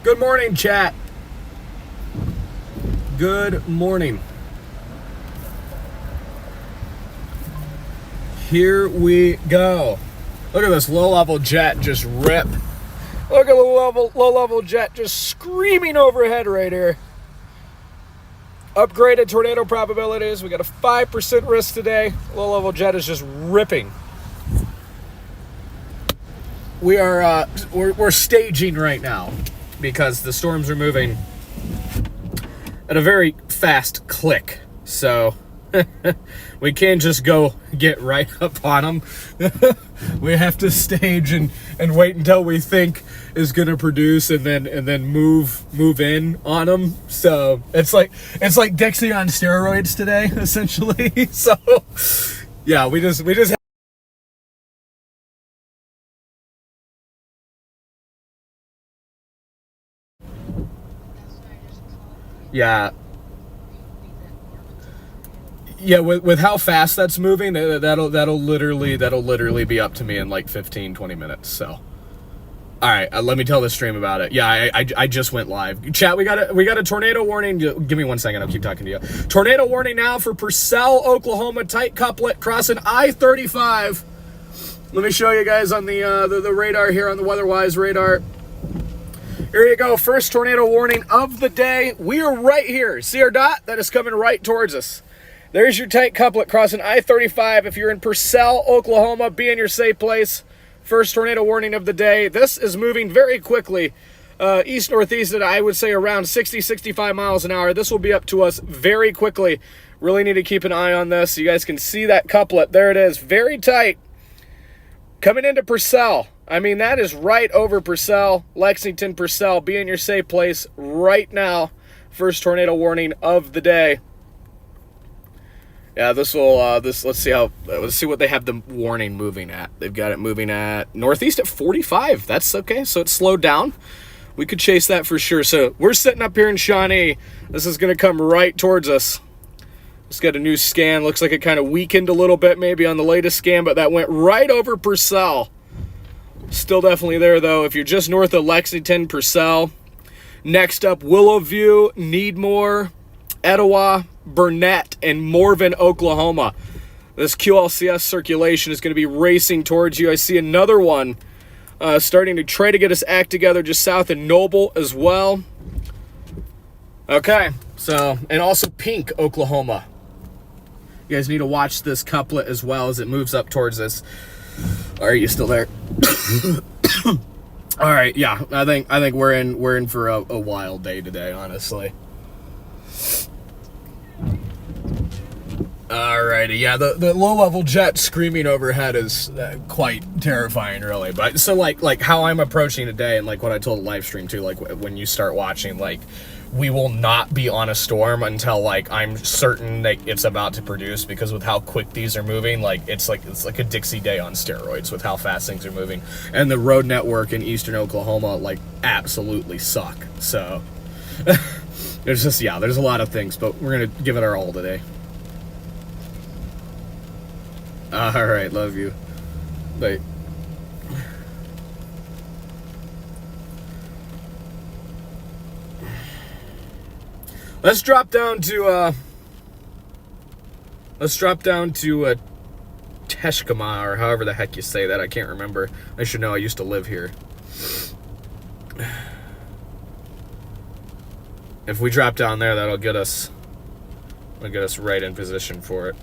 Good morning, chat. Good morning. Here we go. Look at this low-level jet just rip. Look at the low-level jet just screaming overhead right here. Upgraded tornado probabilities. We got a 5% risk today. Low-level jet is just ripping. We're staging right now because the storms are moving at a very fast click. So we can't just go get right up on them. We have to stage and wait until we think is going to produce and then move in on them. So it's like Dixie on steroids today, essentially. So yeah, we just yeah. Yeah, with how fast that's moving, that'll literally be up to me in like 15-20 minutes. So, all right, let me tell the stream about it. Yeah, I just went live. Chat, we got a tornado warning. Give me 1 second. I'll keep talking to you. Tornado warning now for Purcell, Oklahoma. Tight couplet crossing I-35. Let me show you guys on the radar here on the WeatherWise radar. Here you go. First tornado warning of the day. We are right here. See our dot? That is coming right towards us. There's your tight couplet crossing I-35. If you're in Purcell, Oklahoma, be in your safe place. First tornado warning of the day. This is moving very quickly. East-northeast at, I would say, around 60-65 miles an hour. This will be up to us very quickly. Really need to keep an eye on this. You guys can see that couplet. There it is. Very tight. Coming into Purcell. I mean, that is right over Purcell. Lexington, Purcell. Be in your safe place right now. First tornado warning of the day. Yeah, let's see what they have the warning moving at. They've got it moving at northeast at 45. That's okay. So it's slowed down. We could chase that for sure. So we're sitting up here in Shawnee. This is going to come right towards us. Just got a new scan. Looks like it kind of weakened a little bit maybe on the latest scan, but that went right over Purcell. Still definitely there, though. If you're just north of Lexington, Purcell. Next up, Willowview, Needmore, Etowah, Burnett, and Morven, Oklahoma. This QLCS circulation is going to be racing towards you. I see another one starting to try to get us act together just south of Noble as well. Okay, so, and also Pink, Oklahoma. You guys need to watch this couplet as well as it moves up towards us. Are you still there? All right, yeah, I think we're in for a wild day today, honestly. Alrighty, yeah, the low-level jet screaming overhead is quite terrifying, really. But so, like how I'm approaching today, and like what I told the live stream too, like when you start watching, like we will not be on a storm until like I'm certain that it's about to produce, because with how quick these are moving, like it's like a Dixie day on steroids with how fast things are moving, and the road network in eastern Oklahoma like absolutely suck. So there's just there's a lot of things, but we're gonna give it our all today. All right, love you. Bye. Let's drop down to Teshkama, or however the heck you say that. I can't remember. I should know. I used to live here. If we drop down there, that'll get us right in position for it.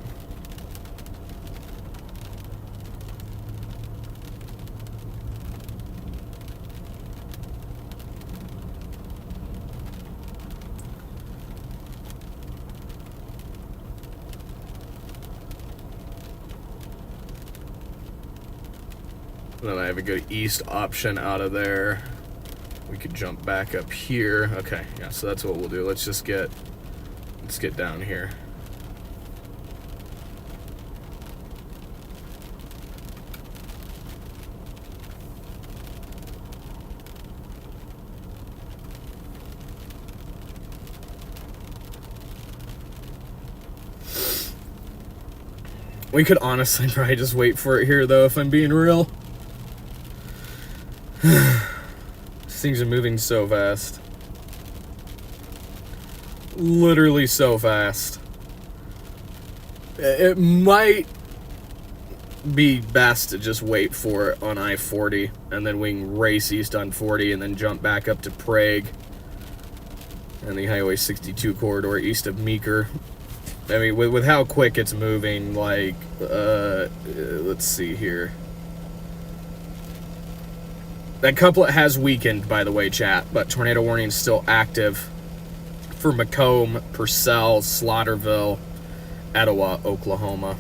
And then I have a good east option out of there. We could jump back up here. Okay, yeah, so that's what we'll do. Let's get down here. We could honestly probably just wait for it here, though, if I'm being real. things are moving so fast. Literally so fast. It might be best to just wait for it on I-40, and then we can race east on 40 and then jump back up to Prague and the Highway 62 corridor east of Meeker. I mean, with how quick it's moving, like, let's see here. That couplet has weakened, by the way, chat, but tornado warning is still active for Macomb, Purcell, Slaughterville, Etowah, Oklahoma.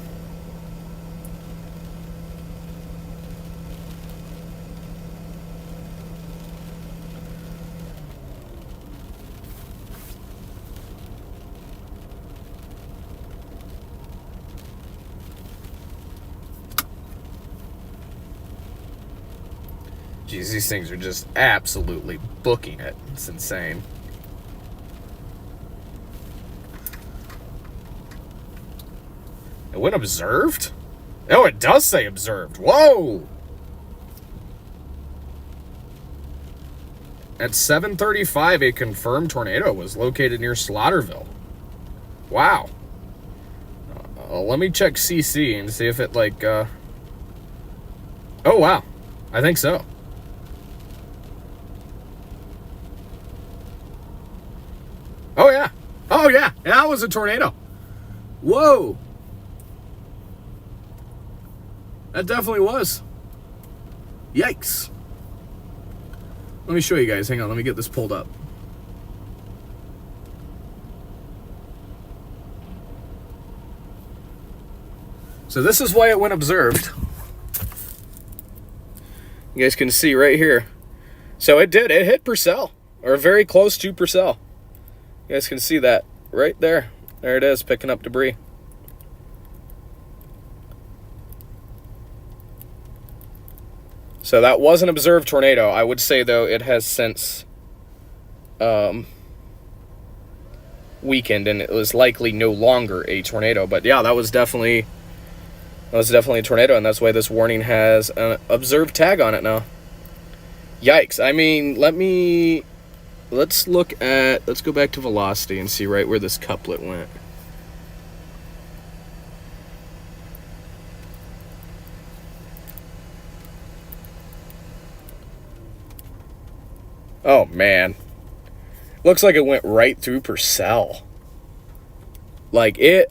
Jeez, these things are just absolutely booking it. It's insane. It went observed? Oh, it does say observed. Whoa! At 7:35, a confirmed tornado was located near Slaughterville. Wow. Let me check CC and see if it, like, Oh, wow. I think so. Oh, yeah. Oh, yeah. That was a tornado. Whoa. That definitely was. Yikes. Let me show you guys. Hang on. Let me get this pulled up. So this is why it went observed. You guys can see right here. So it did. It hit Purcell. Or very close to Purcell. You guys can see that right there. There it is, picking up debris. So that was an observed tornado. I would say, though, it has since weakened, and it was likely no longer a tornado. But yeah, that was definitely a tornado, and that's why this warning has an observed tag on it now. Yikes. I mean, let's go back to velocity and see right where this couplet went. Oh, man. Looks like it went right through Purcell. Like, it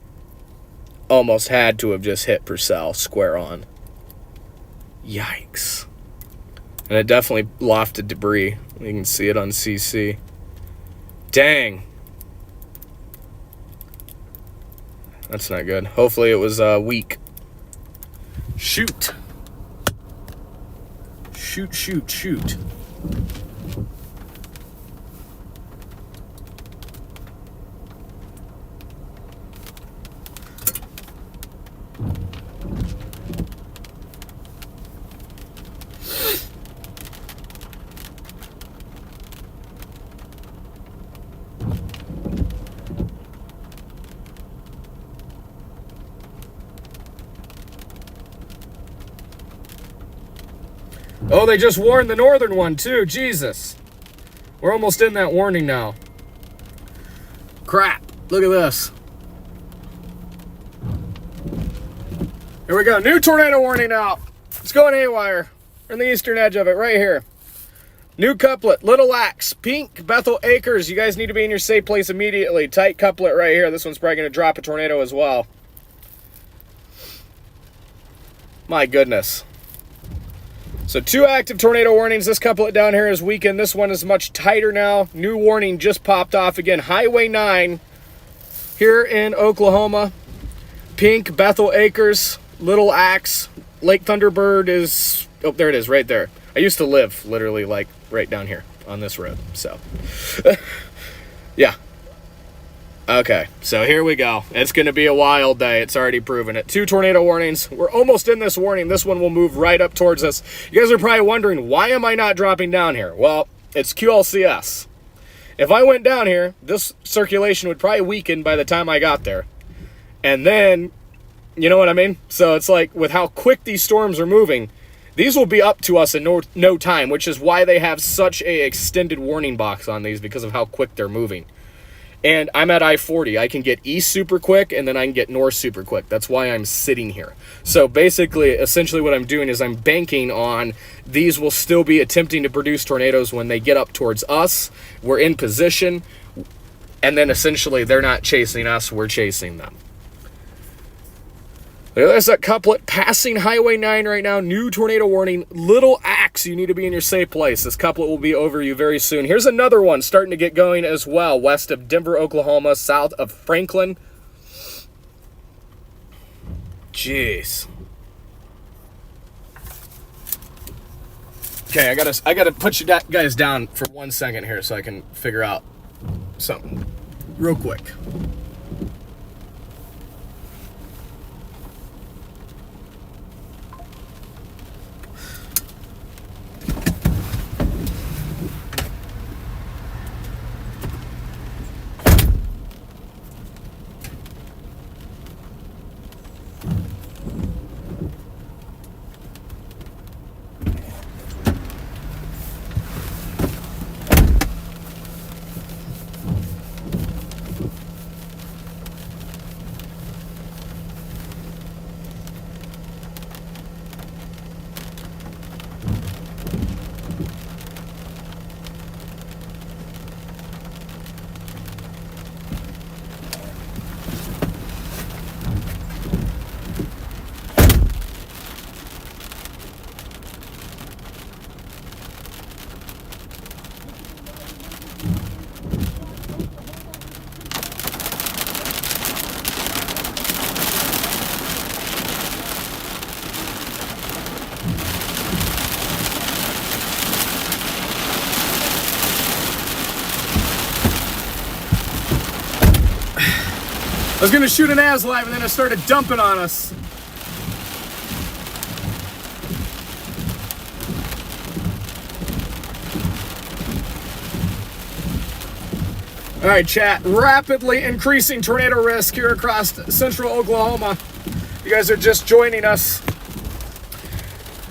almost had to have just hit Purcell square on. Yikes. And it definitely lofted debris. You can see it on CC. Dang. That's not good. Hopefully it was weak. Shoot. Shoot. Oh, they just warned the northern one, too. Jesus. We're almost in that warning now. Crap. Look at this. Here we go. New tornado warning out. It's going haywire. We're on the eastern edge of it, right here. New couplet. Little Axe. Pink. Bethel Acres. You guys need to be in your safe place immediately. Tight couplet right here. This one's probably going to drop a tornado as well. My goodness. So 2 active tornado warnings. This couplet down here is weakened. This one is much tighter now. New warning just popped off again. Highway 9 here in Oklahoma. Pink, Bethel Acres, Little Axe. Lake Thunderbird is... Oh, there it is, right there. I used to live literally like right down here on this road. So, yeah. Okay, so here we go. It's going to be a wild day. It's already proven it. 2 tornado warnings. We're almost in this warning. This one will move right up towards us. You guys are probably wondering, why am I not dropping down here? Well, it's QLCS. If I went down here, this circulation would probably weaken by the time I got there. And then, you know what I mean? So it's like, with how quick these storms are moving, These will be up to us in no time, which is why they have such a extended warning box on these, because of how quick they're moving. And I'm at I-40. I can get east super quick, and then I can get north super quick. That's why I'm sitting here. So basically, essentially what I'm doing is I'm banking on these will still be attempting to produce tornadoes when they get up towards us. We're in position, and then essentially they're not chasing us, we're chasing them. There's that couplet passing Highway 9 right now. New tornado warning. Little Axe, you need to be in your safe place. This couplet will be over you very soon. Here's another one starting to get going as well. West of Denver, Oklahoma, south of Franklin. Jeez. Okay, I gotta put you guys down for 1 second here so I can figure out something real quick. I was gonna shoot an ASLive and then it started dumping on us. All right, chat. Rapidly increasing tornado risk here across central Oklahoma. You guys are just joining us.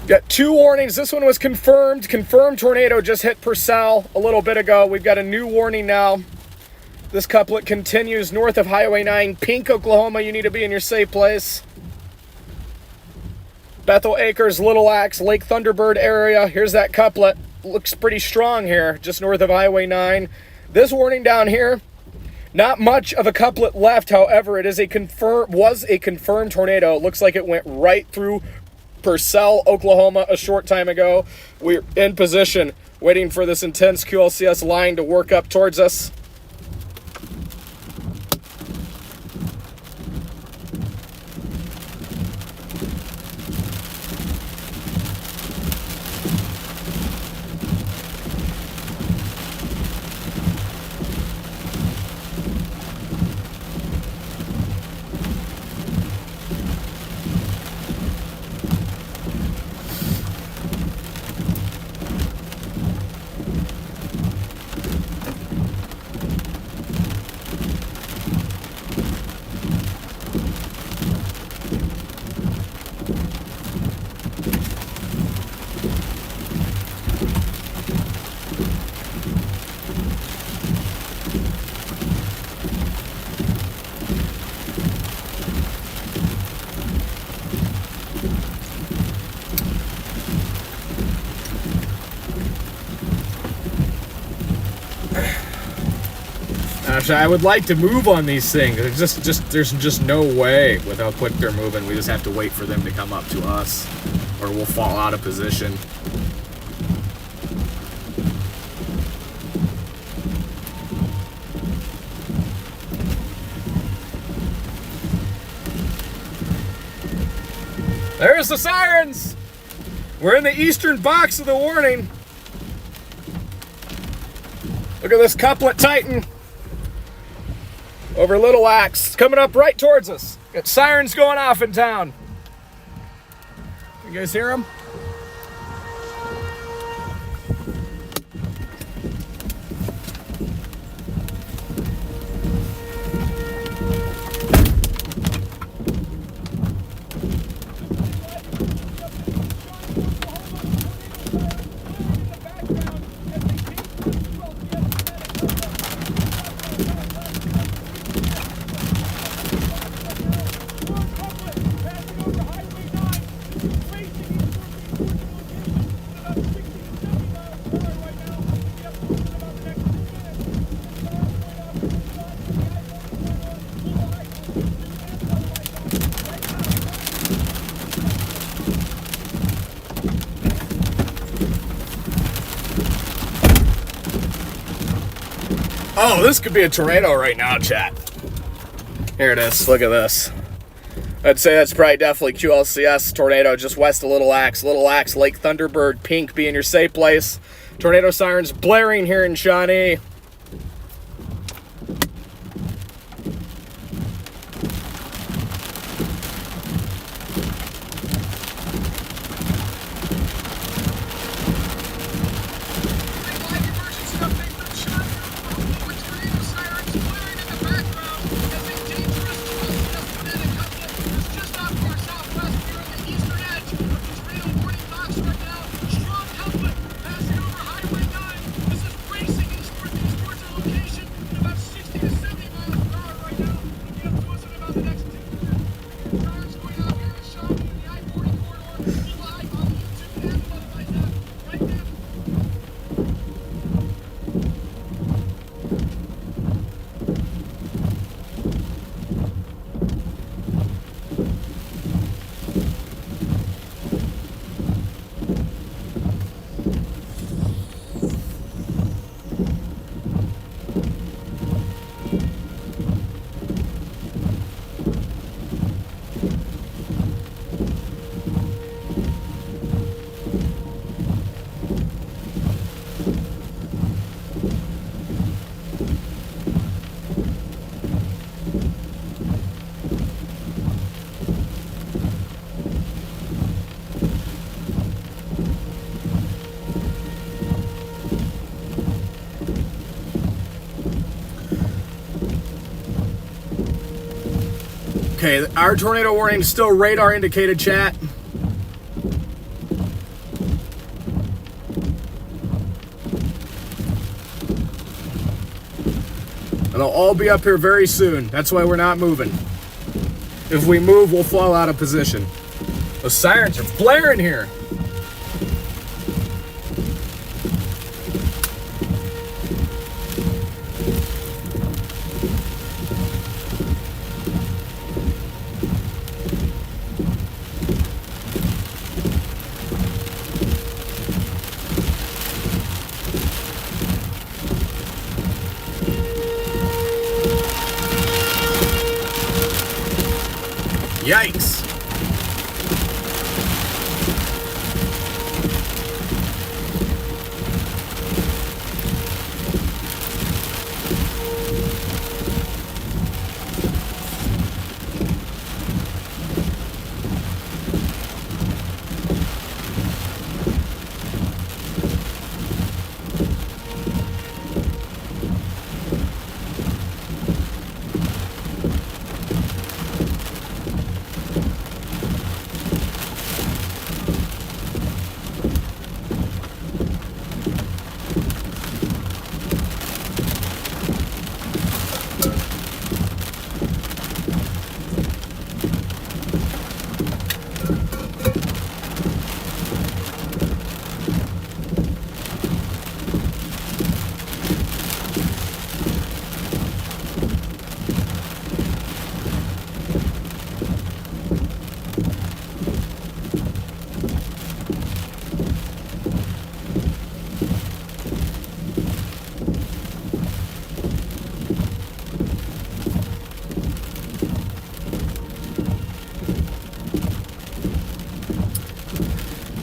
Got 2 warnings. This one was confirmed. Confirmed tornado just hit Purcell a little bit ago. We've got a new warning now. This couplet continues north of Highway 9, Pink, Oklahoma. You need to be in your safe place. Bethel Acres, Little Axe, Lake Thunderbird area. Here's that couplet. Looks pretty strong here, just north of Highway 9. This warning down here, not much of a couplet left. However, it is was a confirmed tornado. It looks like it went right through Purcell, Oklahoma a short time ago. We're in position, waiting for this intense QLCS line to work up towards us. Actually, I would like to move on these things. There's just no way with how quick they're moving. We just have to wait for them to come up to us, or we'll fall out of position. There's the sirens! We're in the eastern box of the warning. Look at this couplet titan over Little Axe, coming up right towards us. Got sirens going off in town. You guys hear them? Oh, this could be a tornado right now, chat. Here it is. Look at this. I'd say that's probably definitely QLCS tornado just west of Little Axe. Little Axe, Lake Thunderbird, Pink being your safe place. Tornado sirens blaring here in Shawnee. Okay, our tornado warning is still radar indicated, chat. And they'll all be up here very soon. That's why we're not moving. If we move, we'll fall out of position. The sirens are blaring here. Yikes.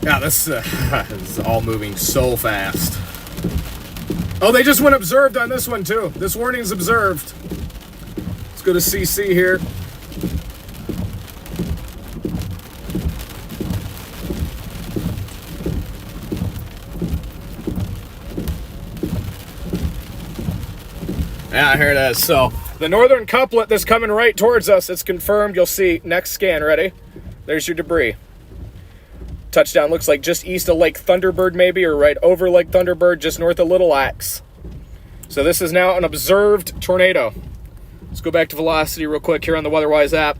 Yeah, this is all moving so fast. Oh, they just went observed on this one, too. This warning's observed. Let's go to CC here. Yeah, here it is. So, the northern couplet that's coming right towards us, it's confirmed. You'll see. Next scan. Ready? There's your debris. Touchdown looks like just east of Lake Thunderbird, maybe, or right over Lake Thunderbird, just north of Little Axe. So this is now an observed tornado. Let's go back to velocity real quick here on the WeatherWise app.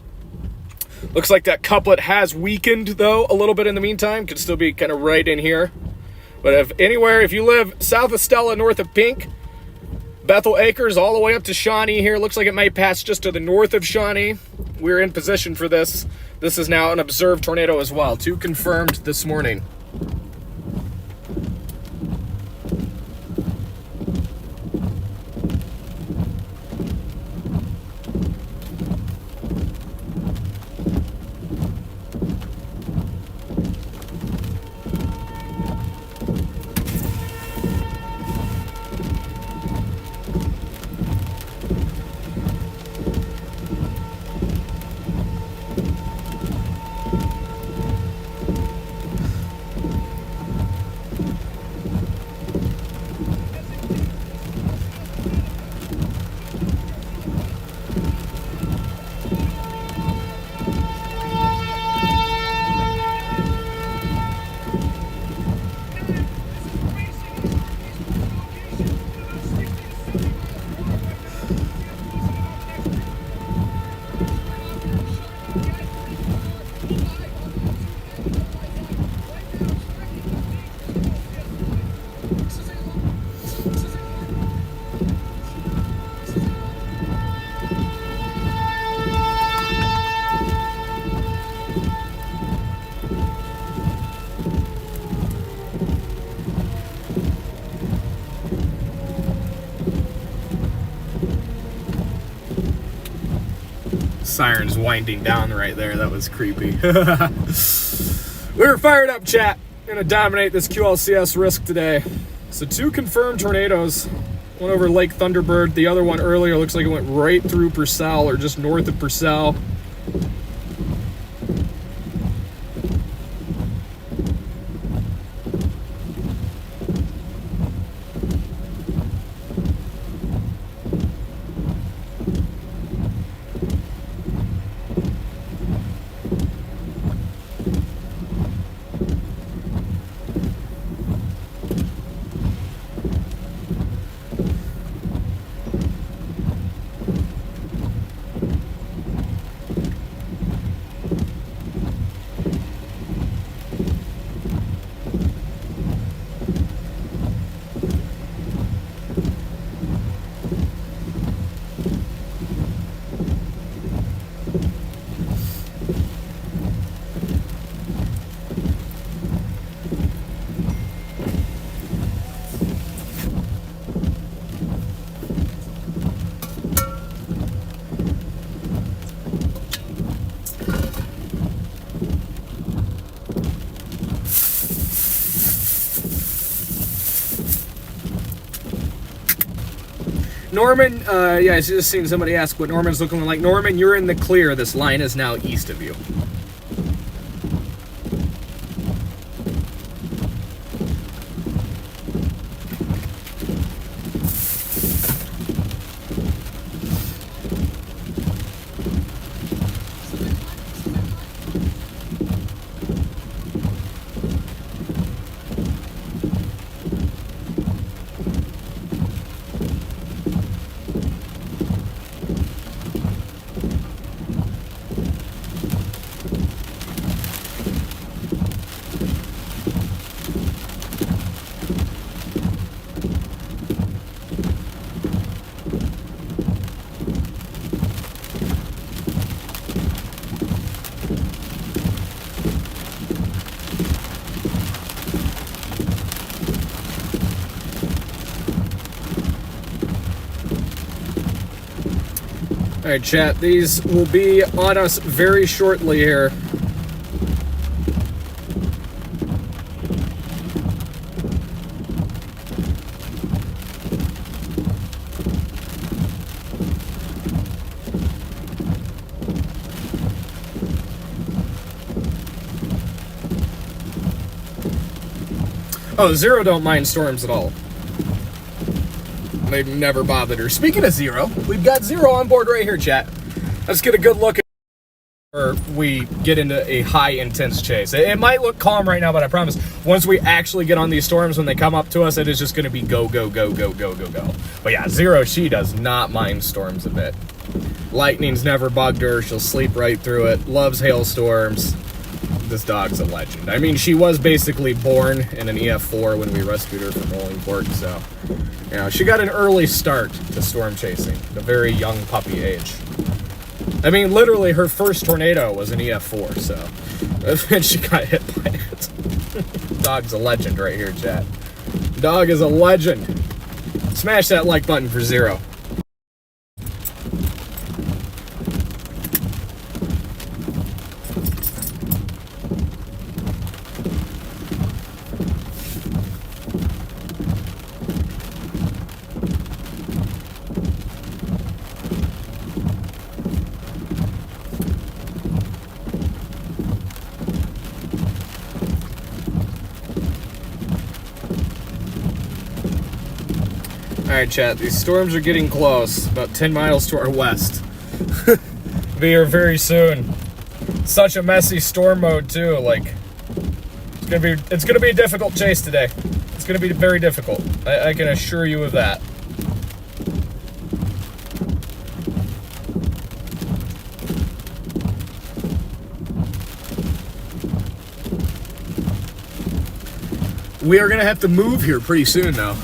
Looks like that couplet has weakened, though, a little bit in the meantime. Could still be kind of right in here. But if you live south of Stella, north of Pink, Bethel Acres, all the way up to Shawnee here. Looks like it might pass just to the north of Shawnee. We're in position for this. This is now an observed tornado as well. 2 confirmed this morning. Siren's winding down right there. That was creepy. We're fired up, chat. Gonna dominate this QLCS risk today. So 2 confirmed tornadoes. One over Lake Thunderbird. The other one earlier looks like it went right through Purcell or just north of Purcell. Norman, yeah, I just seen somebody ask what Norman's looking like. Norman, you're in the clear. This line is now east of you. Alright, chat, these will be on us very shortly here. Oh, Zero don't mind storms at all. They've never bothered her. Speaking of Zero, we've got Zero on board right here, chat. Let's get a good look at where we get into a high intense chase. It might look calm right now, but I promise once we actually get on these storms, when they come up to us, it is just going to be go, go, go, go, go, go, go. But yeah, Zero, she does not mind storms a bit. Lightning's never bugged her. She'll sleep right through it. Loves hailstorms. This dog's a legend. I mean, she was basically born in an EF4 when we rescued her from Rolling Fork, so, you know, she got an early start to storm chasing at a very young puppy age. I mean, literally, her first tornado was an EF4, so, and she got hit by it. Dog's a legend right here, chat. Dog is a legend. Smash that like button for Zero. Alright, chat, these storms are getting close, about 10 miles to our west. Be here very soon. Such a messy storm mode, too, like, it's gonna be a difficult chase today. It's gonna be very difficult. I can assure you of that. We are gonna have to move here pretty soon, though.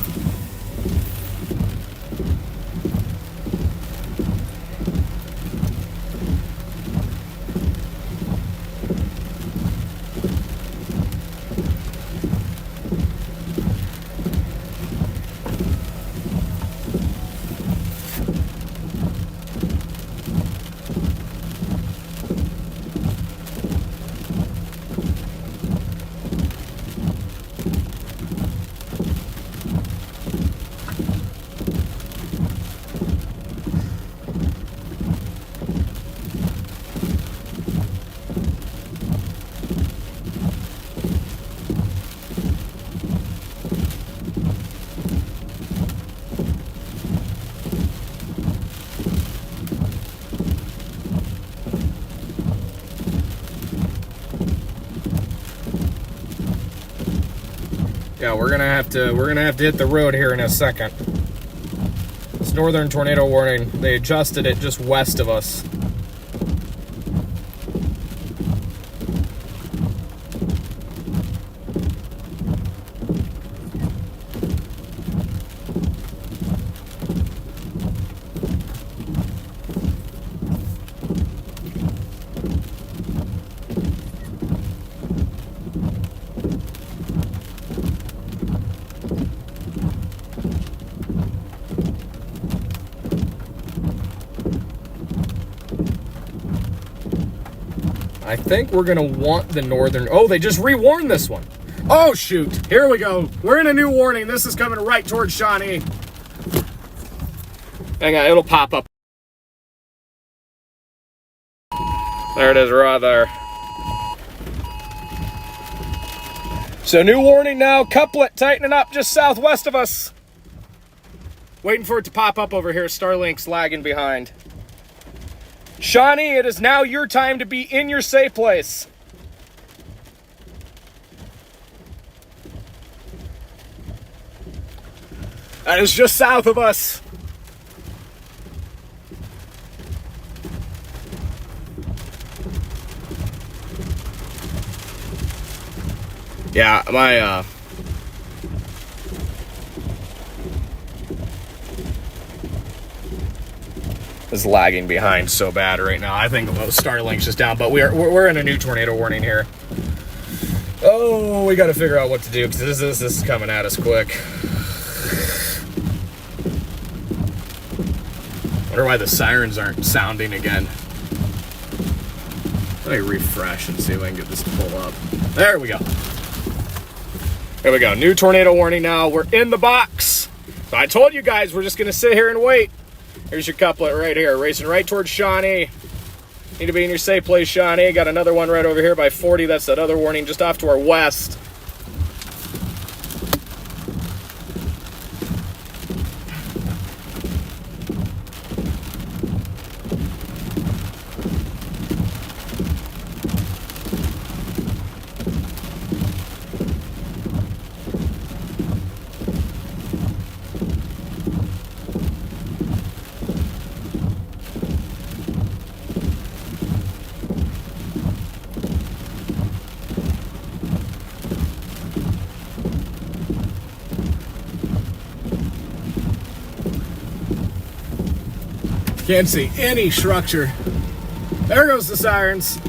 Yeah, we're gonna have to hit the road here in a second. This northern tornado warning, they adjusted it just west of us. I think we're gonna want the northern. Oh, they just rewarned this one. Oh shoot! Here we go. We're in a new warning. This is coming right towards Shawnee. Hang on, it'll pop up. There it is, right there. So new warning now. Couplet tightening up just southwest of us. Waiting for it to pop up over here. Starlink's lagging behind. Shawnee, it is now your time to be in your safe place. That is just south of us. Yeah, my is lagging behind so bad right now. I think Starlink's just down, but we're in a new tornado warning here. Oh, we got to figure out what to do because this is coming at us quick. Wonder why the sirens aren't sounding again. Let me refresh and see if I can get this to pull up. There we go. There we go. New tornado warning now. We're in the box. So I told you guys we're just going to sit here and wait. Here's your couplet right here, racing right towards Shawnee. Need to be in your safe place, Shawnee. Got another one right over here by 40. That's that other warning just off to our west. Can't see any structure. There goes the sirens.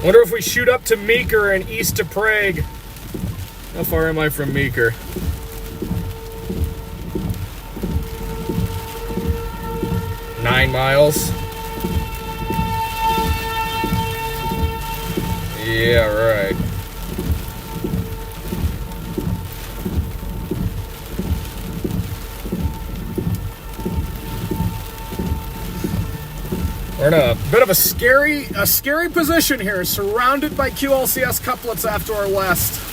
Wonder if we shoot up to Meeker and east to Prague. How far am I from Meeker? Nine miles. Yeah, right. We're in a bit of a scary position here, surrounded by QLCS couplets after our west.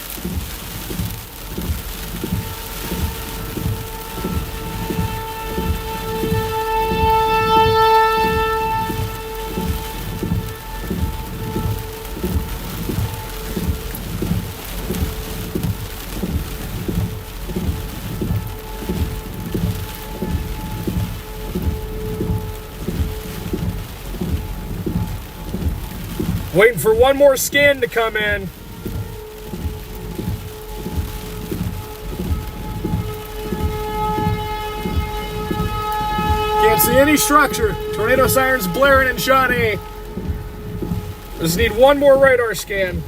Waiting for one more scan to come in. Can't see any structure. Tornado sirens blaring in Shawnee. Just need one more radar scan.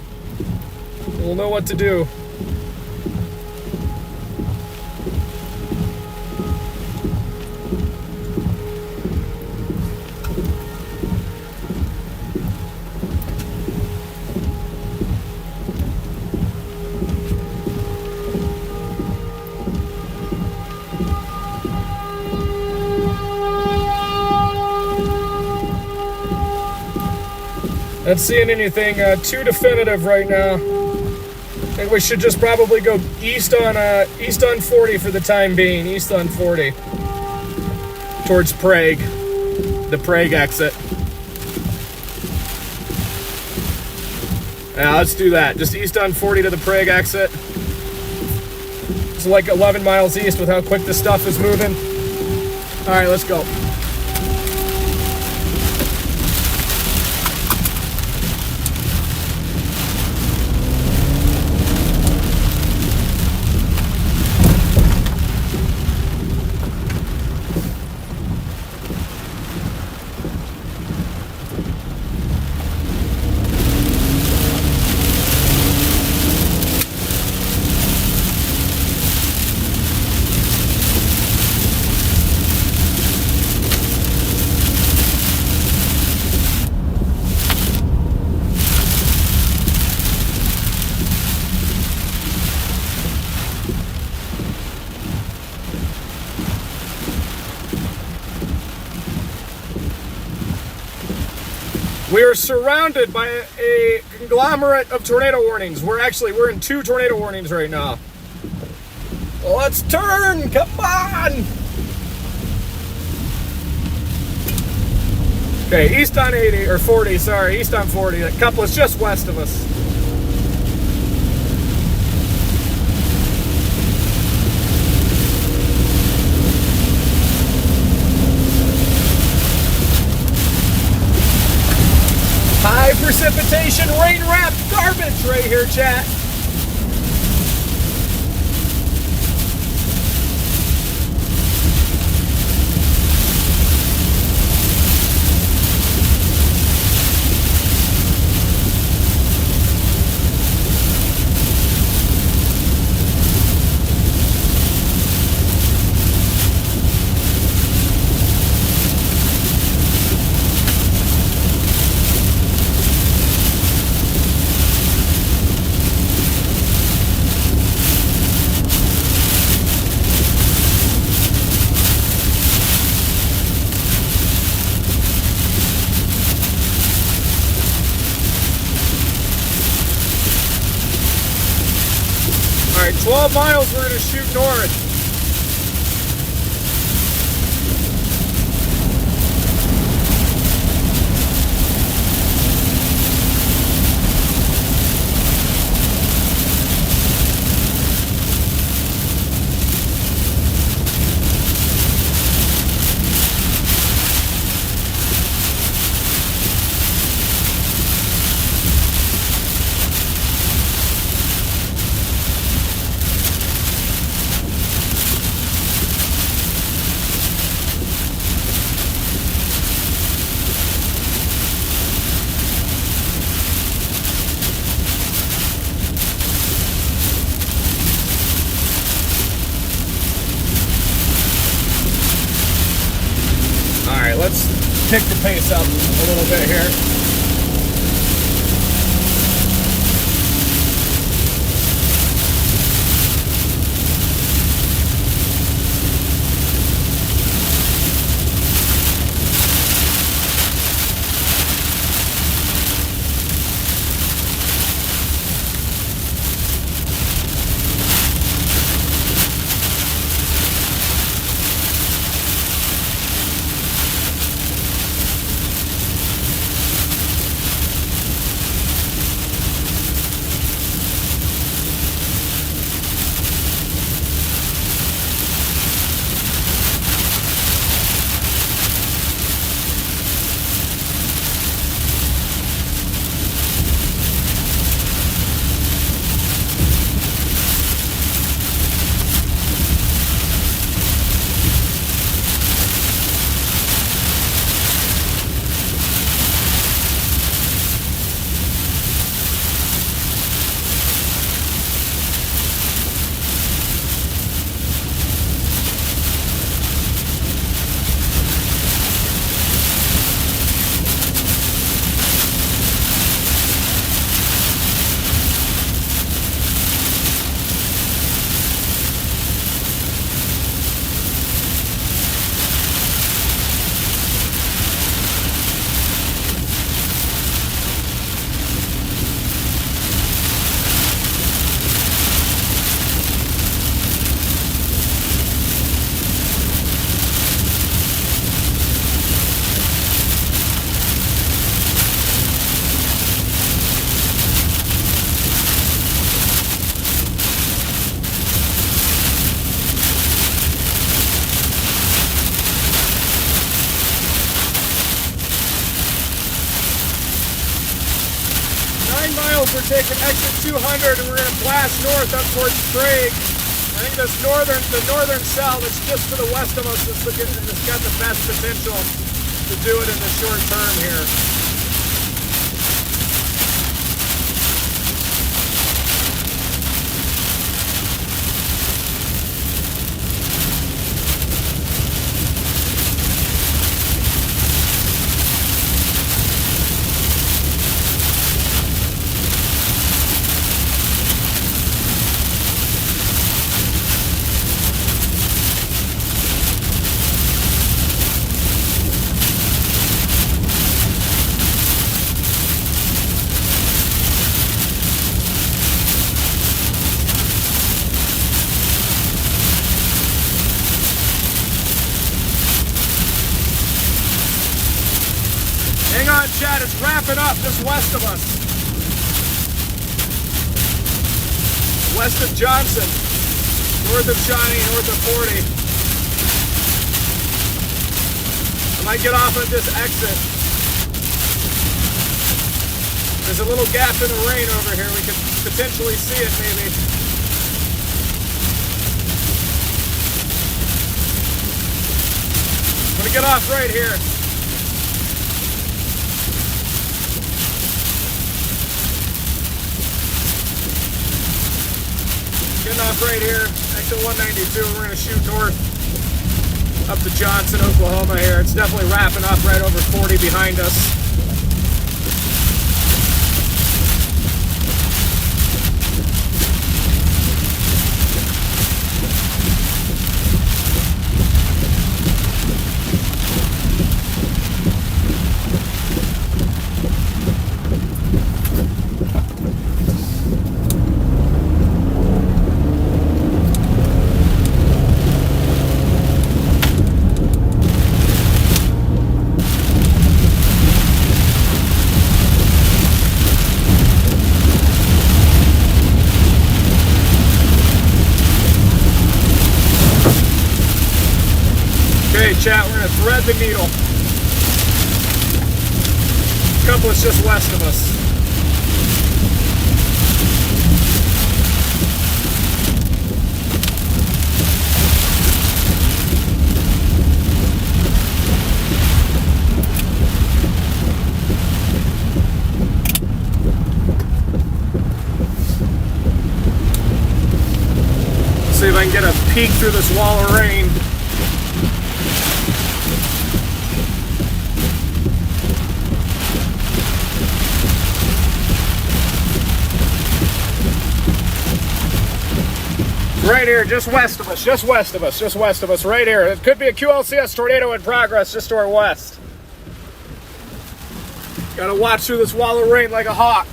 We'll know what to do. Not seeing anything too definitive right now. I think we should just probably go east on 40 for the time being. East on 40 towards Prague, the Prague exit. Yeah, let's do that. Just east on 40 to the Prague exit. It's like 11 miles east with how quick this stuff is moving. All right, let's go. We are surrounded by a conglomerate of tornado warnings. We're in 2 tornado warnings right now. Let's turn, come on! Okay, east on 80, or 40, sorry, east on 40. That couple is just west of us. High precipitation, rain-wrapped garbage right here, chat. All right, 12 miles, we're gonna shoot north. Let's pick the pace up a little bit here. we're taking exit 200 and we're going to blast north up towards Sprague. I think the northern cell that's just to the west of us has got the best potential to do it in the short term here. Hang on, Chad, it's wrapping up just west of us. West of Johnson, north of Shawnee, north of 40. I might get off at this exit. There's a little gap in the rain over here. We could potentially see it maybe. I'm gonna get off right here. Getting off right here, exit 192, we're going to shoot north up to Johnson, Oklahoma here. It's definitely wrapping up right over 40 behind us. Okay, chat, we're going to thread the needle. Couple is just west of us. See if I can get a peek through this wall of rain. Right here, just west of us, just west of us, just west of us, right here. It could be a QLCS tornado in progress just to our west. Gotta watch through this wall of rain like a hawk.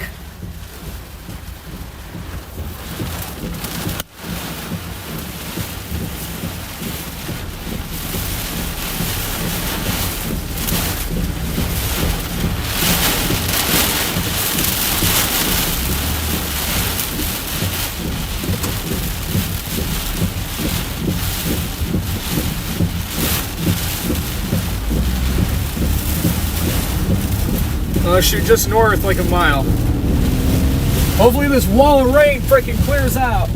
Shoot just north like a mile. Hopefully this wall of rain freaking clears out.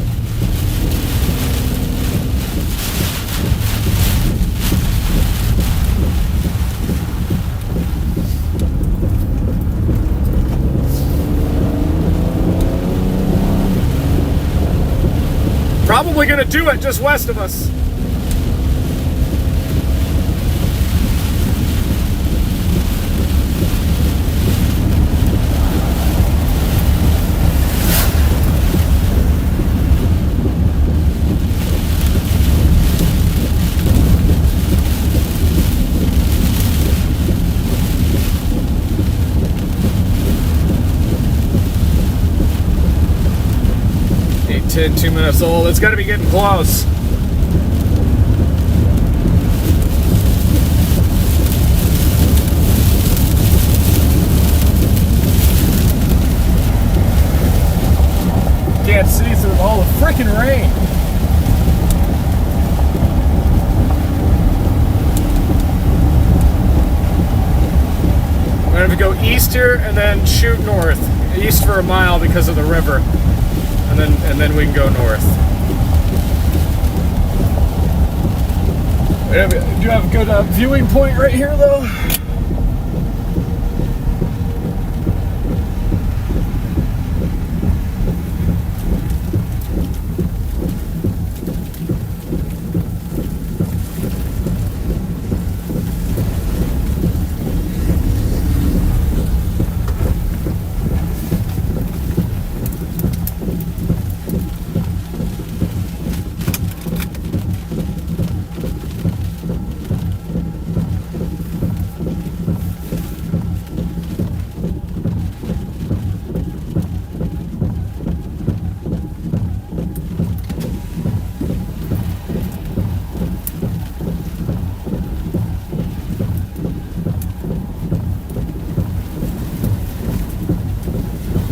Probably gonna do it just west of us. in 2 minutes old. It's got to be getting close. Can't see through all the freaking rain. We're gonna have to go east here and then shoot north east for a mile because of the river, and then we can go north. Do you have a good viewing point right here, though?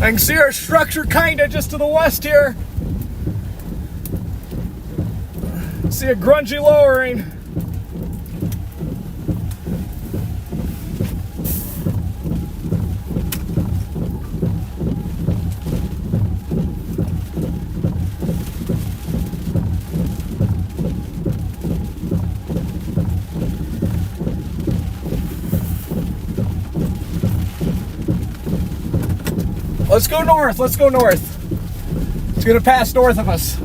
I can see our structure kinda just to the west here. See a grungy lowering. Let's go north, let's go north. It's gonna pass north of us.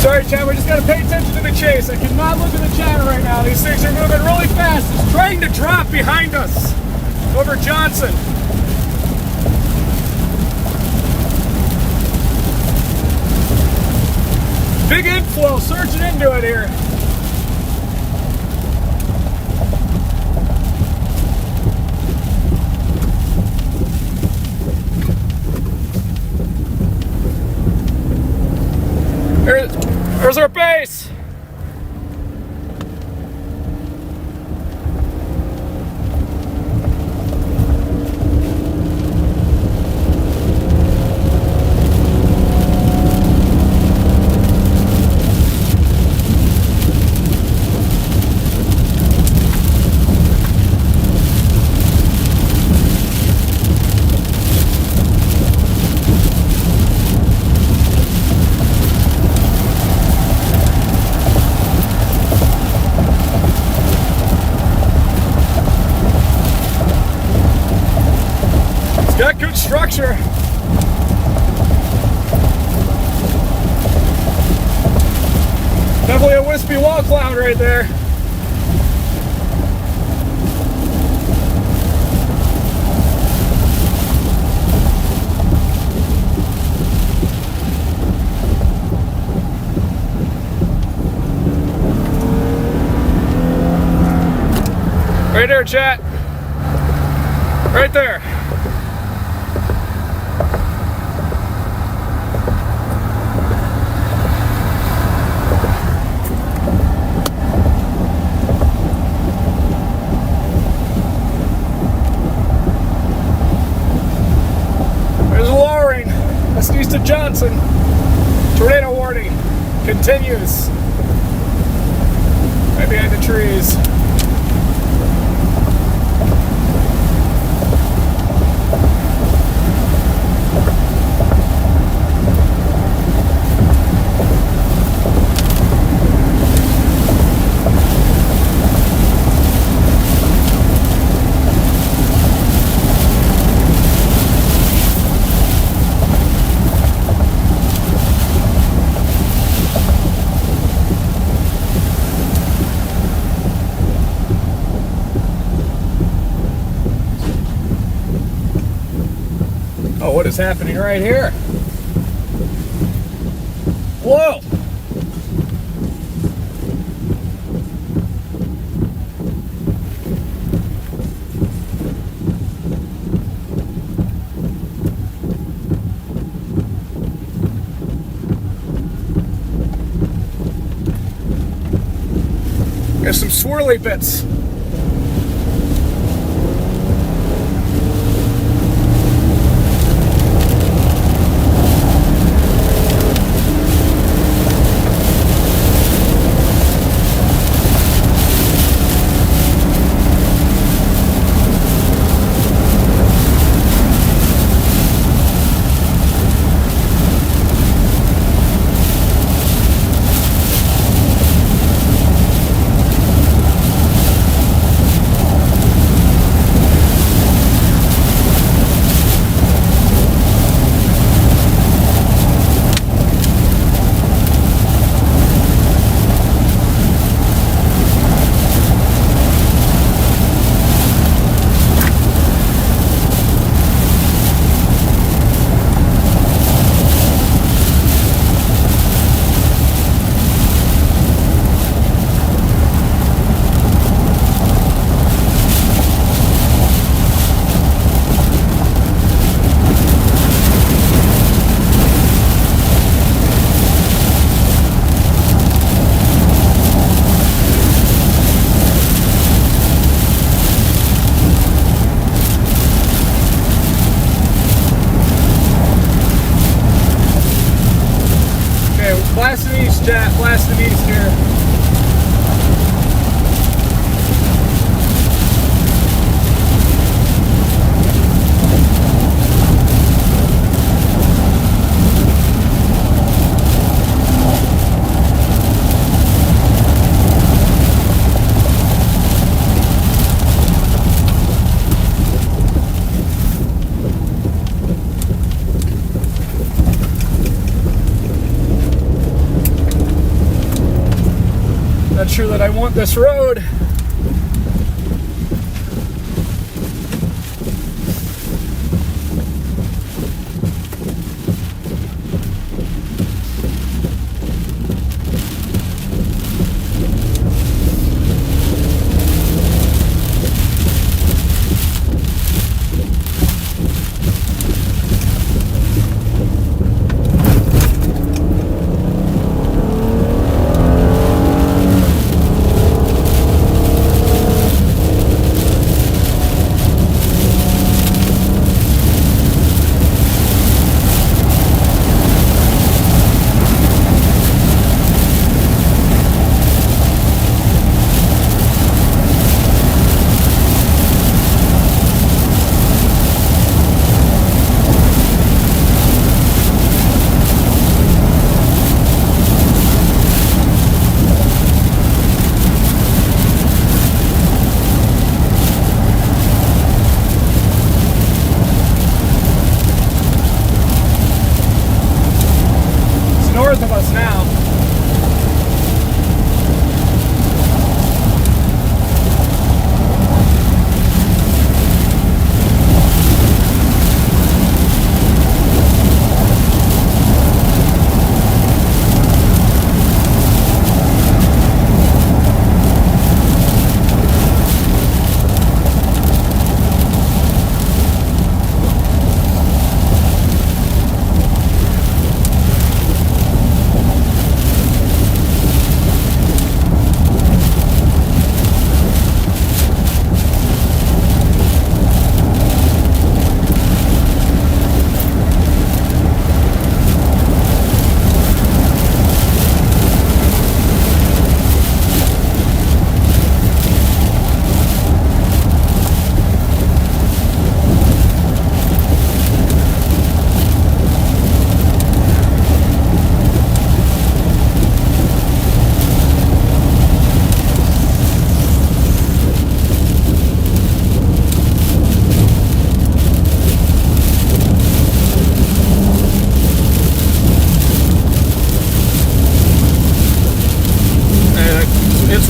Sorry, chat, we just gotta pay attention to the chase. I cannot look at the channel right now. These things are moving really fast. It's trying to drop behind us over Johnson. Big inflow, surging into it here. There's our base. Got good structure. Definitely a wispy wall cloud right there. Right there, chat. Right there. East of Johnson. Tornado warning continues. Right behind the trees. Oh, what is happening right here? Whoa! There's some swirly bits. Blasting east, chat. Blasting east here. Not sure that I want this road. North of us now.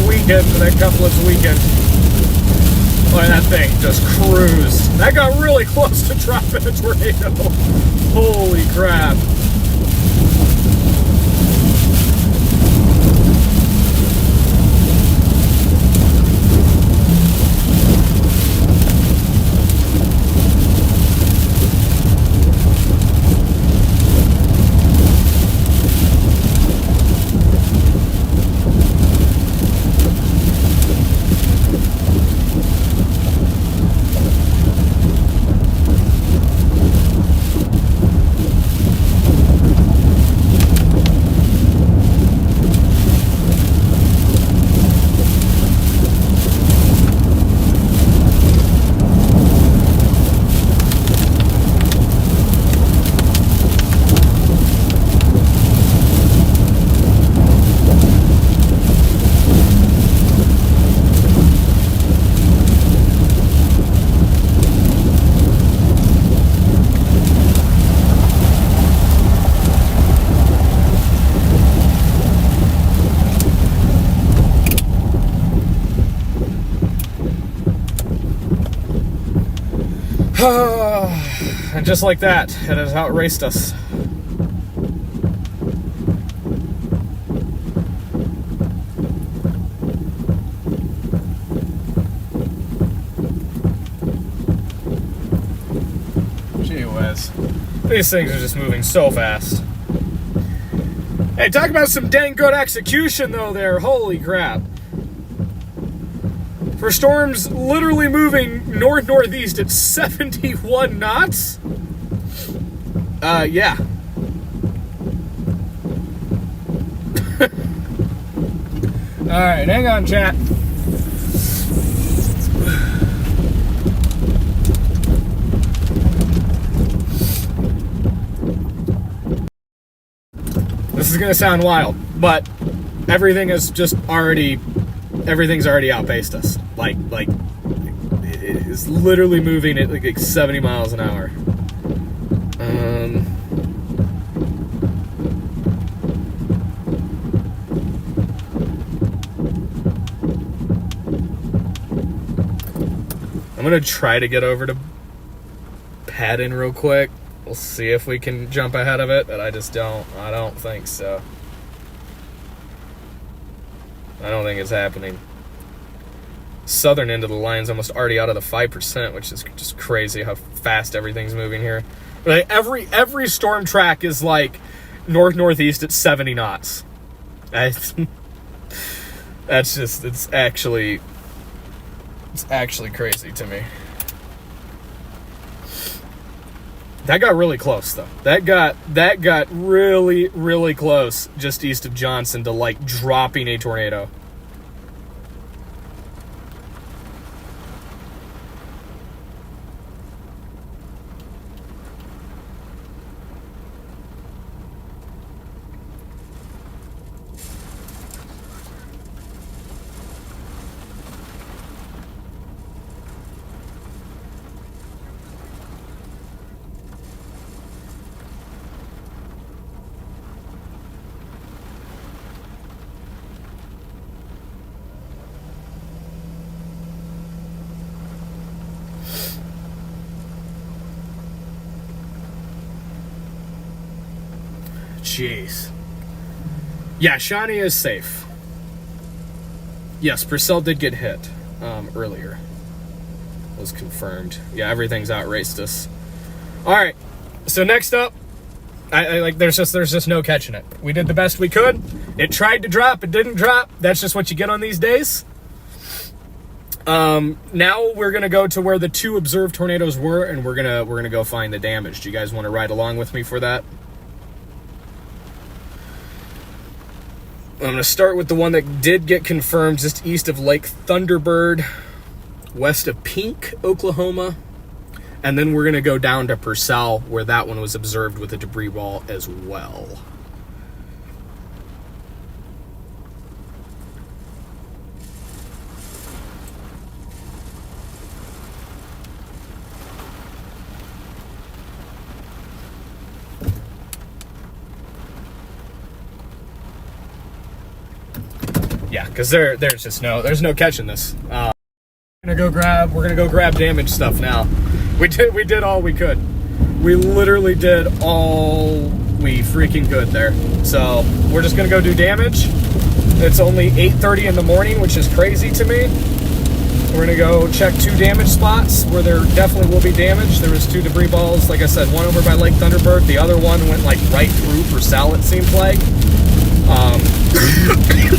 Weekend for that couplet's weekend. Boy, that thing just cruised. That got really close to dropping a tornado. Holy crap. and just like that, it has outraced us. Gee whiz. These things are just moving so fast. Hey, talk about some dang good execution, though, there. Holy crap. For storms literally moving north-northeast at 71 knots? Yeah. Alright, hang on, chat. This is gonna sound wild, but everything's already outpaced us. Like it's literally moving at like 70 miles an hour. I'm gonna try to get over to Patton real quick. We'll see if we can jump ahead of it, but I don't think so. I don't think it's happening. Southern end of the line's almost already out of the 5%, which is just crazy how fast everything's moving here. Like every storm track is like north-northeast at 70 knots. It's actually crazy to me. That got really close, though. That got really, really close just east of Johnson to, like, dropping a tornado. Jeez. Yeah, Shawnee is safe. Yes, Purcell did get hit earlier. Was confirmed. Yeah, everything's outraced us. All right. So next up, I like there's just no catching it. We did the best we could. It tried to drop, it didn't drop. That's just what you get on these days. Now we're gonna go to where the two observed tornadoes were, and we're gonna go find the damage. Do you guys want to ride along with me for that? I'm going to start with the one that did get confirmed just east of Lake Thunderbird, west of Pink, Oklahoma. And then we're going to go down to Purcell, where that one was observed with a debris ball as well. Yeah, because there's no catching this. We're gonna go grab damage stuff now. We did all we could. We literally did all we freaking could there. So we're just gonna go do damage. It's only 8:30 in the morning, which is crazy to me. We're gonna go check two damage spots where there definitely will be damage. There was two debris balls, like I said, one over by Lake Thunderbird. The other one went like right through Purcell, it seems like.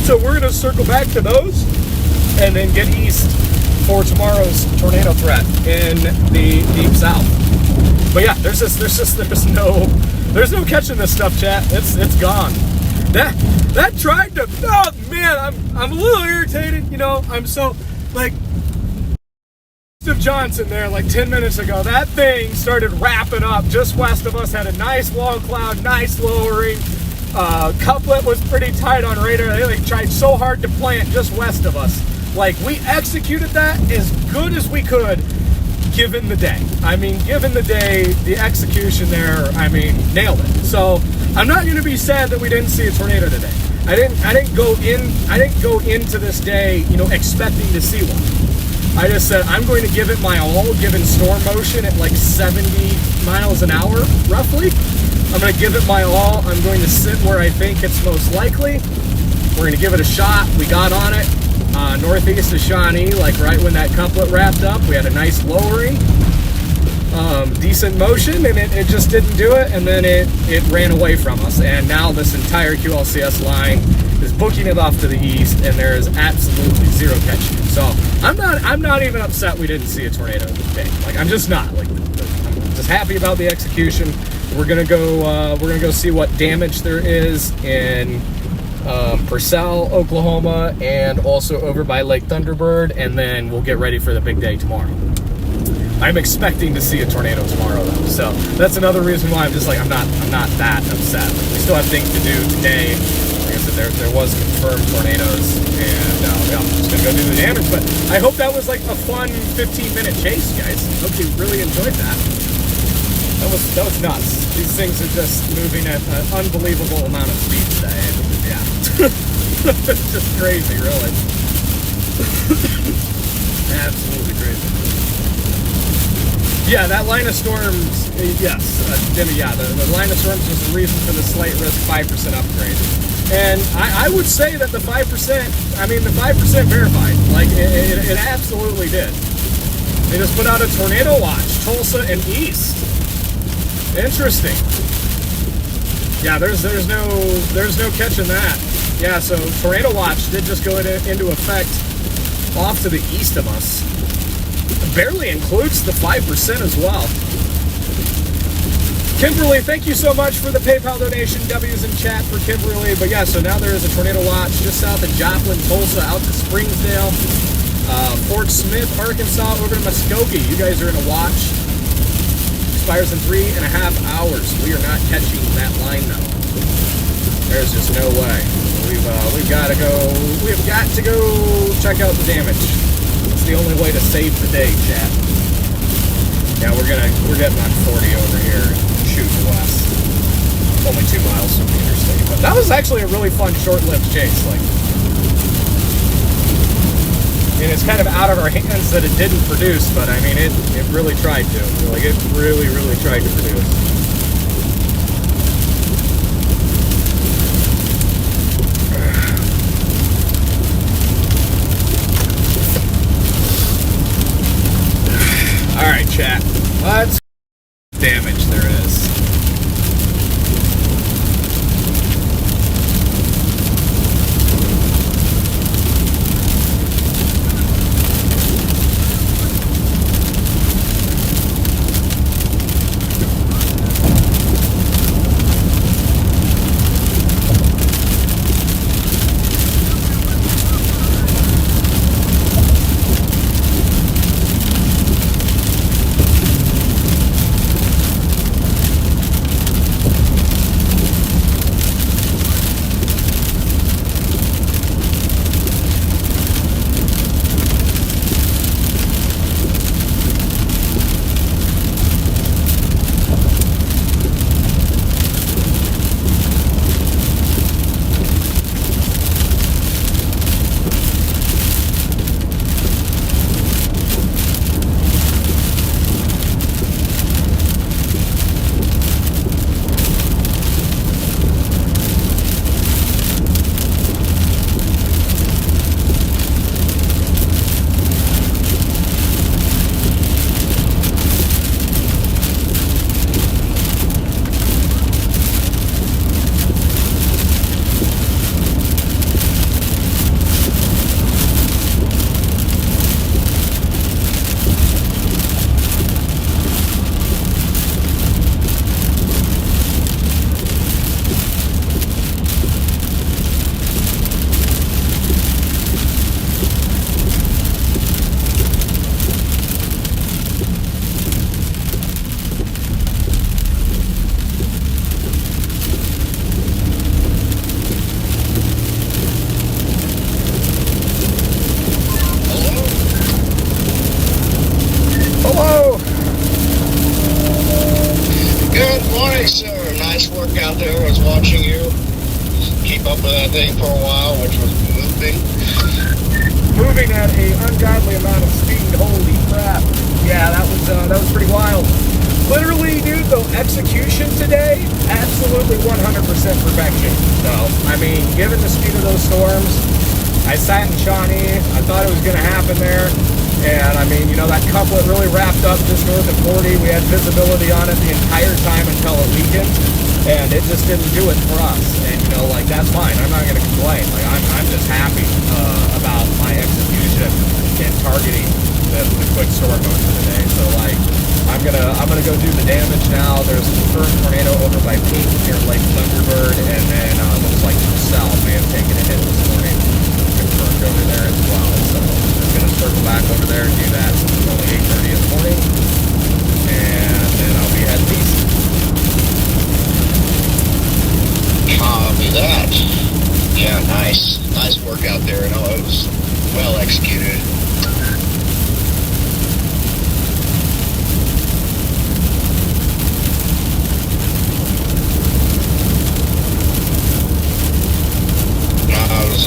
So we're gonna circle back to those and then get east for tomorrow's tornado threat in the deep south. But yeah, there's no catching this stuff, chat. It's gone. That tried to, oh man, I'm a little irritated, you know. I'm so like of Johnson there like 10 minutes ago. That thing started wrapping up just west of us, had a nice wall cloud, nice lowering. Couplet was pretty tight on radar. They like tried so hard to plant just west of us. Like, we executed that as good as we could given the day. I mean, given the day, the execution there, I mean, nailed it. So I'm not going to be sad that we didn't see a tornado today. I didn't go into this day, you know, expecting to see one. I just said I'm going to give it my all, given storm motion at like 70 miles an hour, roughly. I'm going to give it my all. I'm going to sit where I think it's most likely. We're going to give it a shot. We got on it northeast of Shawnee, like right when that couplet wrapped up. We had a nice lowering, decent motion, and it just didn't do it, and then it ran away from us. And now this entire QLCS line is booking it off to the east, and there is absolutely zero catching it. So I'm not even upset we didn't see a tornado today. Like, I'm just not. Like, I'm just happy about the execution. We're gonna go see what damage there is in Purcell, Oklahoma, and also over by Lake Thunderbird, and then we'll get ready for the big day tomorrow. I'm expecting to see a tornado tomorrow, though, so that's another reason why I'm just like I'm not that upset. Like, we still have things to do today. Like I said, there was confirmed tornadoes, and yeah, I'm just gonna go do the damage. But I hope that was like a fun 15-minute chase, guys. Hope you really enjoyed that. That was nuts. These things are just moving at an unbelievable amount of speed today. Yeah. It's just crazy, really. Absolutely crazy. Yeah, that line of storms, yes, Jimmy, yeah, the line of storms was the reason for the slight risk 5% upgrade. And I would say that the 5%, I mean, the 5% verified. Like, it absolutely did. They just put out a tornado watch, Tulsa and East. Interesting. Yeah, there's no catching that. Yeah, so tornado watch did just go into effect off to the east of us. It barely includes the 5% as well. Kimberly, thank you so much for the PayPal donation. W's in chat for Kimberly. But yeah, so now there is a tornado watch just south of Joplin, Tulsa, out to Springsdale, Fort Smith, Arkansas, over to Muskogee. You guys are in a watch. Expires in 3.5 hours. We are not catching that line though. There's just no way. We've got to go. We've got to go check out the damage. It's the only way to save the day, chat. Yeah, we're getting on 40 over here, shooting west. Only 2 miles from the interstate, but that was actually a really fun, short-lived chase. Like, I mean, it's kind of out of our hands that it didn't produce, but I mean, it really tried to. Like, it really tried to produce. All right, chat. Let's damage there is. Nice work out there. I was watching you keep up with that thing for a while, which was moving. Moving at a ungodly amount of speed. Holy crap! Yeah, that was pretty wild. Literally, dude, the execution today, absolutely 100% perfection. So, I mean, given the speed of those storms, I sat in Shawnee. I thought it was going to happen there. And, I mean, you know, that couplet really wrapped up just north of 40. We had visibility on it the entire time until it weakened. And it just didn't do it for us. And, you know, like, that's fine. I'm not going to complain. Like, I'm just happy about my execution in targeting the quick storm mode for today. So, like, I'm gonna go do the damage now. There's a confirmed tornado over by Pink near Lake Thunderbird, and then looks like Purcell may have taken a hit this morning. Confirmed over there as well. So I'm gonna circle back over there and do that since it's only 8:30 in the morning, and then I'll be heading east. Copy that. Yeah, nice work out there. No, it was well executed. I was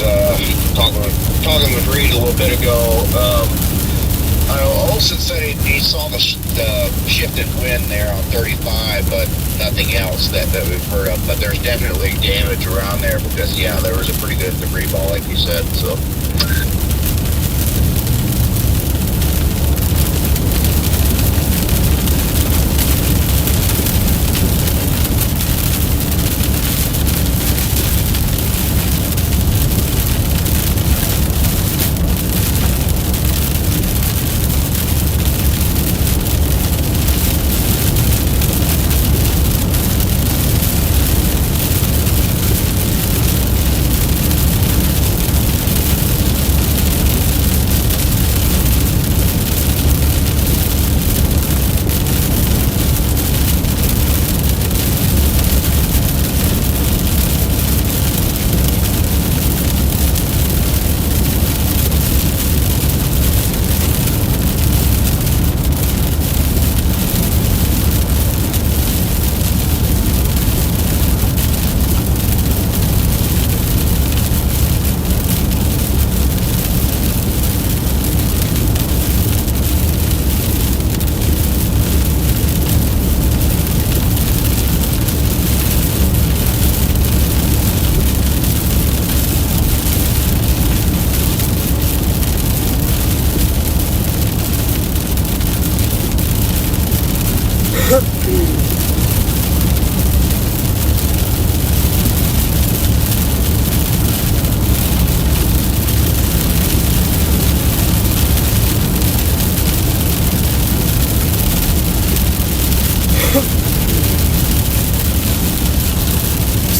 talking with Reed a little bit ago. I know Olsen said he saw the shifted wind there on 35, but nothing else that we've heard of. But there's definitely damage around there because, yeah, there was a pretty good debris ball, like you said. So.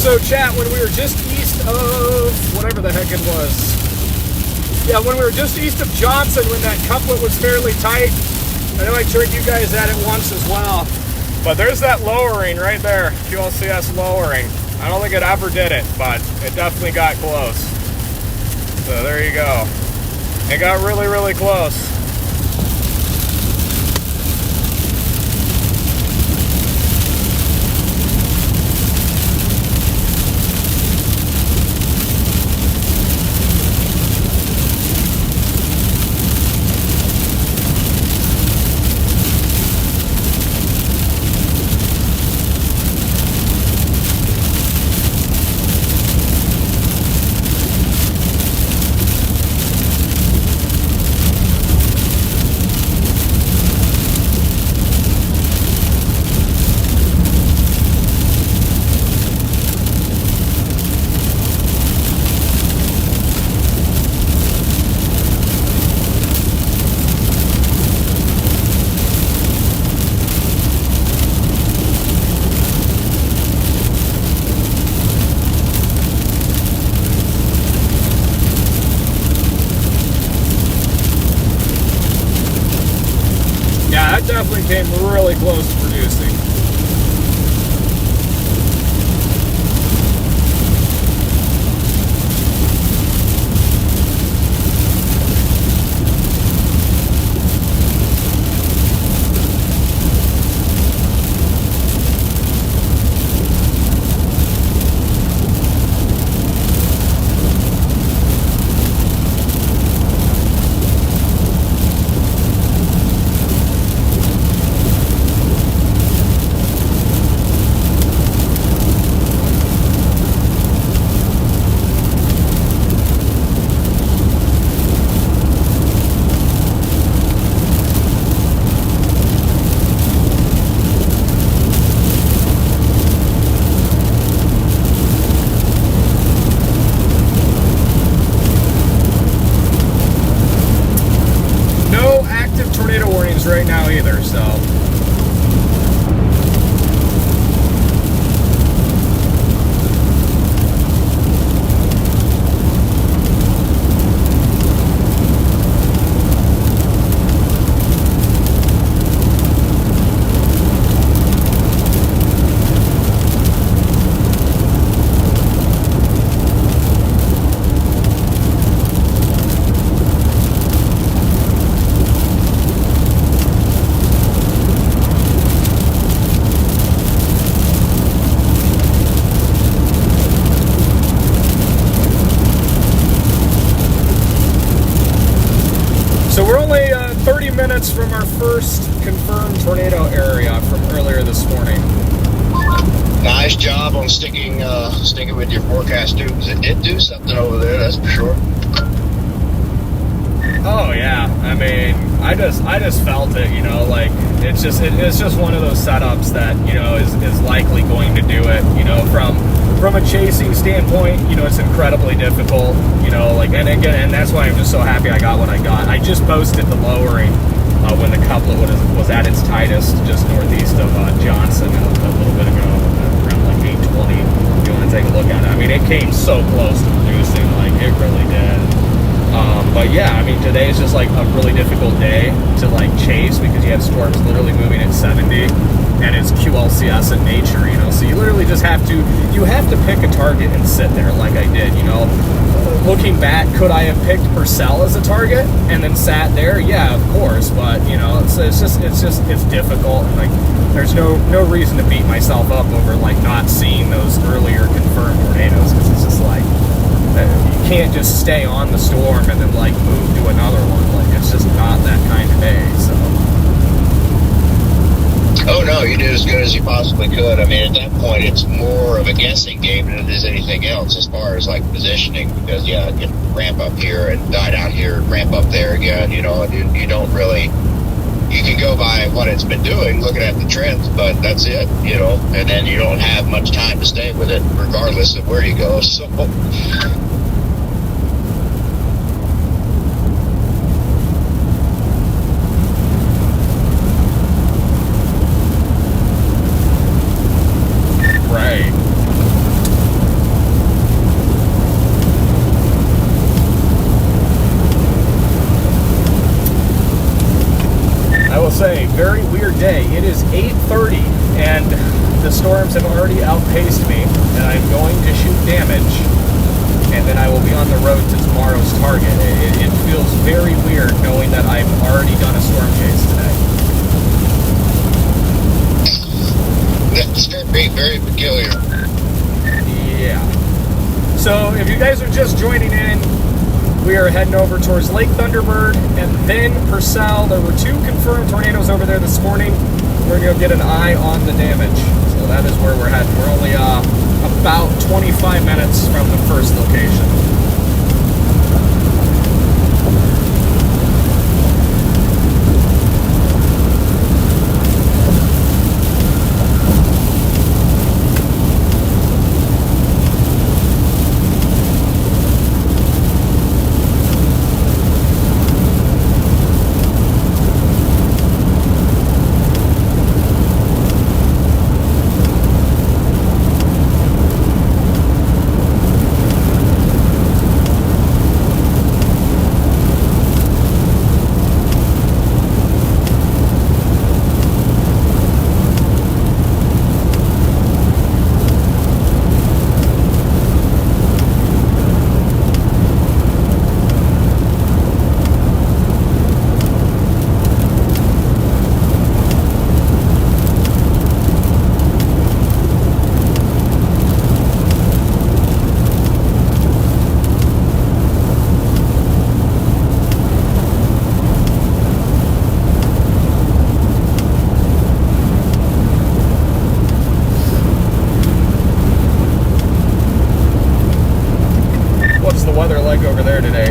So, chat, when we were just east of whatever the heck it was. Yeah, when we were just east of Johnson, when that couplet was fairly tight, I know I turned you guys at it once as well. But there's that lowering right there. If you all see us lowering. I don't think it ever did it, but it definitely got close. So there you go. It got really, really close. That definitely came really close to producing. So. So we're only 30 minutes from our first confirmed tornado area from earlier this morning. Nice job on sticking with your forecast too, because it did do something over there. That's for sure. Oh yeah, I mean, I just felt it. You know, like it's just one of those setups that is likely going to do it. You know, from a chasing standpoint, it's incredibly difficult. And that's why I'm just so happy I got what I got. I just posted the lowering when the couplet was at its tightest, just northeast of Johnson a little bit ago, around like 820. If you want to take a look at it, I mean, it came so close to reducing, like it really did. But yeah, I mean, today is just like a really difficult day to like chase because you have storms literally moving at 70. And it's QLCS in nature, so you literally just have to pick a target and sit there like I did, Looking back, could I have picked Purcell as a target and then sat there? Yeah, of course, but it's difficult, and like there's no reason to beat myself up over like not seeing those earlier confirmed tornadoes, because it's just like you can't just stay on the storm and then like move to another one. Like it's just not that kind of day, so. Oh no, you did as good as you possibly could. I mean, at that point, it's more of a guessing game than it is anything else as far as like positioning, because you can ramp up here and die down here and ramp up there again, and you don't really, you can go by what it's been doing, looking at the trends, but that's it, and then you don't have much time to stay with it regardless of where you go, so. Right. I will say, very weird day. It is 8:30 and the storms have already outpaced me, and I'm going to shoot damage, and then I will be on the road to tomorrow's target. It feels very weird knowing that I've already done a storm chase today. That's very, very peculiar. Yeah. So if you guys are just joining in, we are heading over towards Lake Thunderbird and then Purcell. There were 2 confirmed tornadoes over there this morning. We're going to go get an eye on the damage. So that is where we're heading. We're only about 25 minutes from the first location. Over there today?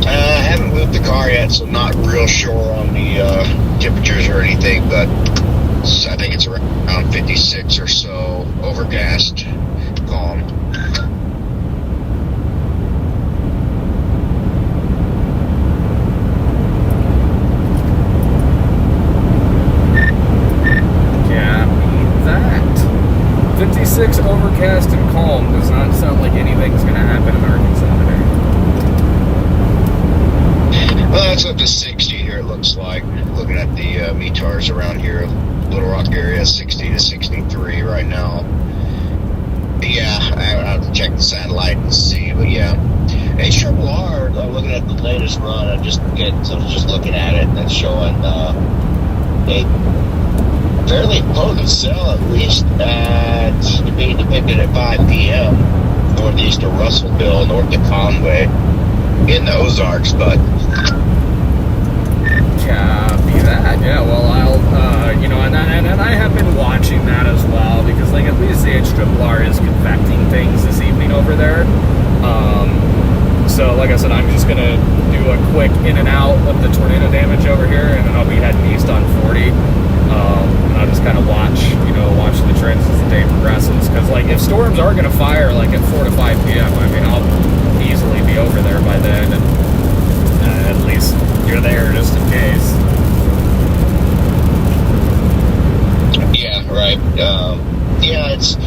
I haven't moved the car yet, so I'm not real sure on the temperatures or anything, but I think it's around 56 or so, overcast, calm. 56, overcast, and calm does not sound like anything's going to happen in Arkansas today. Well, it's up to 60 here, it looks like. Looking at the METARs around here, Little Rock area, 60 to 63 right now. Yeah, I have to check the satellite and see, but yeah. HRR, looking at the latest run, I'm just looking at it, and it's showing a fairly potent cell, at least being depicted at 5 p.m. northeast of Russellville, north of Conway, in the Ozarks, but copy that. Yeah, well, I'll, and I have been watching that as well, because, like, at least the HRR is convecting things this evening over there. So, like I said, I'm just going to do a quick in and out of the tornado damage over here, and then I'll be heading east on 40. And I'll just kind of watch the trends as the day progresses. Because, like, if storms are going to fire, like, at 4 to 5 p.m., I mean, I'll easily be over there by then, and at least you're there just in case. Yeah, right. Yeah, it's,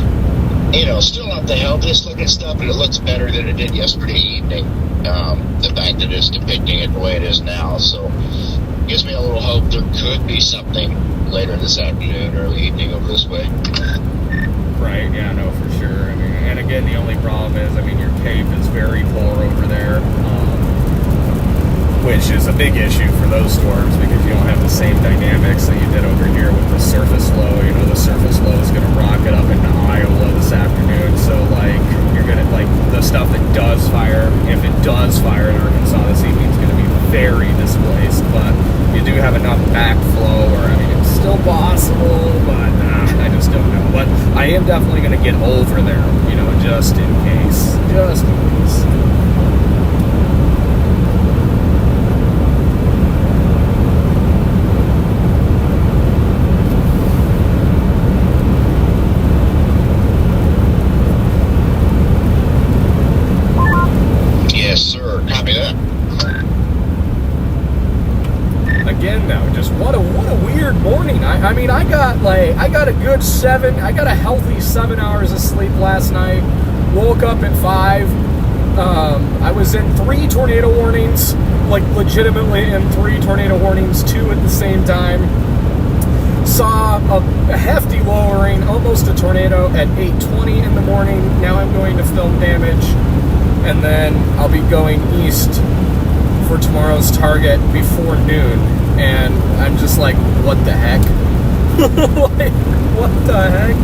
still not the healthiest looking stuff, but it looks better than it did yesterday evening. The fact that it's depicting it the way it is now, so gives me a little hope there could be something later this afternoon, early evening over this way. Right, yeah, no, for sure. I mean, and again, the only problem is, I mean, your cape is very poor over there, which is a big issue for those storms because you don't have the same dynamics that you did over here with the surface low. The surface low is going to rocket up into Iowa this afternoon, so, like, you're going to, like, the stuff that does fire, if it does fire in Arkansas this evening, is going to be very displaced, but you do have enough backflow, or, I mean, it's still possible, but I just don't know. But I am definitely going to get over there, just in case. Just in case. Yes, sir. Copy that. Again, though, just what a weird morning. I mean, I got a healthy 7 hours of sleep last night. Woke up at 5. I was in 3 tornado warnings, like legitimately in 3 tornado warnings, 2 at the same time. Saw a hefty lowering, almost a tornado at 8:20 in the morning. Now I'm going to film damage, and then I'll be going east for tomorrow's target before noon. And I'm just like, what the heck? Like, what the heck?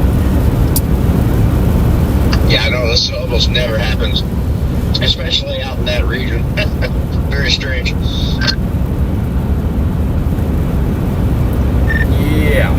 Yeah, I know, this almost never happens, especially out in that region. Very strange. Yeah.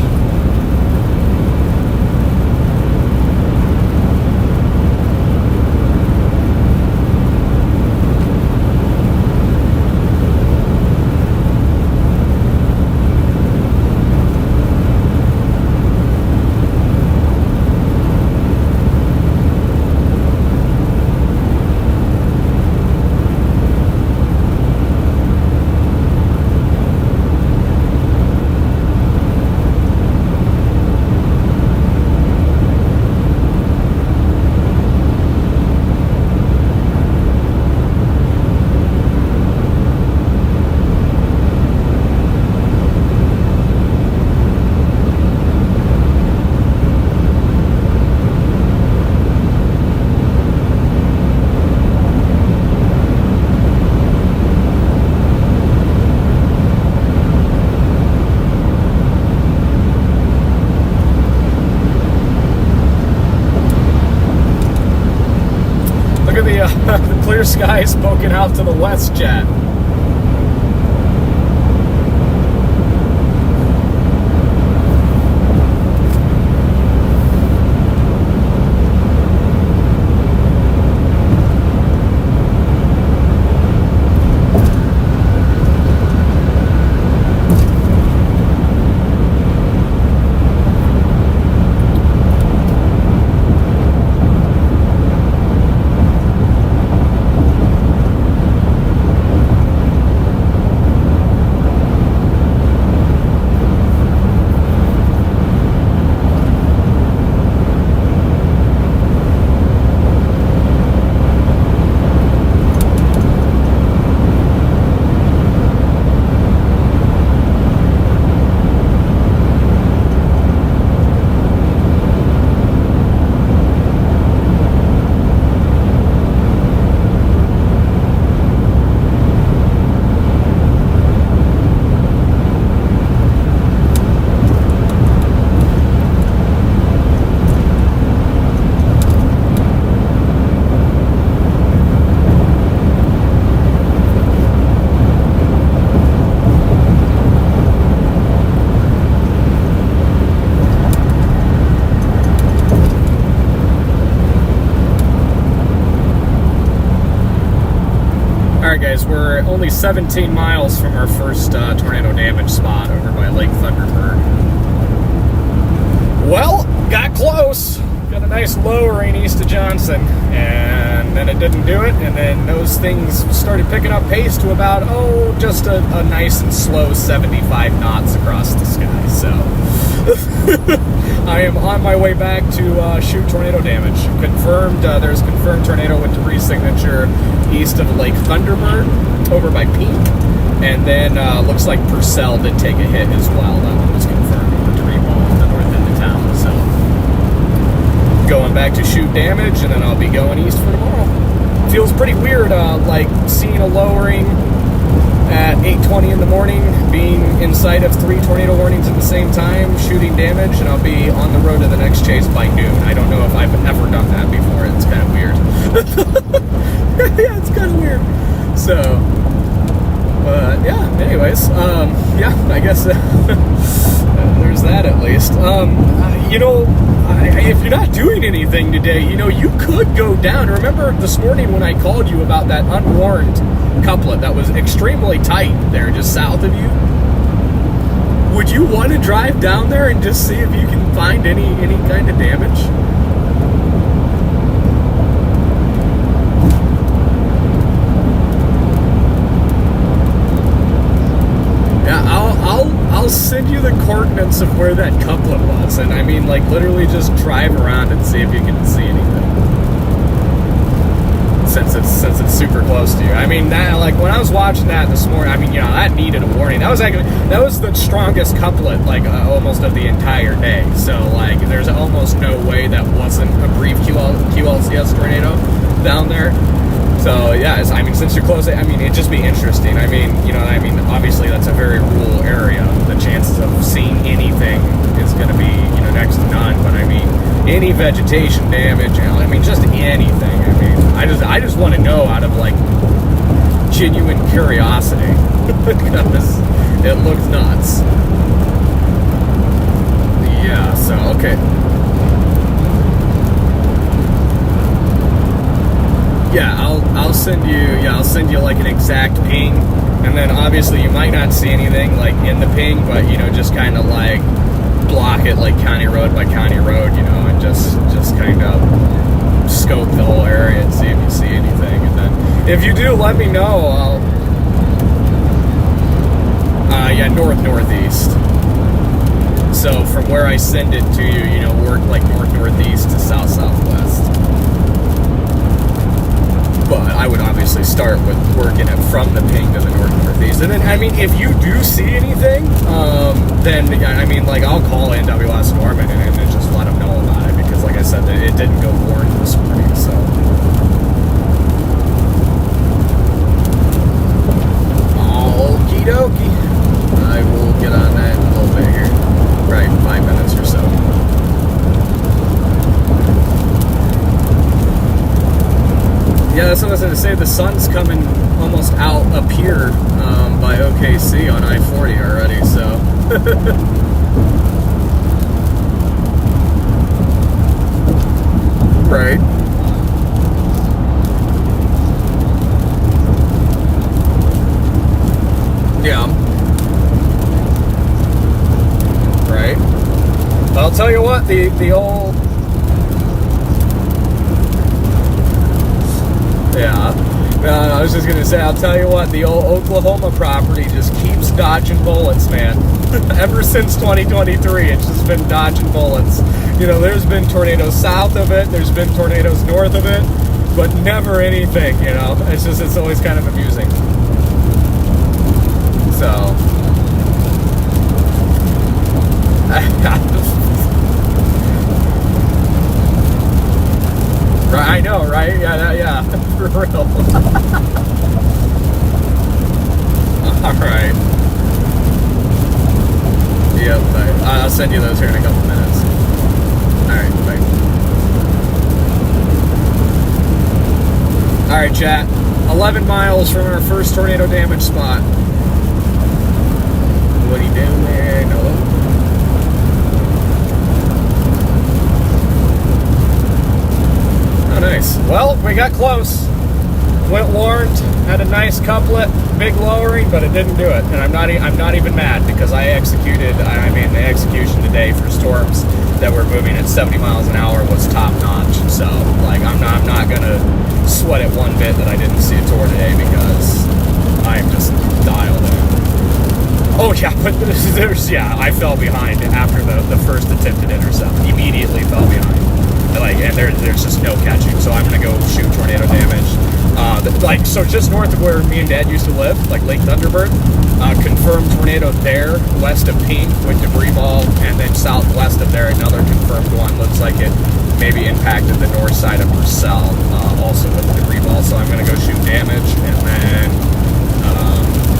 The clear skies poking out to the west, Jet. we're only 17 miles from our first tornado damage spot over by Lake Thunderbird. Well, got close. Got a nice lowering east of Johnson, and then it didn't do it, and then those things started picking up pace to about, just a nice and slow 75 knots across the sky. So I am on my way back to shoot tornado damage. Confirmed, there's confirmed tornado with debris signature east of Lake Thunderbird over by Peak, and then looks like Purcell did take a hit as well. That one was confirmed with debris ball in the north end of town. So going back to shoot damage, and then I'll be going east for tomorrow. Feels pretty weird, like seeing a lowering at 8:20 in the morning, being in sight of 3 tornado warnings at the same time, shooting damage, and I'll be on the road to the next chase by noon. I don't know if I've ever done that before. It's kind of weird. Yeah, it's kind of weird. So, yeah, anyways, yeah, I guess there's that at least. If you're not doing anything today, you could go down. Remember this morning when I called you about that unwarned couplet that was extremely tight there just south of you? Would you want to drive down there and just see if you can find any kind of damage? I'll send you the coordinates of where that couplet was, and I mean, like, literally just drive around and see if you can see anything. Since it's super close to you. I mean, that, like, when I was watching that this morning, I mean, that needed a warning. That was the strongest couplet, like, almost of the entire day. So, like, there's almost no way that wasn't a brief QLCS tornado down there. So, yeah, I mean, since you're close, I mean, it'd just be interesting. I mean, obviously that's a very rural area. The chances of seeing anything is going to be, next to none. But, I mean, any vegetation damage, I mean, just anything. I mean, I just want to know out of, like, genuine curiosity. Because it looks nuts. Yeah, so, okay. Yeah, I'll send you like an exact ping, and then obviously you might not see anything like in the ping, but just kind of like block it like county road by county road, and just kind of scope the whole area and see if you see anything, and then if you do, let me know. Northeast. So from where I send it to you, work like northeast to southwest. But I would obviously start with working it from the ping to the northeast. And then, I mean, if you do see anything, then, I mean, like, I'll call NWS Norman and just let them know about it. Because, like I said, it didn't go warned this morning, so. Okie dokie. I will get on that in a little bit here. Right, 5 minutes or so. Yeah, that's what I was going to say. The sun's coming almost out up here by OKC on I-40 already, so. Right. Yeah. Right. I'll tell you what, the old... Yeah. I was just going to say, I'll tell you what, the old Oklahoma property just keeps dodging bullets, man. Ever since 2023, it's just been dodging bullets. There's been tornadoes south of it, there's been tornadoes north of it, but never anything, It's always kind of amusing. So... I know, right? Yeah, for real. All right. Yep, I'll send you those here in a couple minutes. All right, bye. All right, chat. 11 miles from our first tornado damage spot. What are you doing there? No. Oh, nice. Well, we got close. Went warned. had a nice couplet, big lowering, but it didn't do it. And I'm not even mad because I executed. I mean, the execution today for storms that were moving at 70 miles an hour was top notch. So like I'm not gonna sweat it one bit that I didn't see a tour today because I'm just dialed in. Oh yeah, but I fell behind after the first attempted intercept. Immediately fell behind. And there's just no catching. So I'm gonna go shoot tornado damage. So just north of where me and Dad used to live, like Lake Thunderbird, confirmed tornado there, west of Pink with debris ball, and then southwest of there, another confirmed one. Looks like it maybe impacted the north side of Purcell, also with the debris ball. So I'm gonna go shoot damage and then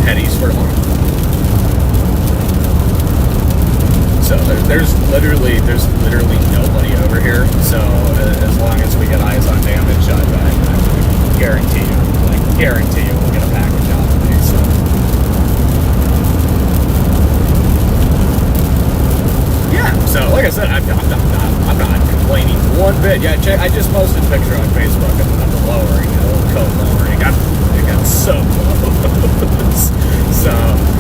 head eastward along. So there's literally nobody over here. So as long as we get eyes on damage, I guarantee you we'll get a package out today. So yeah. So like I said, I'm not complaining one bit. Yeah, I just posted a picture on Facebook of the lowering, a little code lowering. It got so close. So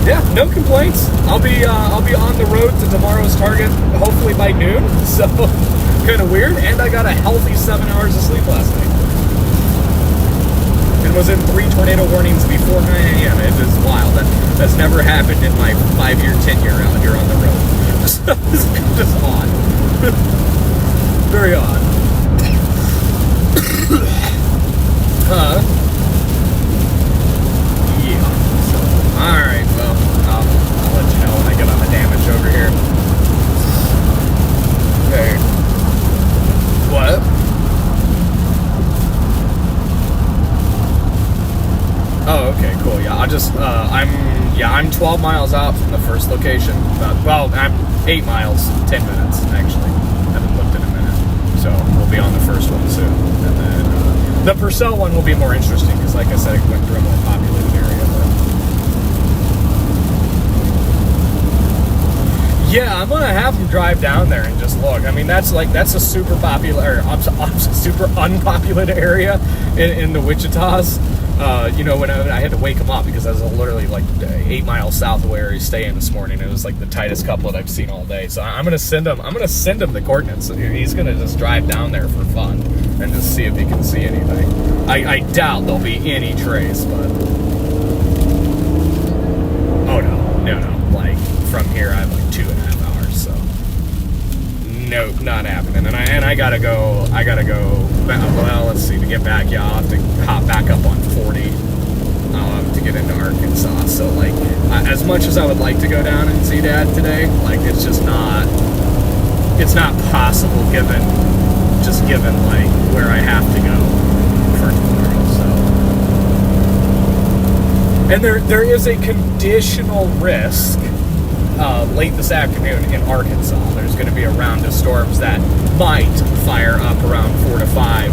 yeah, no complaints. I'll be on the road to tomorrow's target hopefully by noon. So kind of weird, and I got a healthy 7 hours of sleep last night. And was in 3 tornado warnings before 9 a.m. It is wild. That's never happened in my 5-year tenure out here on the road. So it's just odd. Very odd. Alright, well, I'll let you know when I get on the damage over here. Okay. What? Oh, okay, cool. Yeah, I'm 12 miles out from the first location. I'm 8 miles, 10 minutes, actually. Haven't looked in a minute. So we'll be on the first one soon. And then the Purcell one will be more interesting because, like I said, it went through a more populated area. Yeah, I'm gonna have them drive down there and just look. I mean, that's a super popular, super unpopulated area in the Wichitas. When I had to wake him up because I was literally like 8 miles south of where he's staying this morning. It was like the tightest couplet I've seen all day. So I'm gonna send him the coordinates. He's gonna just drive down there for fun and just see if he can see anything. I doubt there'll be any trace, but oh no. Like from here, I have like 2.5 hours. So nope, not happening. And I gotta go. Well, let's see. To get back, yeah, I'll have to hop back up on 40 to get into Arkansas. So like, as much as I would like to go down and see Dad today, like it's just not. It's not possible given like where I have to go for tomorrow. So, and there is a conditional risk. Late this afternoon in Arkansas, there's going to be a round of storms that might fire up around 4 to 5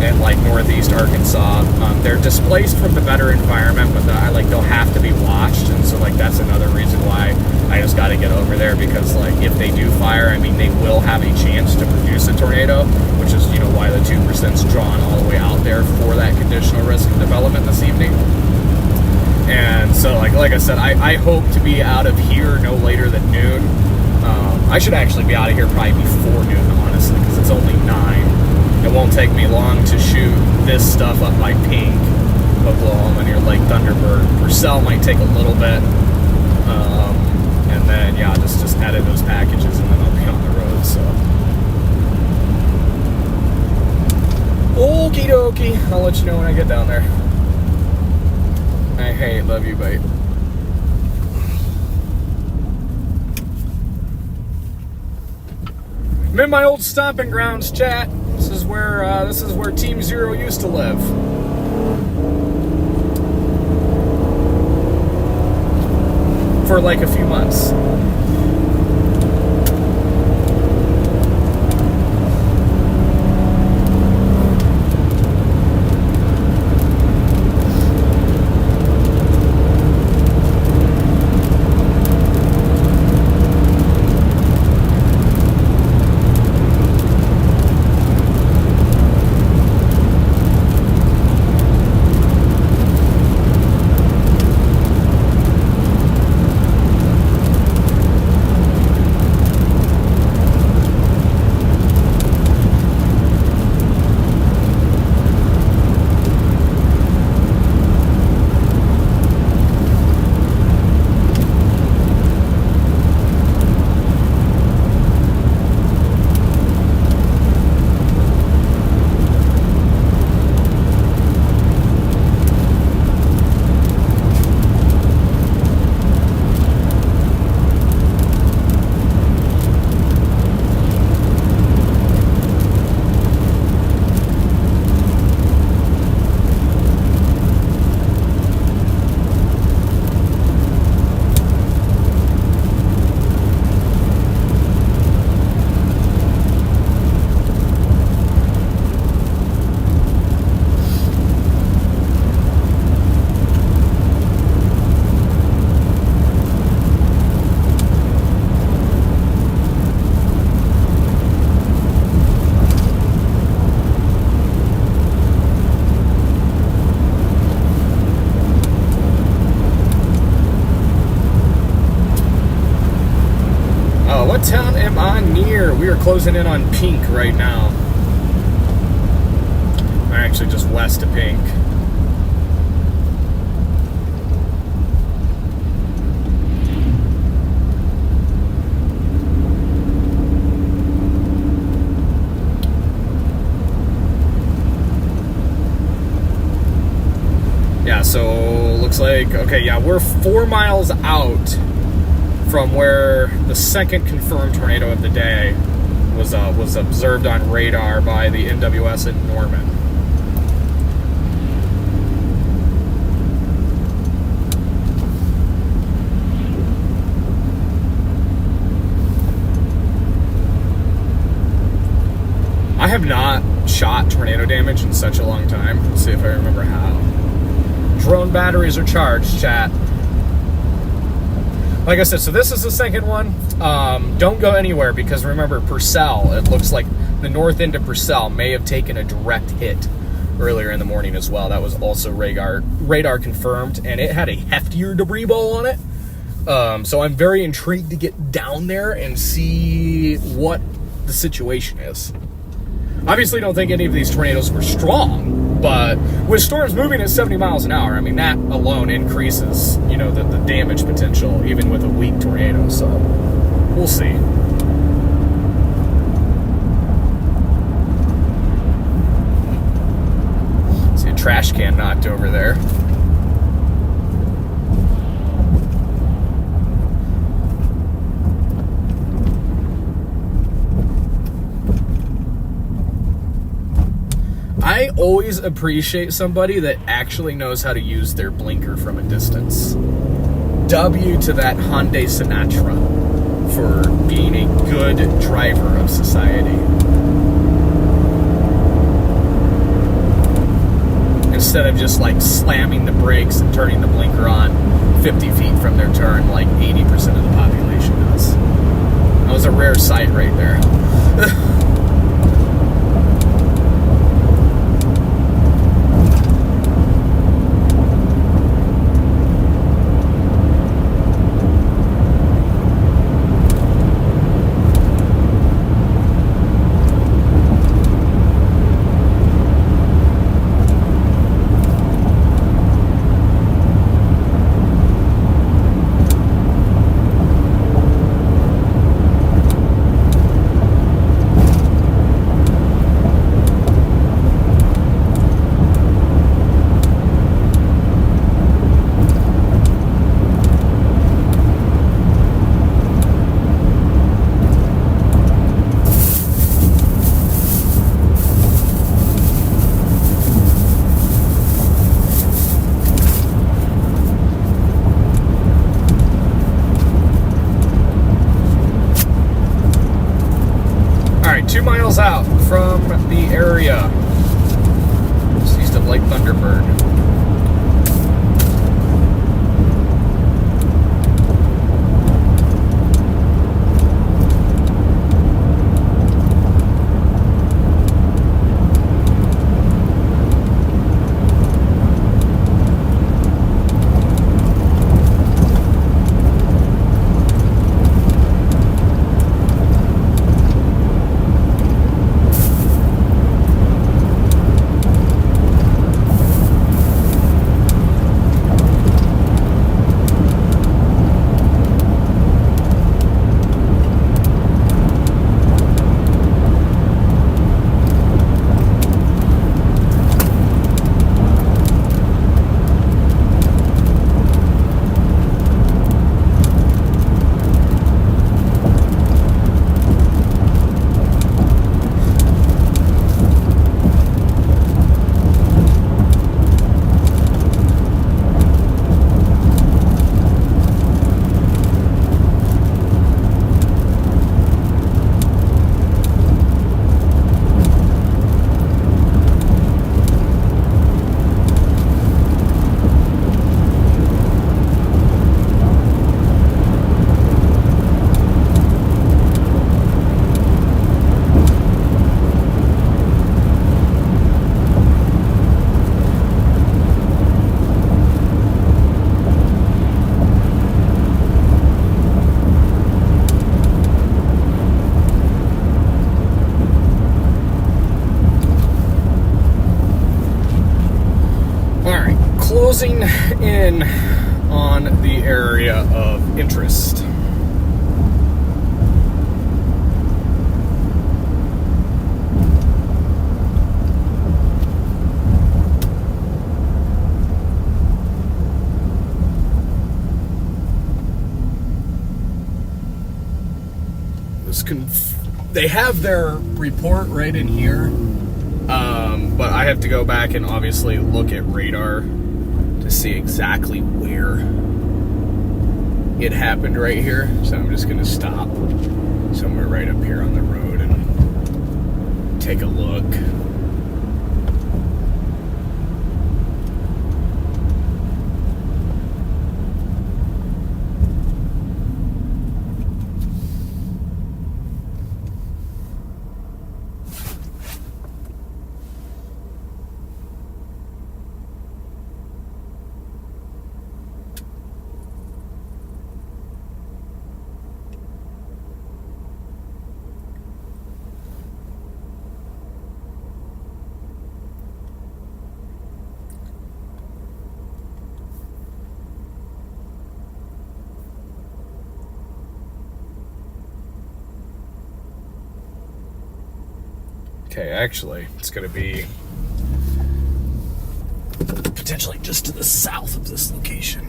in like northeast Arkansas. They're displaced from the better environment, but they'll have to be watched, and so like that's another reason why I just got to get over there because like if they do fire, I mean they will have a chance to produce a tornado, which is why the 2% is drawn all the way out there for that conditional risk of development this evening. And so, like I said, I hope to be out of here no later than noon. I should actually be out of here probably before noon, honestly, because it's only 9. It won't take me long to shoot this stuff up by Pink, Oklahoma, near Lake Thunderbird. Purcell might take a little bit. And then, yeah, just edit those packages, and then I'll be on the road, so. Okie dokie. I'll let you know when I get down there. Hey, love you, babe. I'm in my old stomping grounds, chat. This is where Team Zero used to live. For like a few months. town am I near? We are closing in on Pink right now. We're actually just west of Pink. Yeah, so looks like, okay, yeah, we're 4 miles out from where the second confirmed tornado of the day was observed on radar by the NWS in Norman. I have not shot tornado damage in such a long time. Let's see if I remember how. Drone batteries are charged, chat. Like I said, so this is the second one. Don't go anywhere because remember, Purcell, it looks like the north end of Purcell may have taken a direct hit earlier in the morning as well. That was also radar confirmed, and it had a heftier debris ball on it. So I'm very intrigued to get down there and see what the situation is. Obviously, don't think any of these tornadoes were strong, but with storms moving at 70 miles an hour, I mean, that alone increases, you know, the damage potential, even with a weak tornado, so we'll see. See a trash can knocked over there. I always appreciate somebody that actually knows how to use their blinker from a distance. W to that Hyundai Sinatra for being a good driver of society. Instead of just like slamming the brakes and turning the blinker on 50 feet from their turn like 80% of the population does. That was a rare sight right there. Out from the area. Just east of Lake Thunderbird. closing in on the area of interest. They have their report right in here, but I have to go back and obviously look at radar to see exactly where it happened right here. So I'm just going to stop somewhere right up here on the road and take a look. Okay, actually, it's going to be potentially just to the south of this location.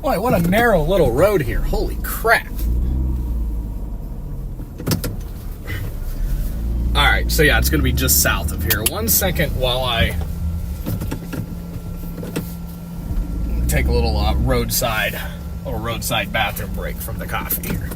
Boy, what a narrow little road here. Holy crap. Alright, so yeah, it's going to be just south of here. 1 second while I take a little roadside bathroom break from the coffee here.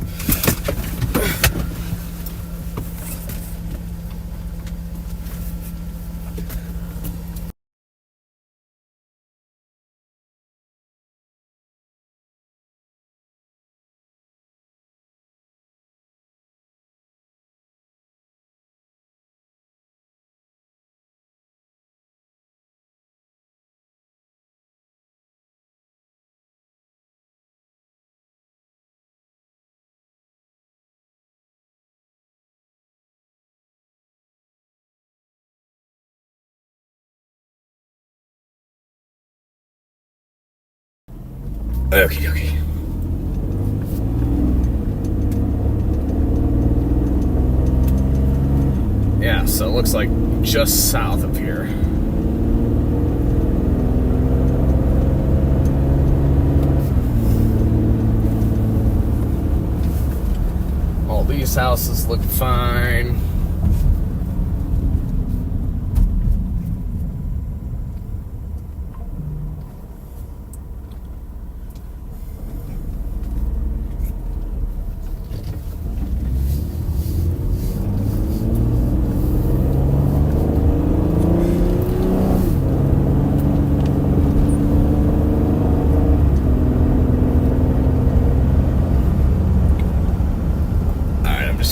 Okay. Yeah, so it looks like just south of here. All these houses look fine.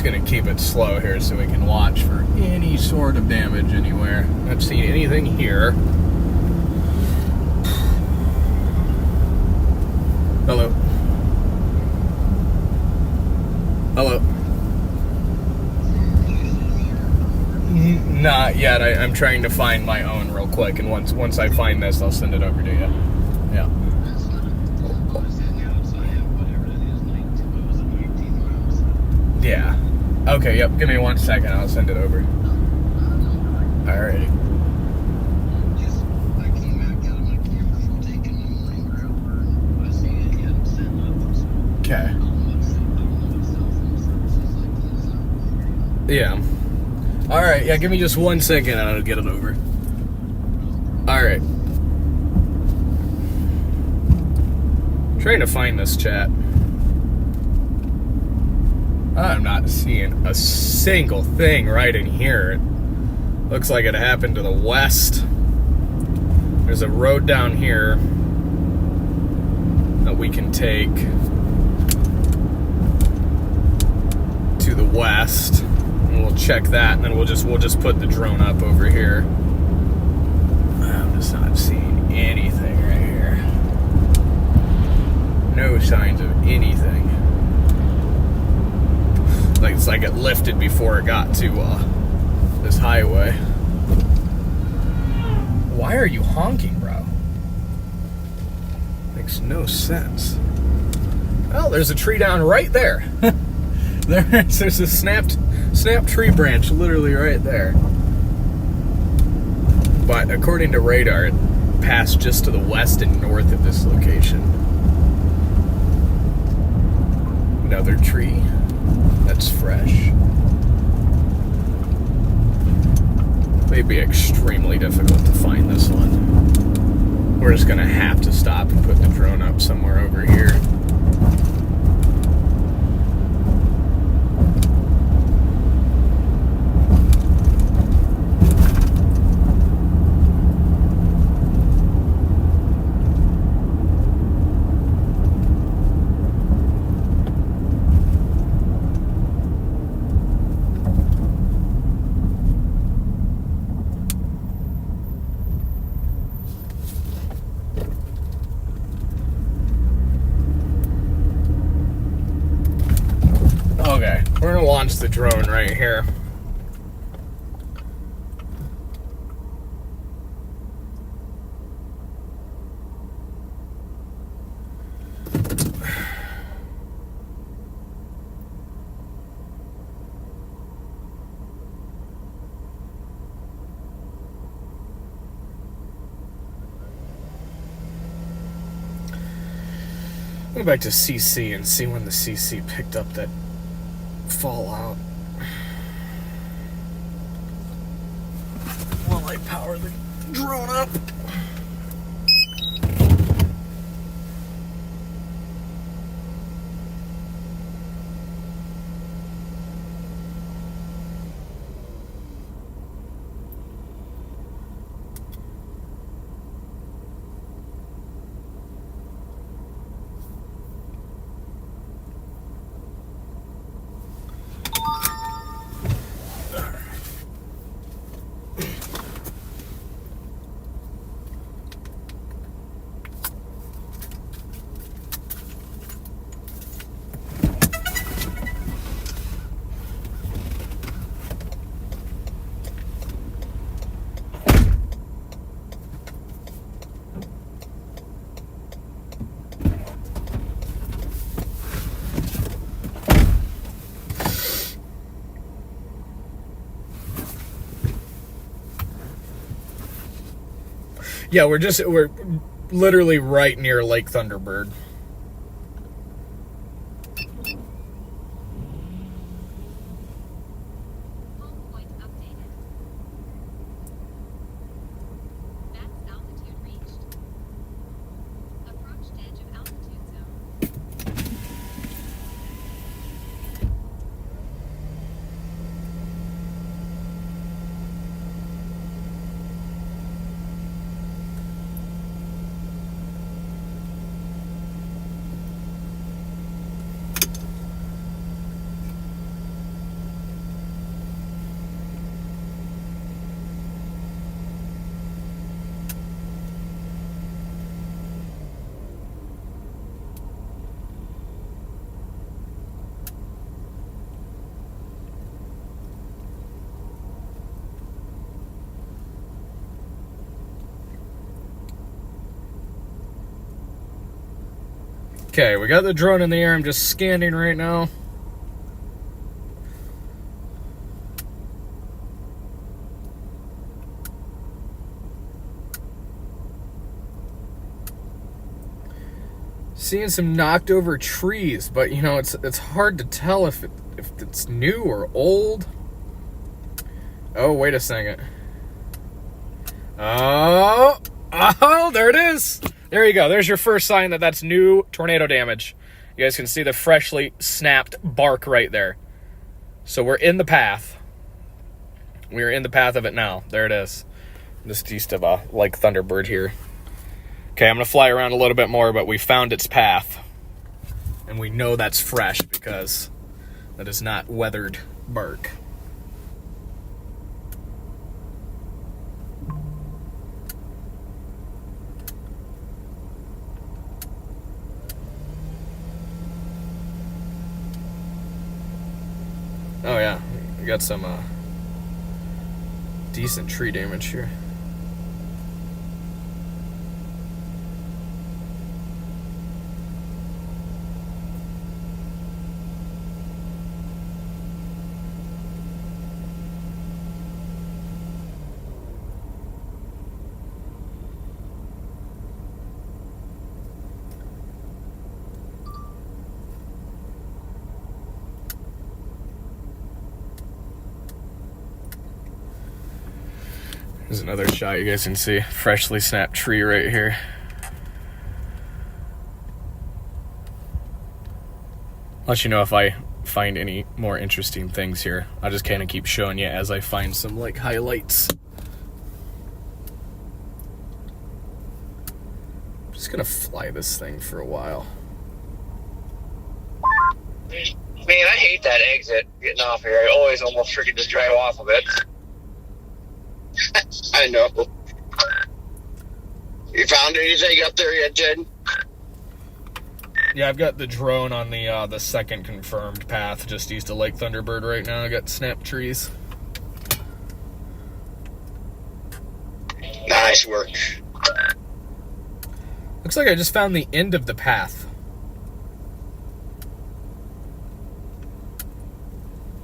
Going to keep it slow here so we can watch for any sort of damage anywhere. Not seeing anything here. Hello. Not yet. I'm trying to find my own real quick, and once I find this, I'll send it over to you. Yeah. Yeah. Okay, yep. Give me 1 second. I'll send it over. Alrighty. Okay. Yeah. Alright, yeah, give me just 1 second and I'll get it over. Alright. Trying to find this chat. I'm not seeing a single thing right in here. It looks like it happened to the west. There's a road down here that we can take to the west, and we'll check that, and then we'll just put the drone up over here. I'm just not seeing anything right here. No signs of anything. It's like it lifted before it got to this highway. Why are you honking, bro? Makes no sense. Oh, there's a tree down right there. There's a snapped tree branch literally right there. But according to radar, it passed just to the west and north of this location. Another tree that's fresh. May be extremely difficult to find this one. We're just gonna have to stop and put the drone up somewhere over here. Okay, we're gonna launch the drone right here. Go back to CC and see when the CC picked up that fallout. While I power the drone up. Yeah, we're literally right near Lake Thunderbird. Okay, we got the drone in the air. I'm just scanning right now. Seeing some knocked over trees, but you know, it's hard to tell if it's new or old. Oh, wait a second. Oh, there it is. There you go. There's your first sign that that's new tornado damage. You guys can see the freshly snapped bark right there. So we're in the path. We're in the path of it now. There it is. Just east of Lake Thunderbird here. Okay, I'm going to fly around a little bit more, but we found its path. And we know that's fresh because that is not weathered bark. Oh yeah, we got some decent tree damage here. There's another shot you guys can see. Freshly snapped tree right here. Let you know if I find any more interesting things here. I'll just kind of keep showing you as I find some like highlights. I'm just gonna fly this thing for a while. Man, I hate that exit getting off here. I always almost freaking just drive off of it. I know. You found anything up there yet, Jen? Yeah, I've got the drone on the second confirmed path just east of Lake Thunderbird right now. I got snapped trees. Nice work. Looks like I just found the end of the path.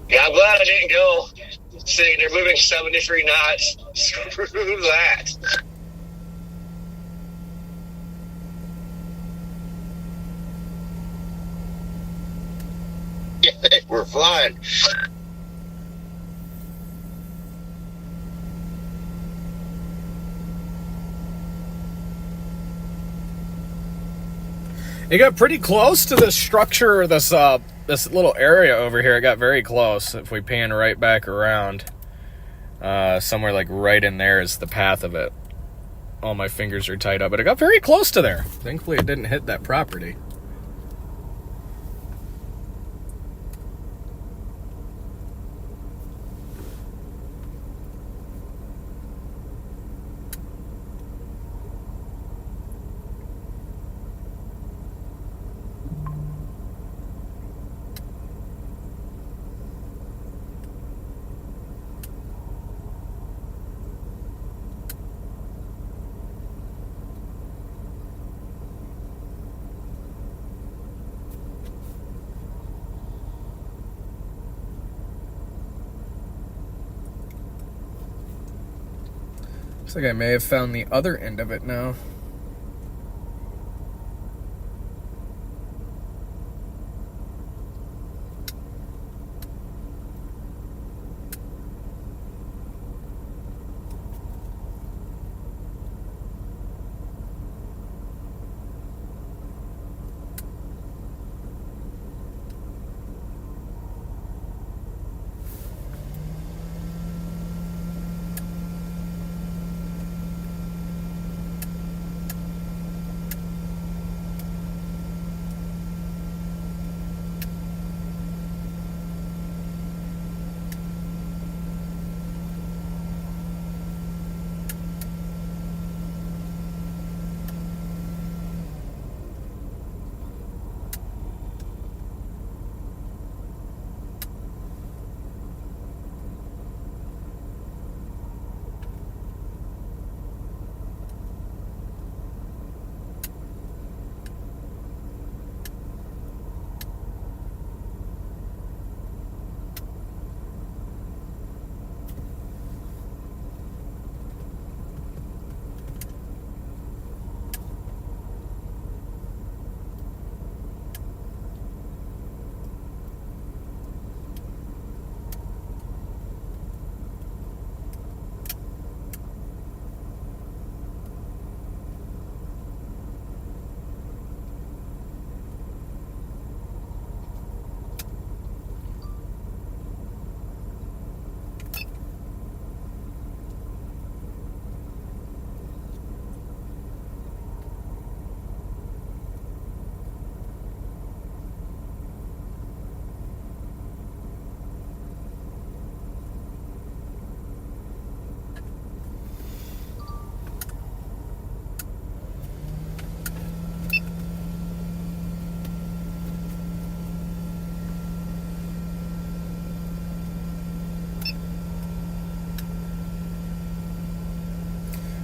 Yeah, I'm glad I didn't go. See, they're moving 73 knots. Screw that. Yeah, we're flying. It got pretty close to this structure, this little area over here. It got very close. If we pan right back around, somewhere like right in there is the path of it. All my fingers are tied up, but it got very close to there. Thankfully, it didn't hit that property. Looks like I may have found the other end of it now.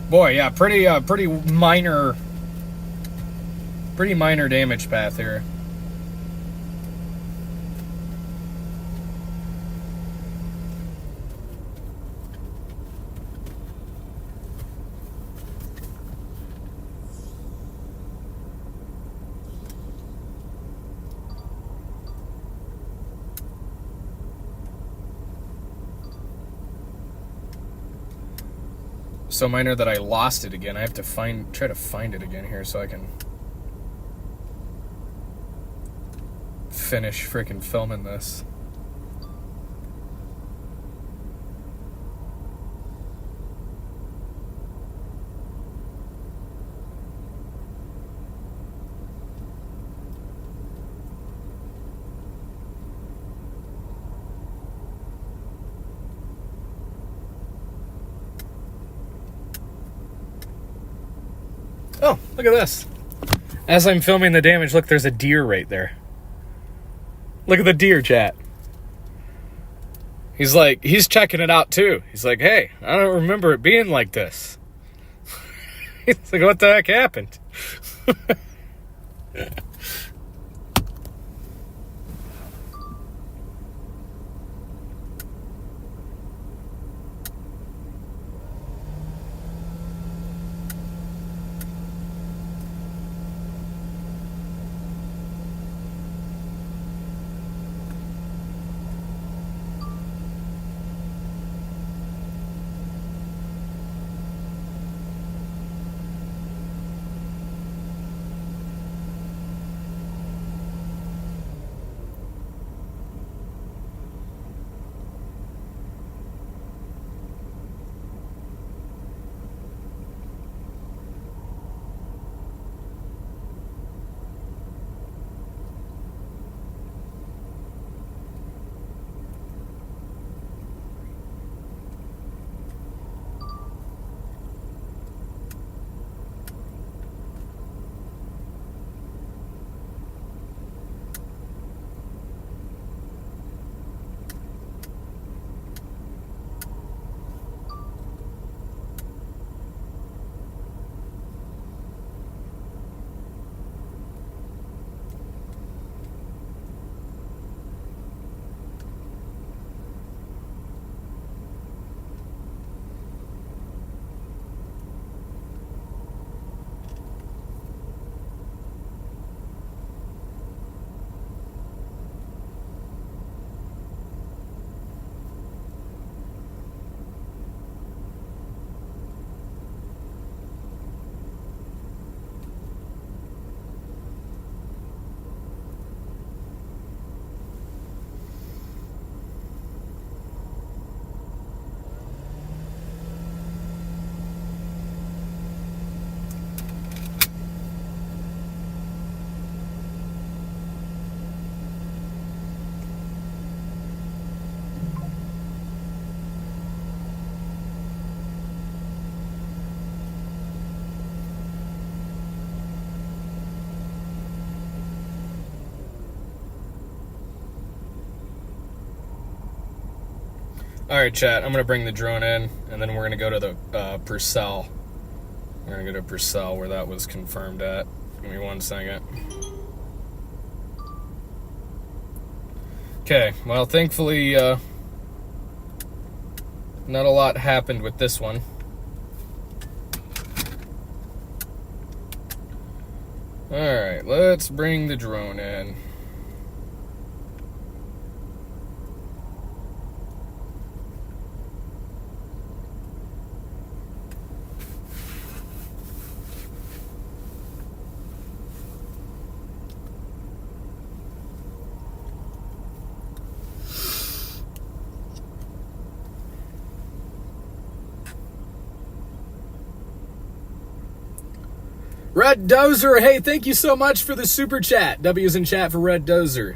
Boy, yeah, pretty minor damage path here. so minor that I lost it again. I have to try to find it again here so I can finish freaking filming this. Oh, look at this. As I'm filming the damage, look, there's a deer right there. Look at the deer, chat. He's checking it out too. He's like, hey, I don't remember it being like this. He's like, what the heck happened? All right, chat, I'm going to bring the drone in, and then we're going to go to the Purcell. We're going to go to Purcell, where that was confirmed at. Give me 1 second. Okay, well, thankfully, not a lot happened with this one. All right, let's bring the drone in. Red Dozer, hey, thank you so much for the super chat. W's in chat for Red Dozer.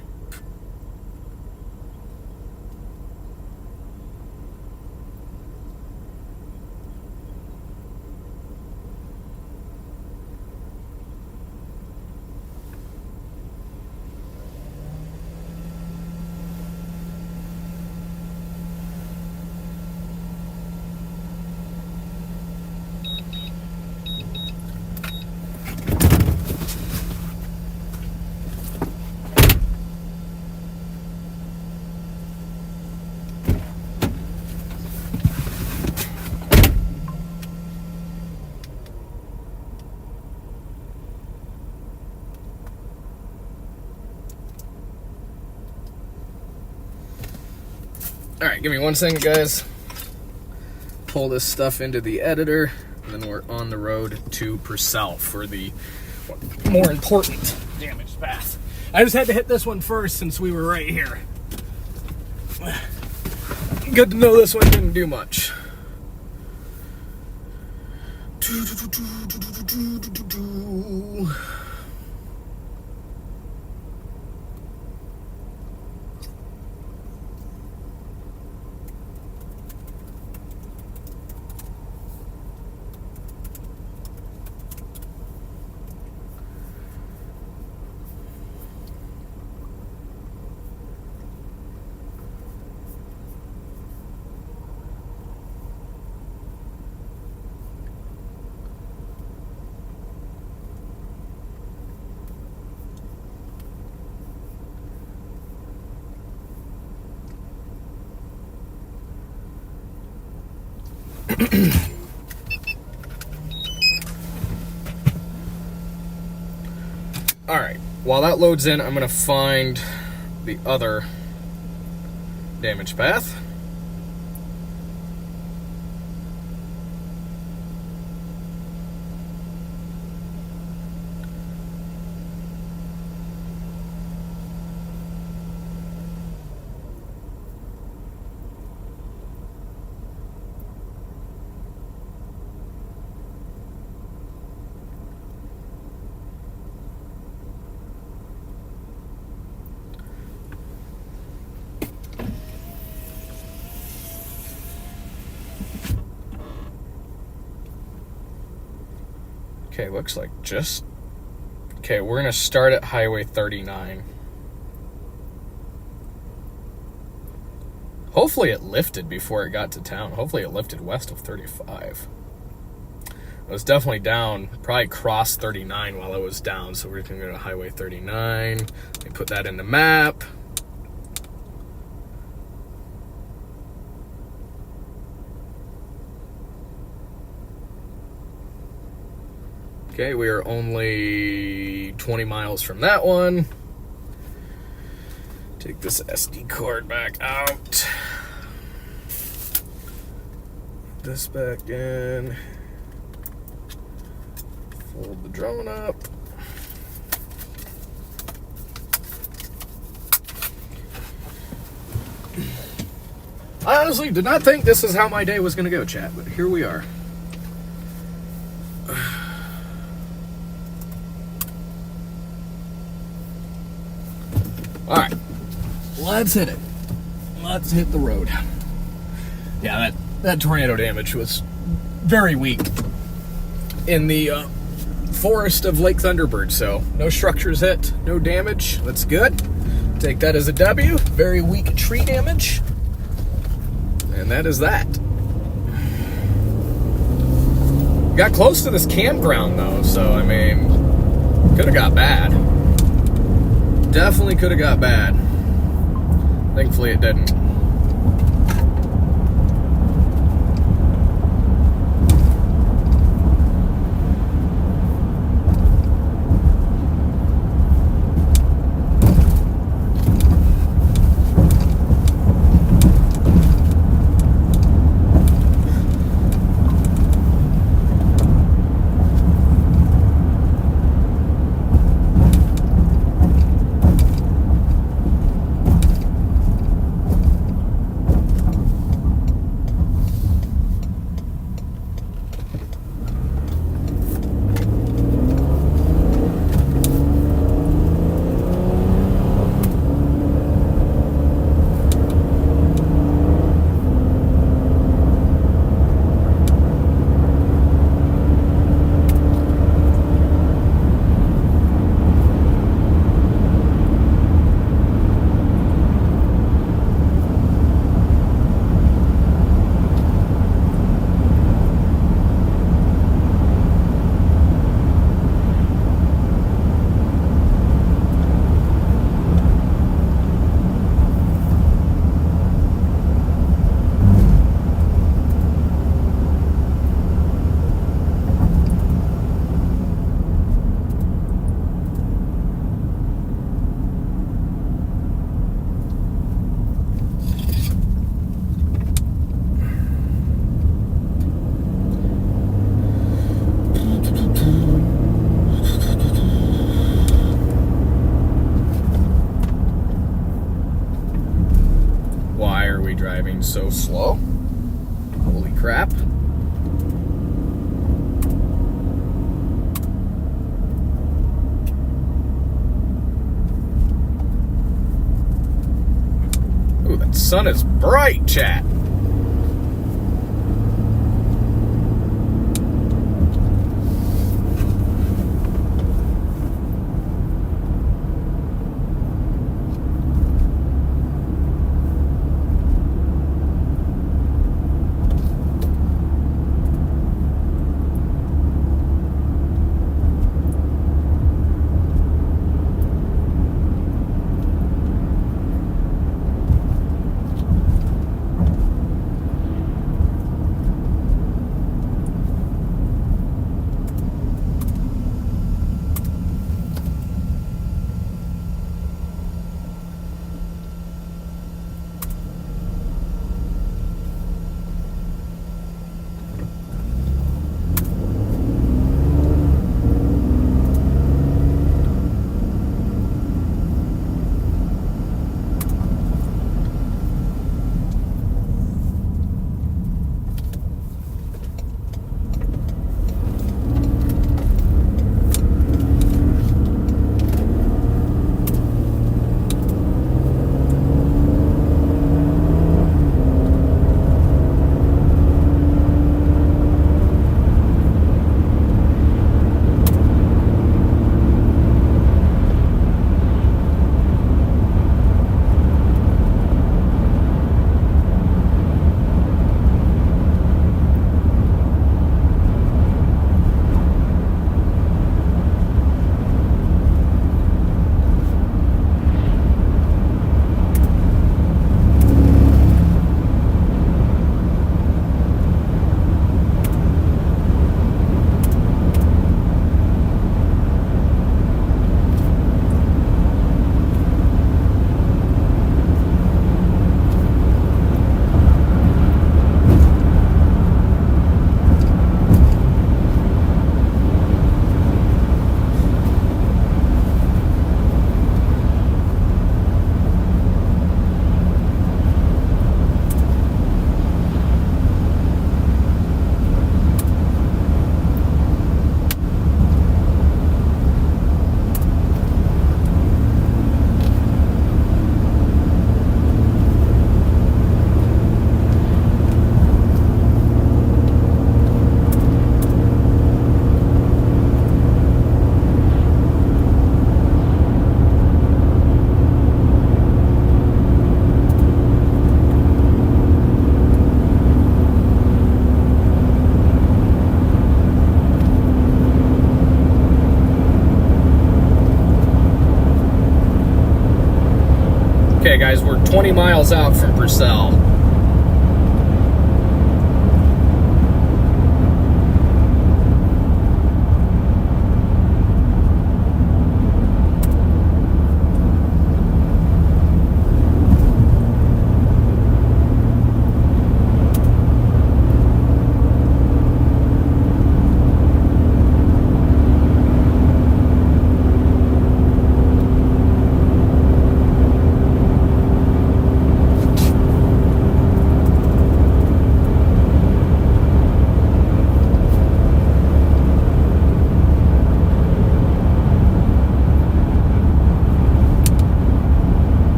All right, give me 1 second, guys. pull this stuff into the editor, and then we're on the road to Purcell for the more important damaged path. I just had to hit this one first since we were right here. Good to know this one didn't do much. Alright, while that loads in, I'm going to find the other damage path. Okay, looks like just... Okay, we're going to start at Highway 39. Hopefully it lifted before it got to town. Hopefully it lifted west of 35. It was definitely down, probably crossed 39 while I was down, so we're going to go to Highway 39. Let me put that in the map. Okay, we are only 20 miles from that one. Take this SD card back out. This back in. Fold the drone up. I honestly did not think this is how my day was going to go, chat, but here we are. Alright, let's hit it. Let's hit the road. Yeah, that tornado damage was very weak in the forest of Lake Thunderbird, so no structures hit, no damage. That's good. Take that as a W. Very weak tree damage. And that is that. Got close to this campground, though, so, I mean, could have got bad. Definitely could have got bad. Thankfully it didn't. crap. Ooh, that sun is bright, chat. Okay, guys, we're 20 miles out from Purcell.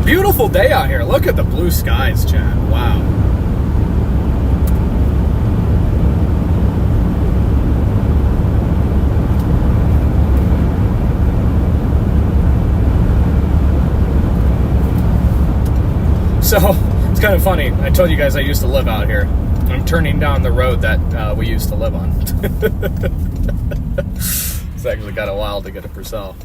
Beautiful day out here. Look at the blue skies, Chad. Wow. So, it's kind of funny. I told you guys I used to live out here. I'm turning down the road that we used to live on. It's actually got a while to get to Purcell.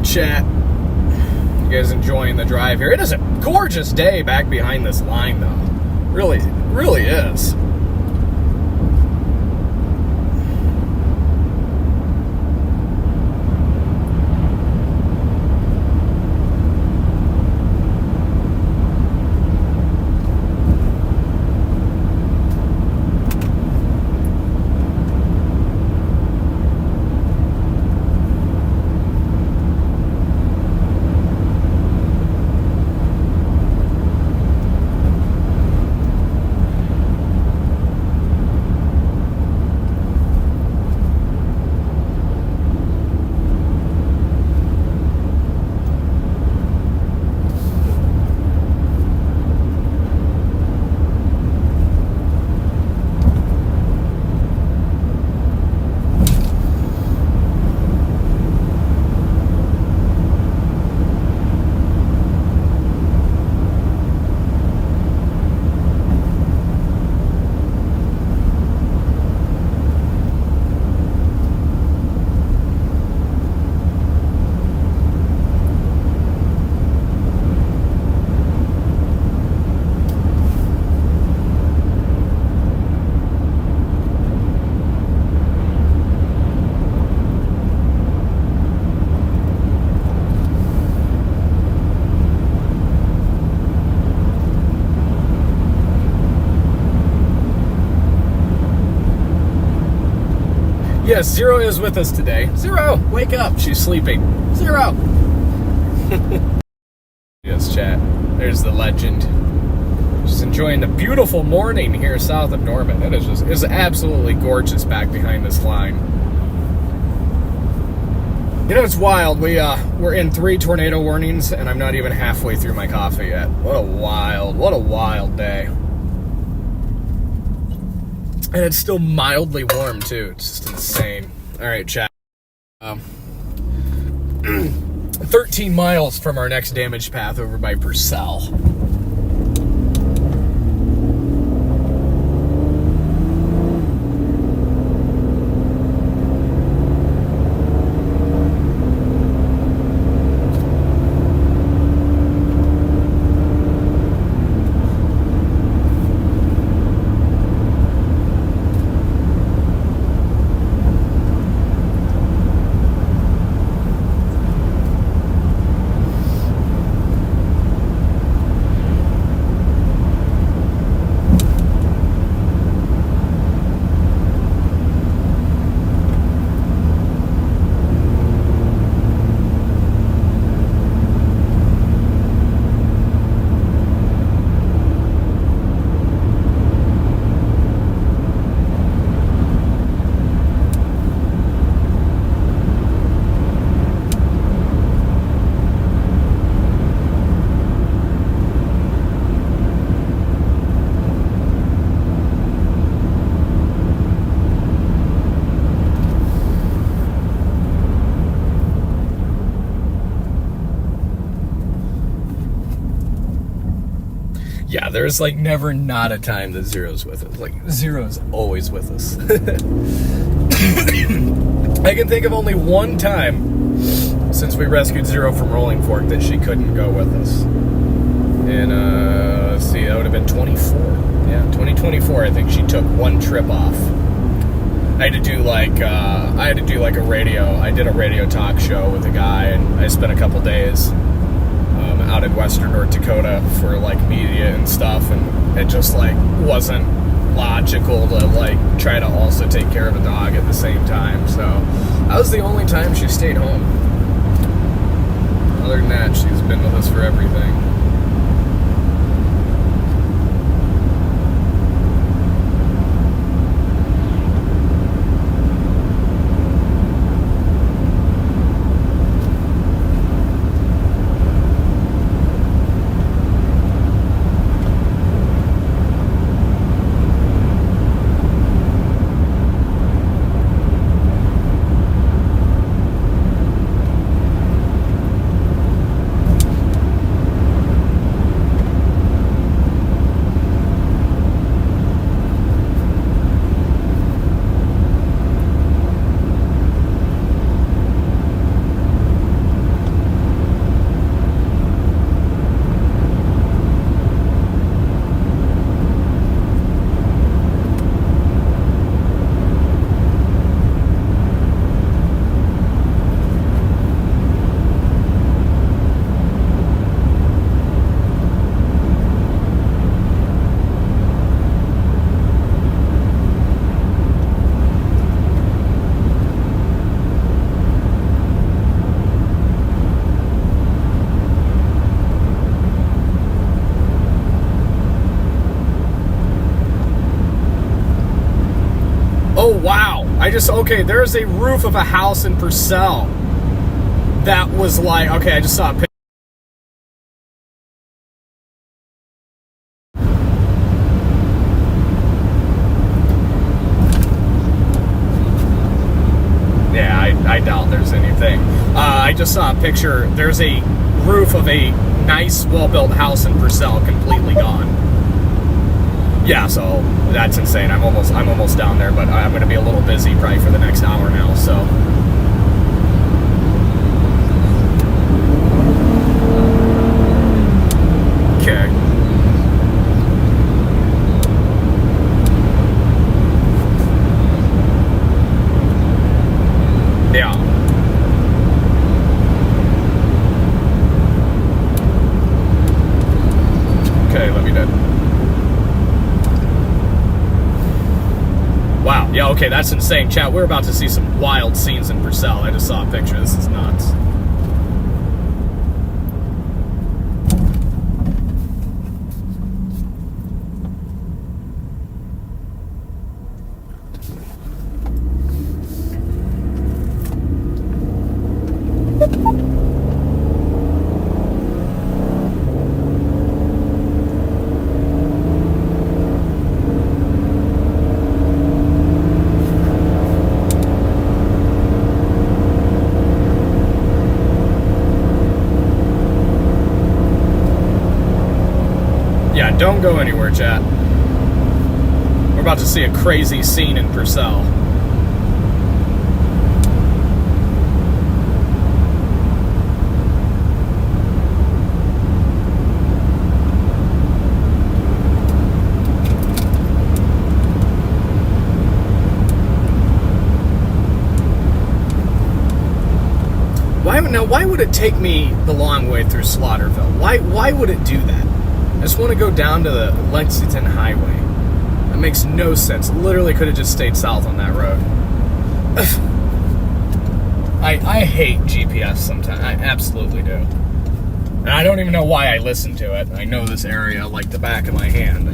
Chat, you guys enjoying the drive here? It is a gorgeous day back behind this line, though. Really is. Yes, Zero is with us today. Zero, wake up. She's sleeping. Zero. Yes, chat. There's the legend. Just enjoying the beautiful morning here south of Norman. It's absolutely gorgeous back behind this line. You know, it's wild. We're in 3 tornado warnings, and I'm not even halfway through my coffee yet. What a wild day. And it's still mildly warm, too. It's just insane. All right, chat. 13 miles from our next damaged path over by Purcell. There's like never not a time that Zero's with us. Like Zero's always with us. I can think of only one time since we rescued Zero from Rolling Fork that she couldn't go with us. And let's see, that would have been 24. Yeah, 2024. I think she took one trip off. I had to do like a radio. I did a radio talk show with a guy, and I spent a couple days out in western North Dakota for like media and stuff, and it just like wasn't logical to like try to also take care of a dog at the same time. So that was the only time she stayed home. Other than that, she's been with us for everything. Okay, there's a roof of a house in Purcell that was like, okay, I just saw a picture. Yeah, I doubt there's anything. I just saw a picture. There's a roof of a nice, well-built house in Purcell completely gone. Yeah, so that's insane. I'm almost down there, but I'm going to be a little busy probably for the next hour now, so. Okay. Yeah. Okay, let me know. Wow, yeah, okay, that's insane. Chat, we're about to see some wild scenes in Purcell. I just saw a picture. This is nuts. Don't go anywhere, chat. We're about to see a crazy scene in Purcell. Why would it take me the long way through Slaughterville? Why would it do that? I just want to go down to the Lexington Highway. That makes no sense. Literally could have just stayed south on that road. I hate GPS sometimes. I absolutely do. And I don't even know why I listen to it. I know this area like the back of my hand.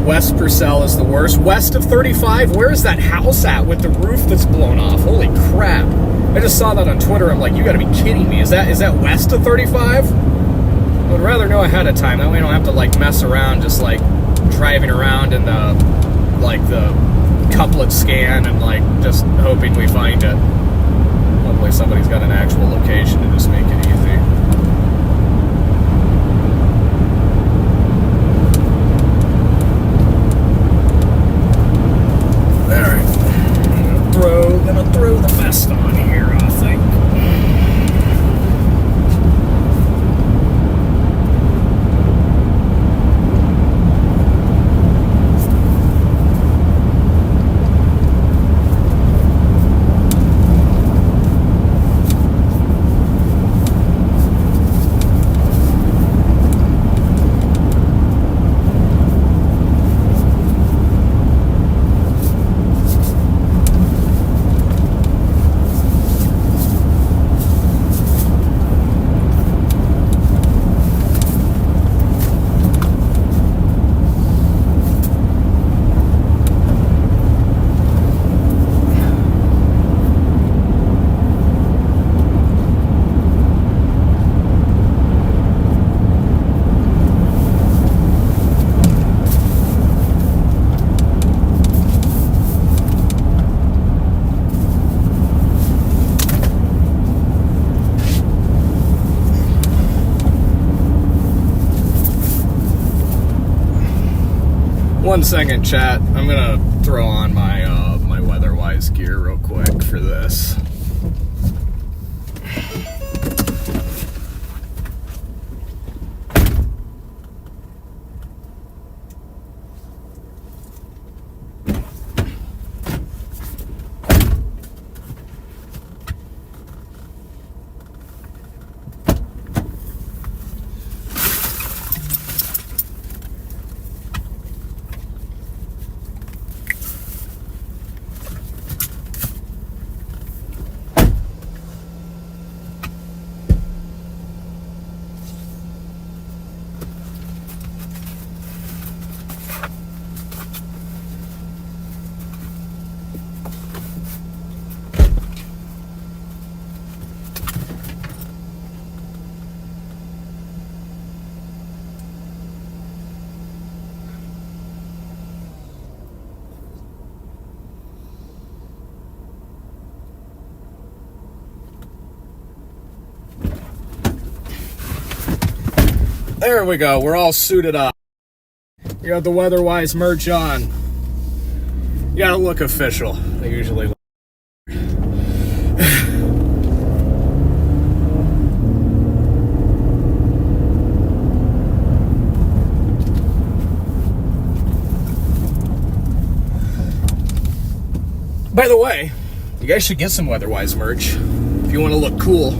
West Purcell is the worst. West of 35? Where is that house at with the roof that's blown off? Holy crap. I just saw that on Twitter. I'm like, you gotta be kidding me. Is that west of 35? I would rather know ahead of time. That way I don't have to like mess around just like driving around in the like the couplet scan and like just hoping we find it. Hopefully somebody's got an actual location to just make it easy. Alright. Gonna throw the vest on here, I think. One second, chat. I'm gonna throw on my my WeatherWise gear real quick for this. There we go. We're all suited up. We got the WeatherWise merch on. You gotta look official. They usually look. By the way, you guys should get some WeatherWise merch if you want to look cool.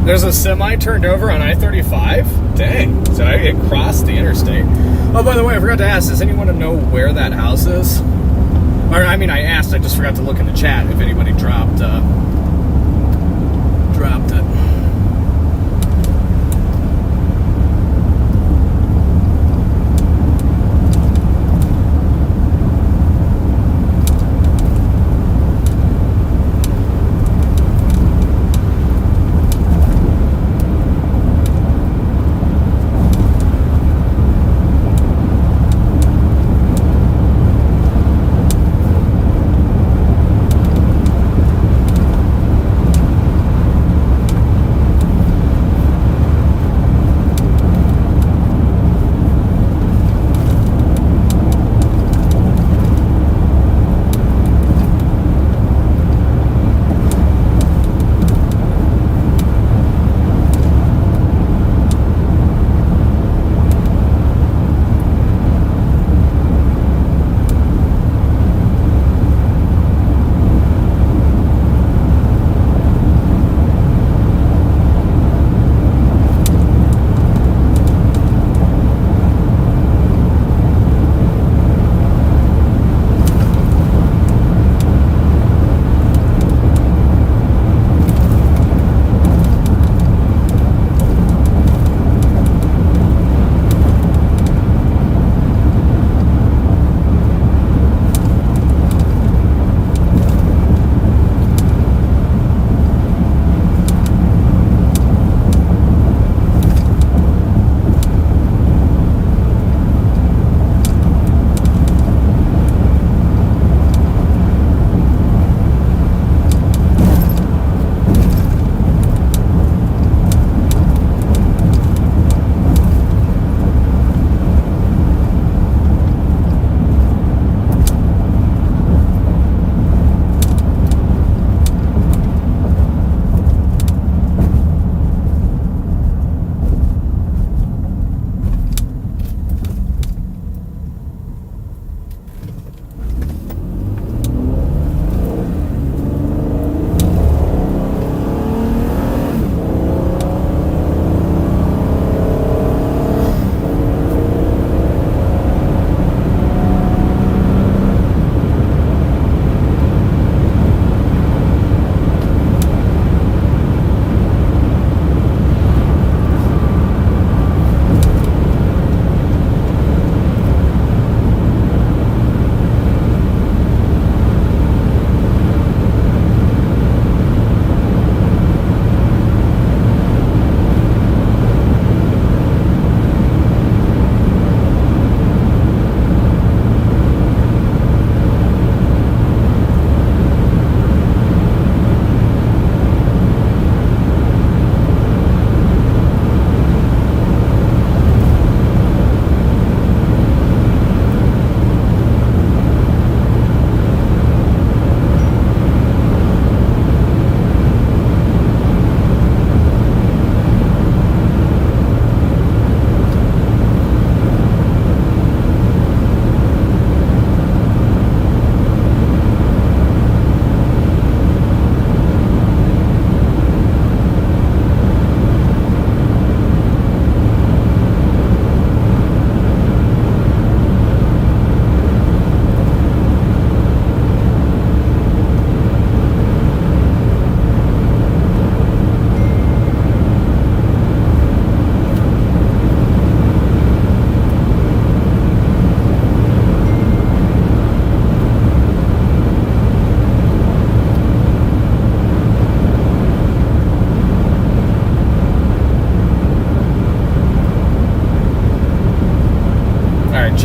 There's a semi turned over on I-35? Dang. So it crossed the interstate. Oh, by the way, I forgot to ask, does anyone know where that house is? Or, I mean, I asked, I just forgot to look in the chat if anybody dropped it.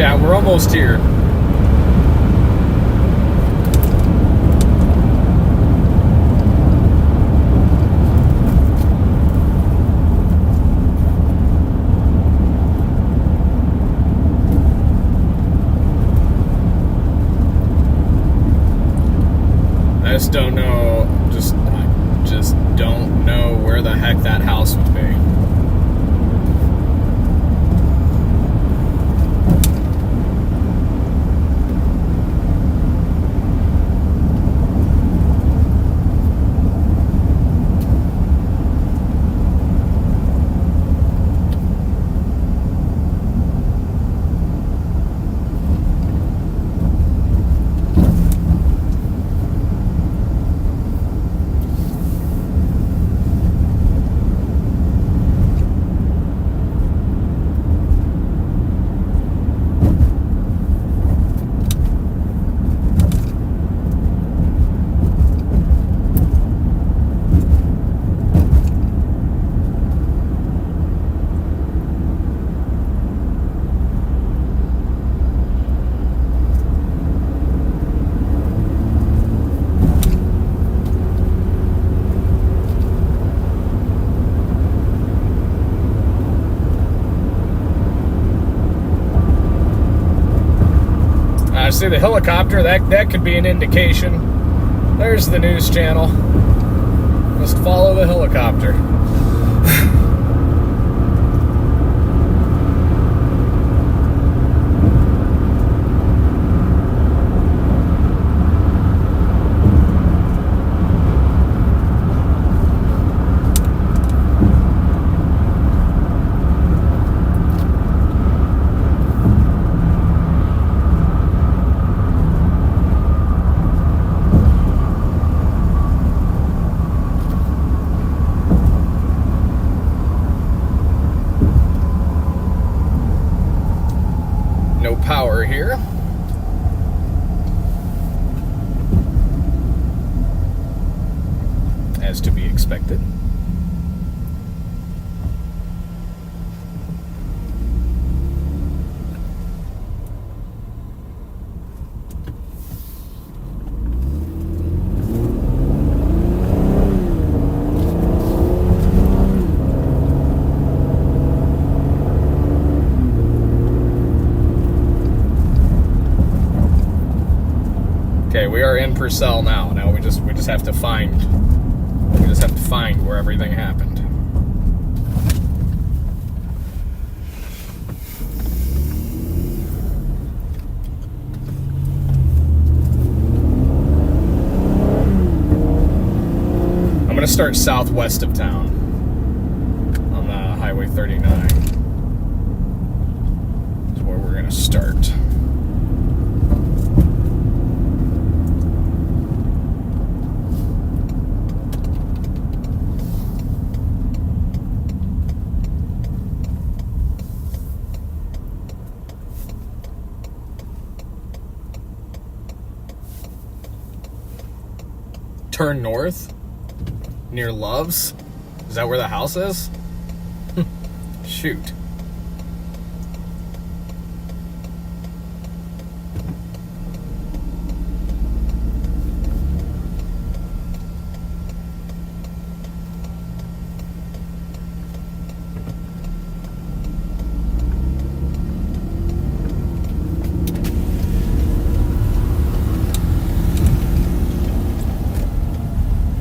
chat. We're almost here. I just don't know. I just don't know where the heck that house would be. See the helicopter, that could be an indication. There's the news channel. Just follow the helicopter. No power here. As to be expected. Okay, we are in Purcell now. Now we just have to find where everything happened. I'm gonna start southwest of town on Highway 39. Is where we're gonna start. Turn north near Love's. Is that where the house is? Shoot.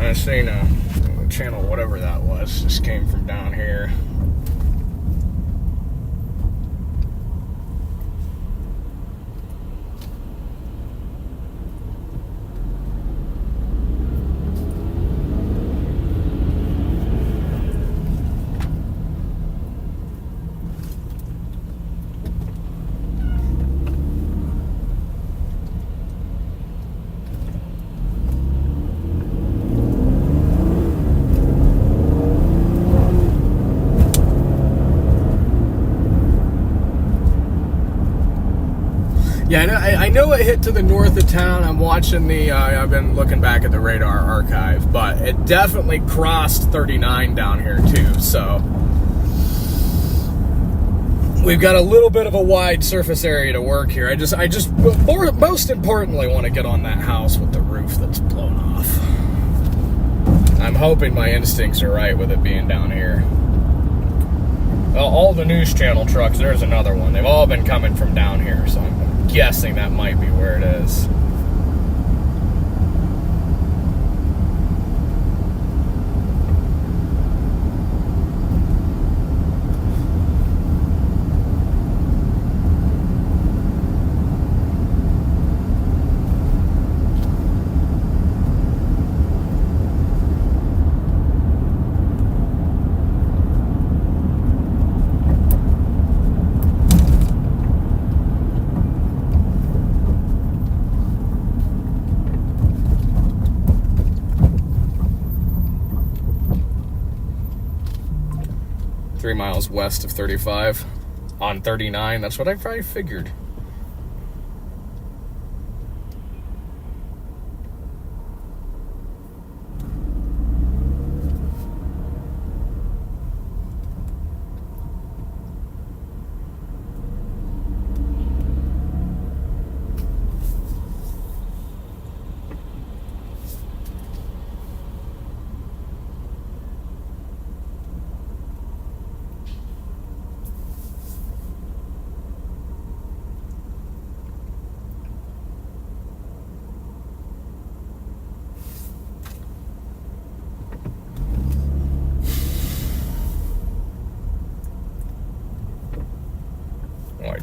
I seen a channel, whatever that was, just came from down here. Yeah, I know it hit to the north of town. I'm watching I've been looking back at the radar archive, but it definitely crossed 39 down here too, so. we've got a little bit of a wide surface area to work here. Most importantly, want to get on that house with the roof that's blown off. I'm hoping my instincts are right with it being down here. Well, all the news channel trucks, there's another one. They've all been coming from down here, so I'm guessing that might be where it is. Miles west of 35 on 39. That's what I probably figured.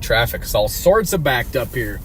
Traffic's all sorts of backed up here.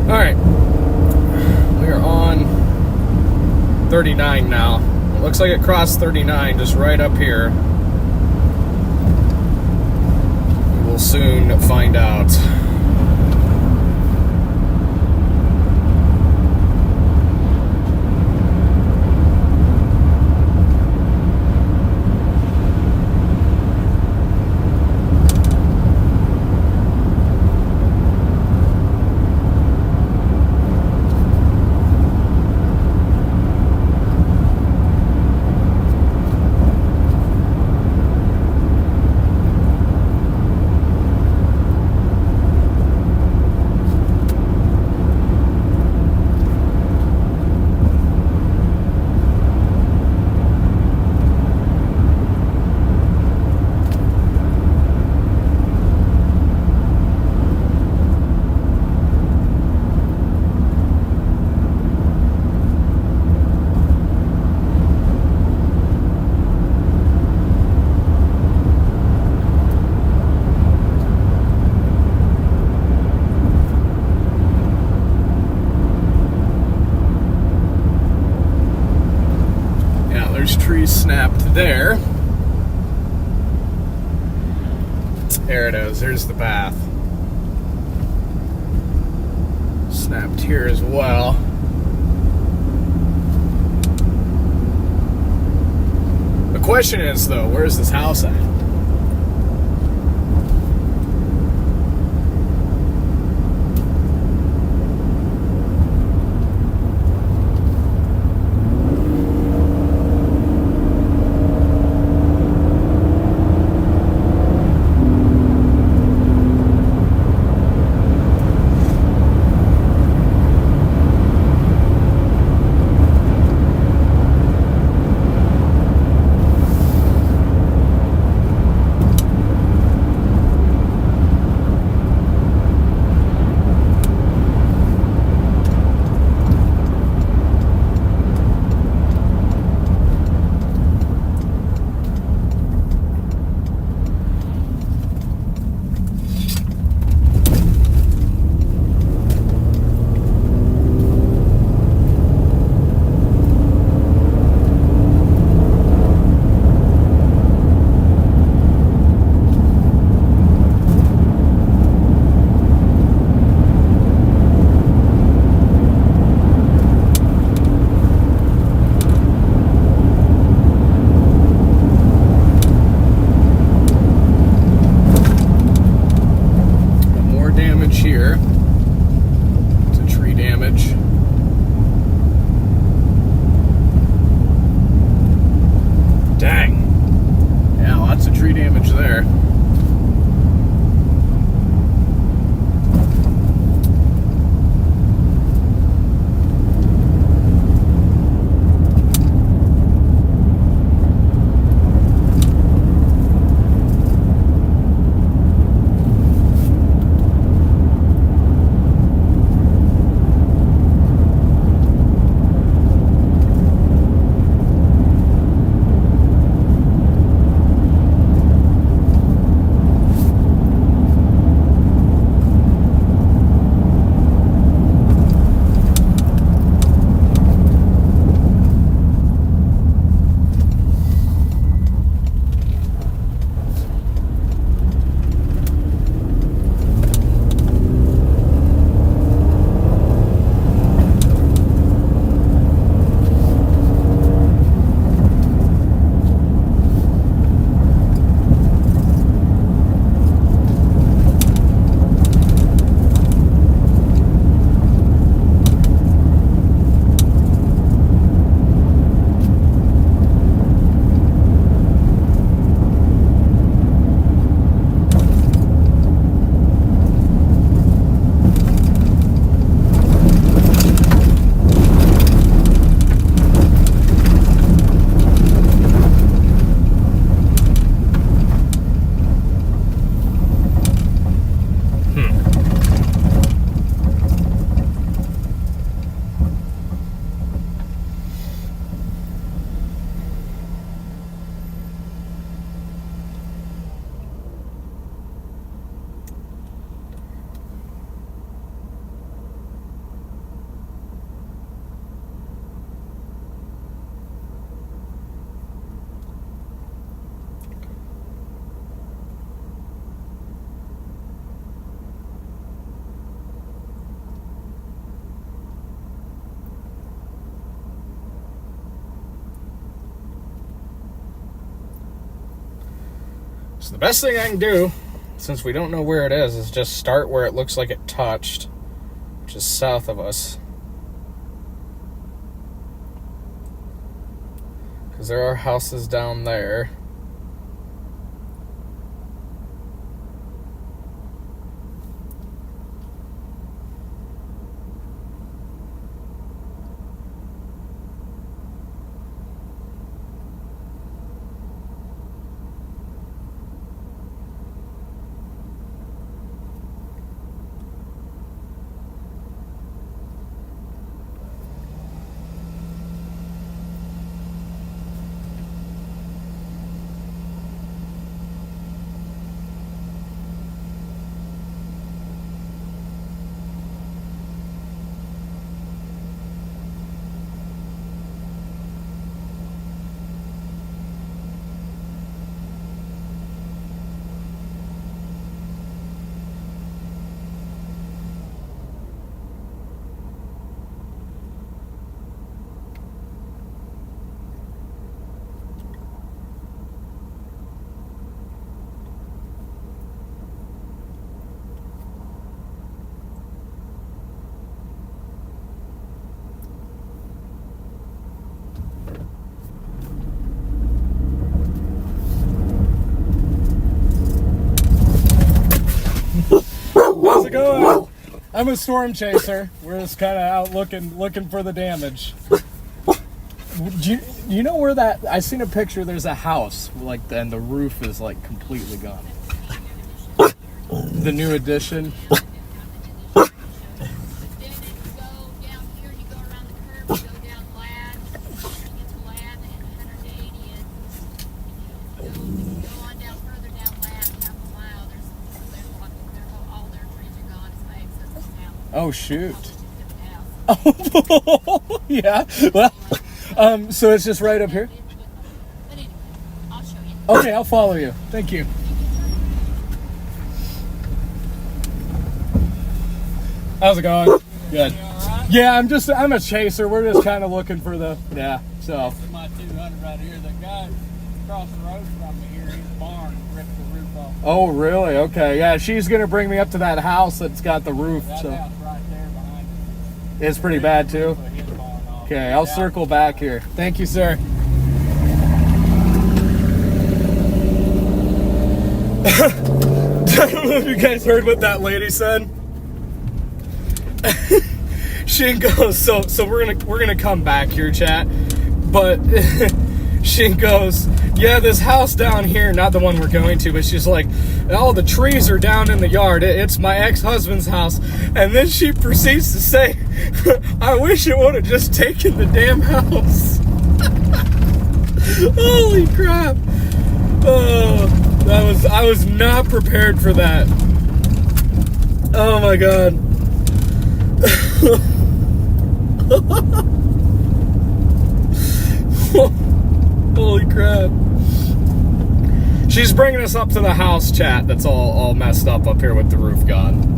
All right, we are on 39 now. It looks like it crossed 39 just right up here. We will soon find out. There's trees snapped there. There it is. There's the bath. Snapped here as well. The question is, though, where's this house at? Here. It's a tree damage. Dang. Yeah, lots of tree damage there. So the best thing I can do, since we don't know where it is just start where it looks like it touched, which is south of us. Because there are houses down there. I'm a storm chaser. We're just kind of out looking for the damage. Do you know where that? I seen a picture. There's a house and the roof is like completely gone. The new addition. Oh shoot. Oh yeah. Well, so it's just right up here. I'll show you. Okay, I'll follow you. Thank you. How's it going? Good. Yeah, I'm a chaser. We're just kind of looking for the so. This is my 200 right here. The guy across the road from me here, his barn ripped the roof off. Oh really? Okay. Yeah, she's gonna bring me up to that house that's got the roof. That So house right there behind us. it's pretty bad too. Put his barn off. Okay, I'll circle back here. Thank you, sir. I don't know if you guys heard what that lady said. She goes, so we're gonna come back here, chat. But she goes, yeah, this house down here, not the one we're going to, but she's like, all the trees are down in the yard. It's my ex-husband's house. And then she proceeds to say, I wish it would have just taken the damn house. Holy crap. Oh, I was not prepared for that. Oh my god. Holy crap. She's bringing us up to the house, chat, that's all messed up here with the roof gone.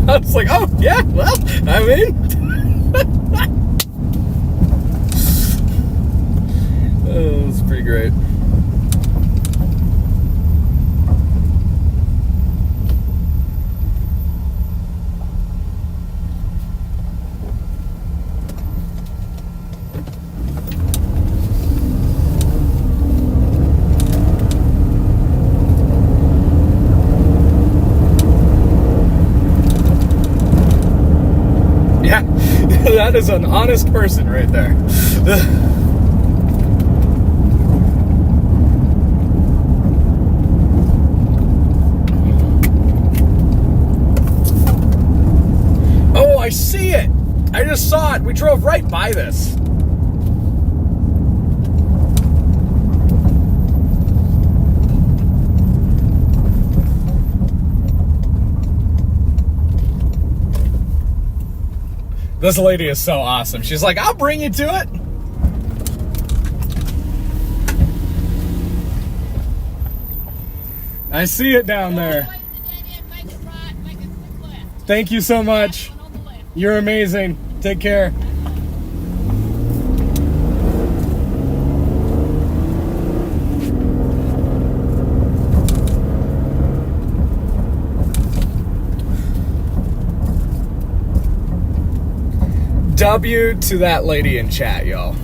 I was like, oh, yeah, well, I mean. Oh, it's pretty great. Yeah, that is an honest person right there. Oh, I see it. I just saw it. We drove right by this. This lady is so awesome. She's like, I'll bring you to it. I see it down there. Thank you so much. You're amazing. Take care. W to that lady in chat, y'all.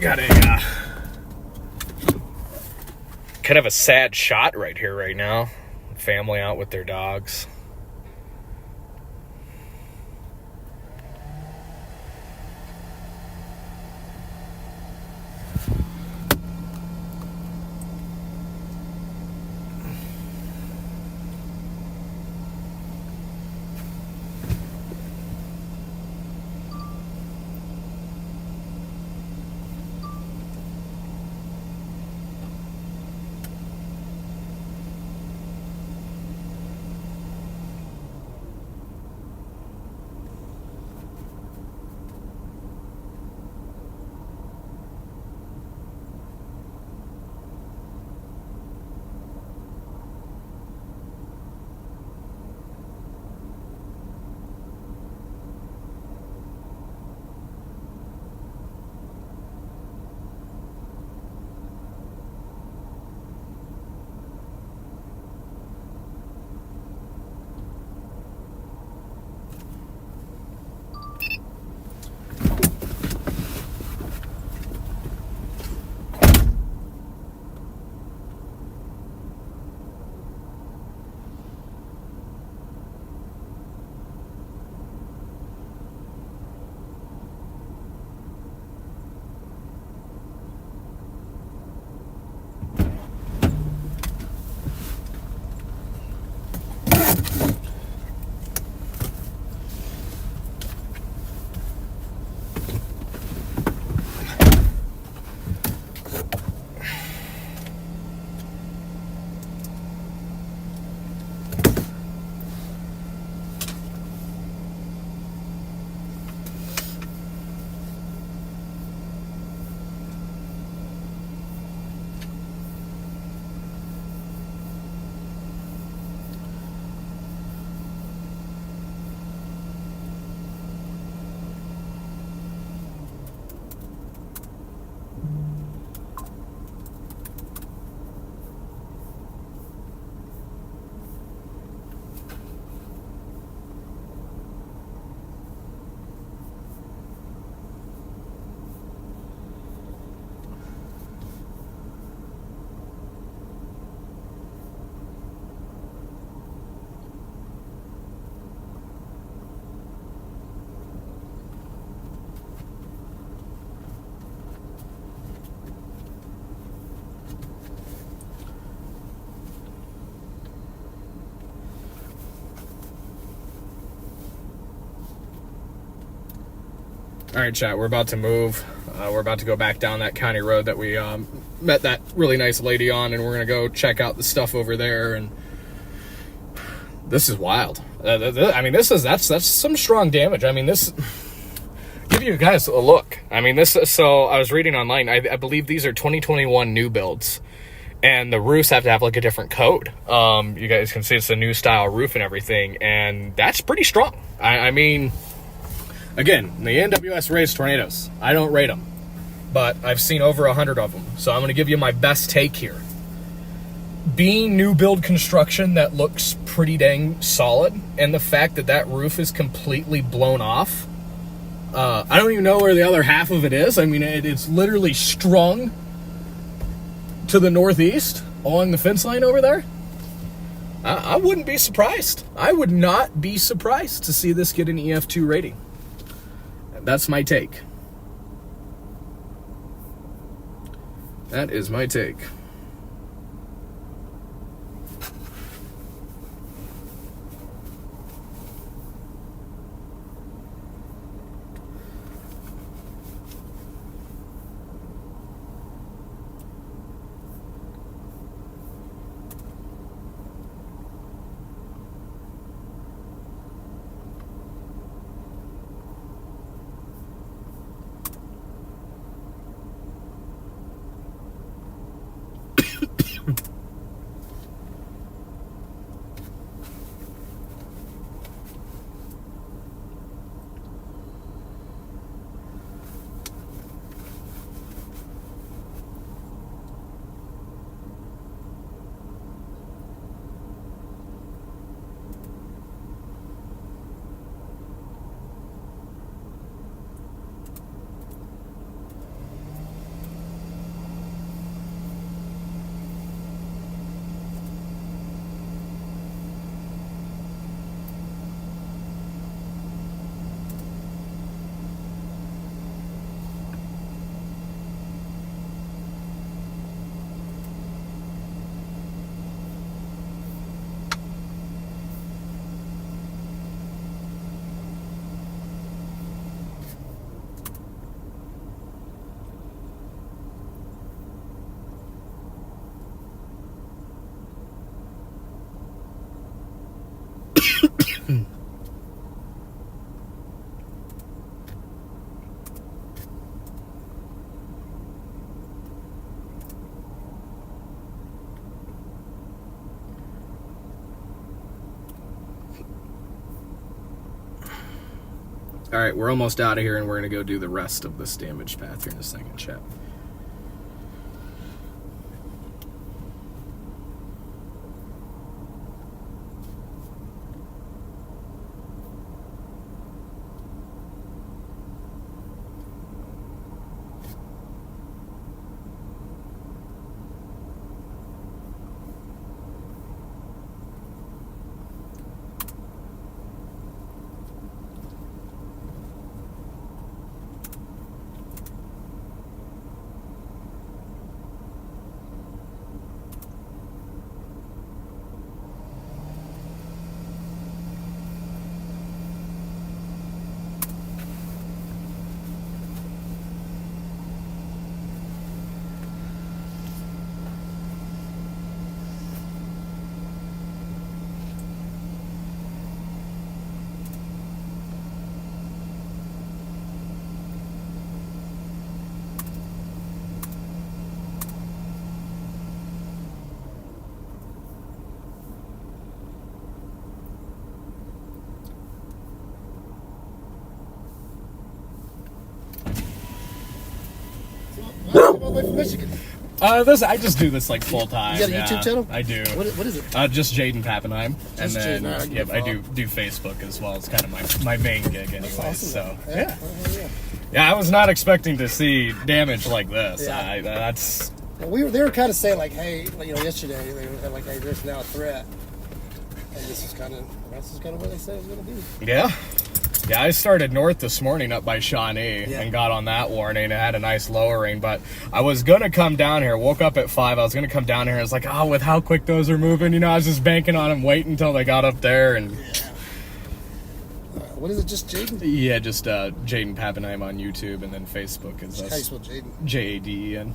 Got a kind of a sad shot right here right now. Family out with their dogs. All right, chat, we're about to move. We're about to go back down that county road that we met that really nice lady on, and we're going to go check out the stuff over there. And this is wild. I mean, that's some strong damage. I mean, this... Give you guys a look. I mean, this... So, I was reading online. I believe these are 2021 new builds. And the roofs have to have, like, a different code. You guys can see it's a new style roof and everything. And that's pretty strong. I mean... Again, the NWS rates tornadoes. I don't rate them, but I've seen over 100 of them. So I'm going to give you my best take here. Being new build construction that looks pretty dang solid, and the fact that that roof is completely blown off. I don't even know where the other half of it is. I mean, it's literally strung to the northeast along the fence line over there. I wouldn't be surprised. I would not be surprised to see this get an EF2 rating. That's my take. That is my take. All right, we're almost out of here, and we're going to go do the rest of this damaged path here in a second, chat. All the way from Michigan. I just do this like full time. You got a YouTube channel? I do. What is it? Just Jaden Pappenheim, and Just then Jaden, alright, yep, I follow. do Facebook as well. It's kind of my main gig, anyways. Awesome. So Yeah. yeah, I was not expecting to see damage like this. Yeah. That's Well, they were kind of saying like, hey, yesterday they were like, hey, there's now a threat, and this is kind of what they said it was going to be. yeah. Yeah, I started north this morning up by Shawnee Yeah. and got on that warning. It had a nice lowering, but I was going to come down here. Woke up at 5. I was going to come down here. I was like, oh, with how quick those are moving, I was just banking on them, waiting until they got up there. And What is it? Just Jaden? yeah, just Jaden Pappenheim on YouTube, and then Facebook is How you spell Jaden? Jaden.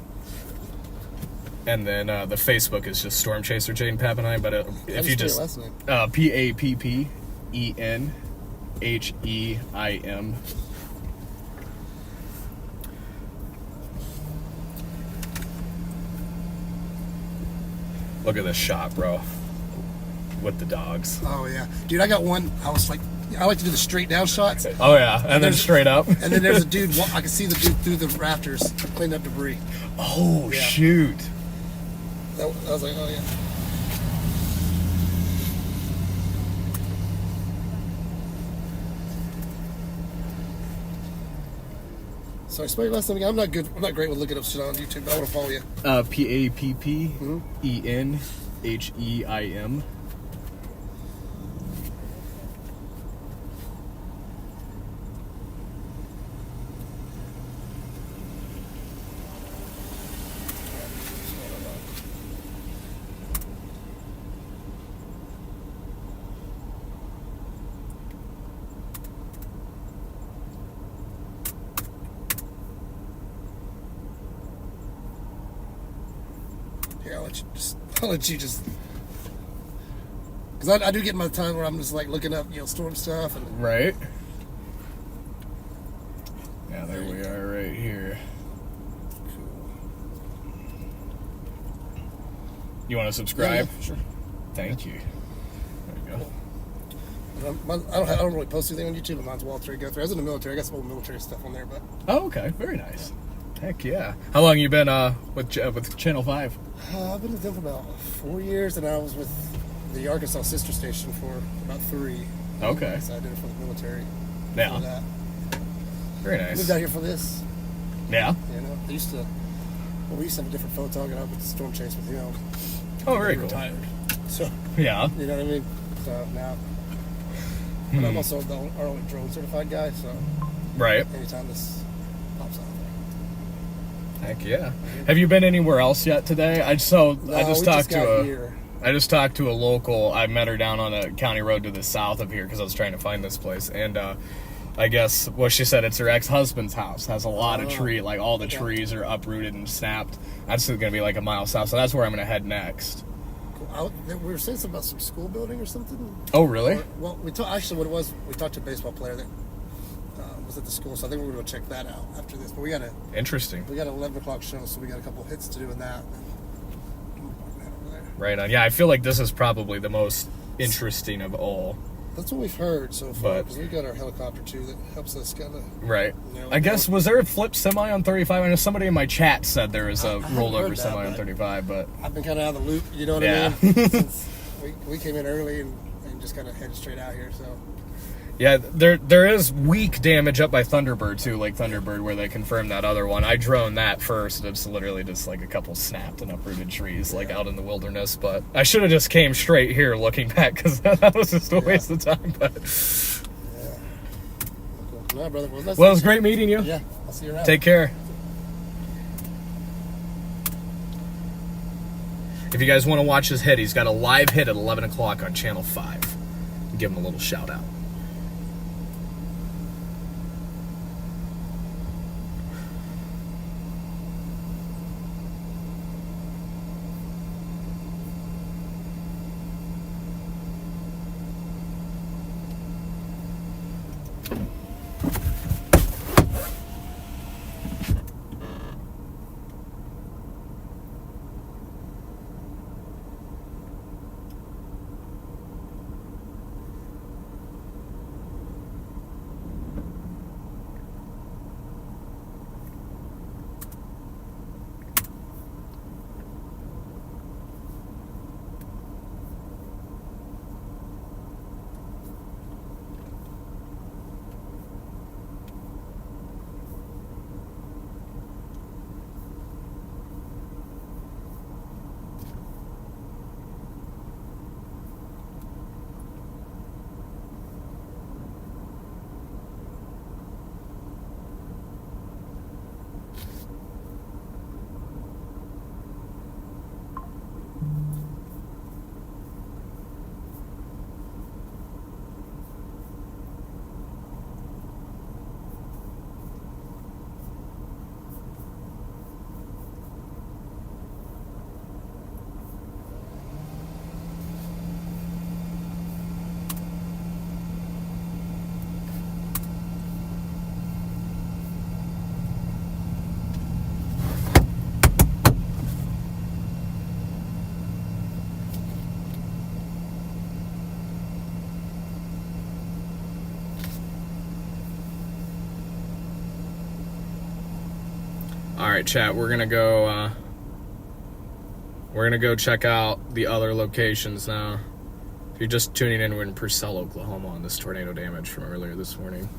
And then the Facebook is just Storm Chaser Jaden Pappenheim. But How if do you spell just your last name? Pappenheim. Look at this shot, bro. With the dogs. Oh yeah, dude, I got one. I was like, I like to do the straight down shots, Oh yeah, and then there's- straight up. and then there's a dude. I can see the dude through the rafters cleaning up debris. Oh Yeah. shoot. I was like, oh yeah. Sorry, spell your last name again. I'm not great with looking up shit on YouTube, but I want to follow you. Pappenheim. Here, I'll let you just. Because I do get my time where I'm just like looking up, storm stuff. And Right? Yeah, there we are right here. You want to subscribe? Yeah, sure. Thank you. There you go. I don't really post anything on YouTube. Mine's Walter go through. I was in the military. I got some old military stuff on there, but Oh, okay. Very nice. Heck yeah. How long you been with Channel 5? I've been with them for about 4 years, and I was with the Arkansas sister station for about 3. Okay. So I did it for the military. Yeah. For that. Very I nice. moved out here for this. Yeah. They used to. Well, we used to have a different photographer with the storm chase with Oh, very he cool. retired. So Yeah. you know what I mean. So now, but I'm also our only drone certified guy. So Right. anytime this pops out. Heck yeah. Have you been anywhere else yet today? I just talked to here. I just talked to a local. I met her down on a county road to the south of here because I was trying to find this place. And I guess what she said, it's her ex-husband's house. Has a lot of tree, like all the trees are uprooted and snapped. That's going to be like a mile south. So that's where I'm going to head next. Cool. We were saying something about some school building or something. Oh, really? Well, actually, what it was, we talked to a baseball player that was at the school, so I think we're going to check that out after this. But we got Interesting. an 11 o'clock show, so we got a couple of hits to do in that. Right on. Yeah, I feel like this is probably the most interesting of all. That's what we've heard so far, But- because we've got our helicopter too that helps us kind of. Right. No, I guess, was there a flip semi on 35? I know somebody in my chat said there was a I haven't rolled over heard that, semi on but- 35, but I've been kind of out of the loop, you know what Yeah. I mean? Since we came in early and just kind of headed straight out here, so. yeah, there is weak damage up by Thunderbird too, like Thunderbird, where they confirmed that other one. I droned that first. It's literally just like a couple snapped and uprooted trees, like out in the wilderness. But I should have just came straight here, looking back, because that was just a waste of time. But Yeah. Cool. All right, brother. Well, it was great meeting you. Yeah, I'll see you around. Take care. If you guys want to watch his hit, he's got a live hit at 11 o'clock on Channel 5. Give him a little shout out. All right, chat. We're gonna go check out the other locations now. If you're just tuning in, we're in Purcell, Oklahoma, on this tornado damage from earlier this morning.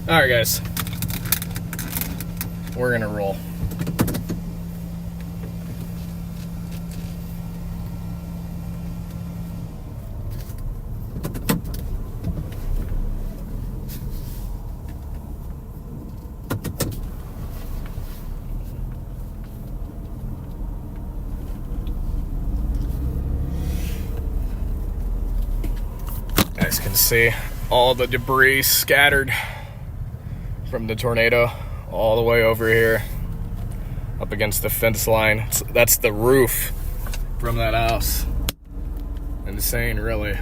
All right, guys. We're gonna roll. Guys can see all the debris scattered from the tornado all the way over here up against the fence line. That's the roof from that house. Insane, really.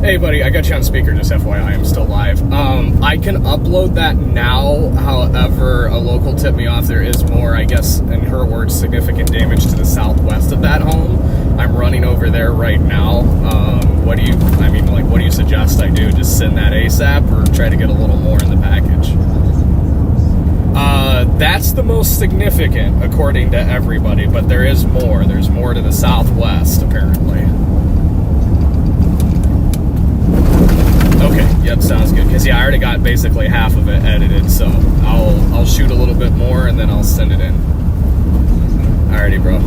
Hey buddy, I got you on speaker, just FYI, I'm still live. I can upload that now, however, a local tipped me off there is more, I guess, in her words, significant damage to the southwest of that home. I'm running over there right now. What do you suggest I do? Just send that ASAP or try to get a little more in the package? That's the most significant, according to everybody, but there is more. There's more to the southwest, apparently. Okay, yep, sounds good. Because, yeah, I already got basically half of it edited, so I'll shoot a little bit more and then I'll send it in. Alrighty, bro.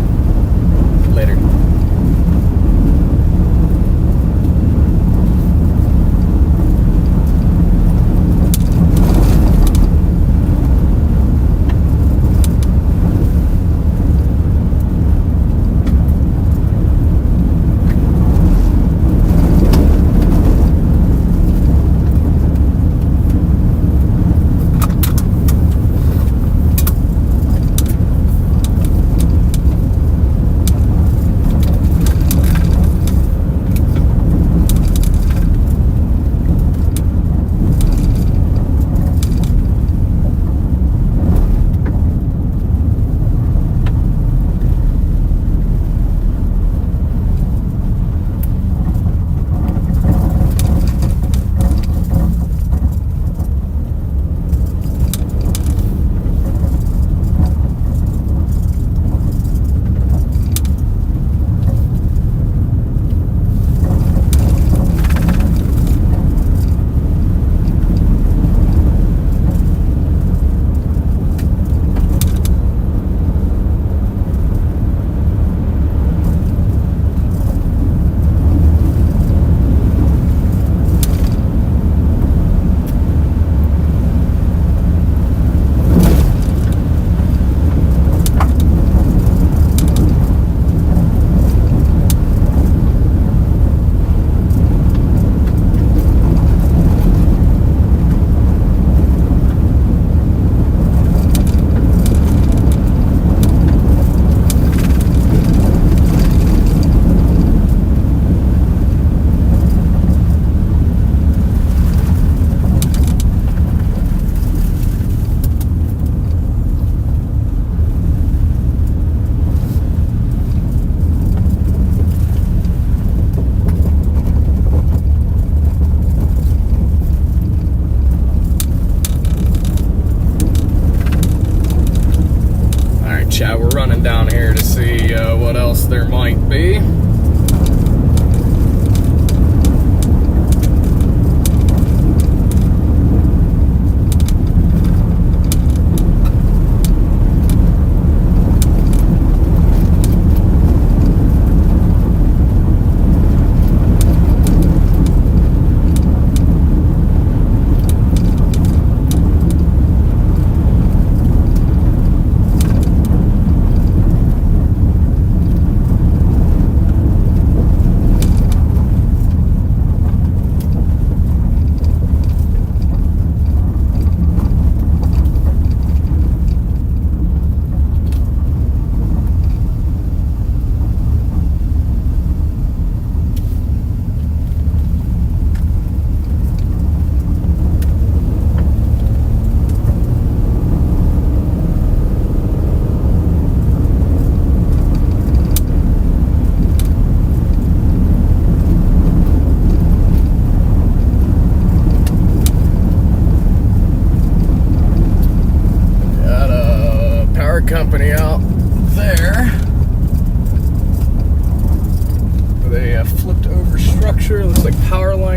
Later.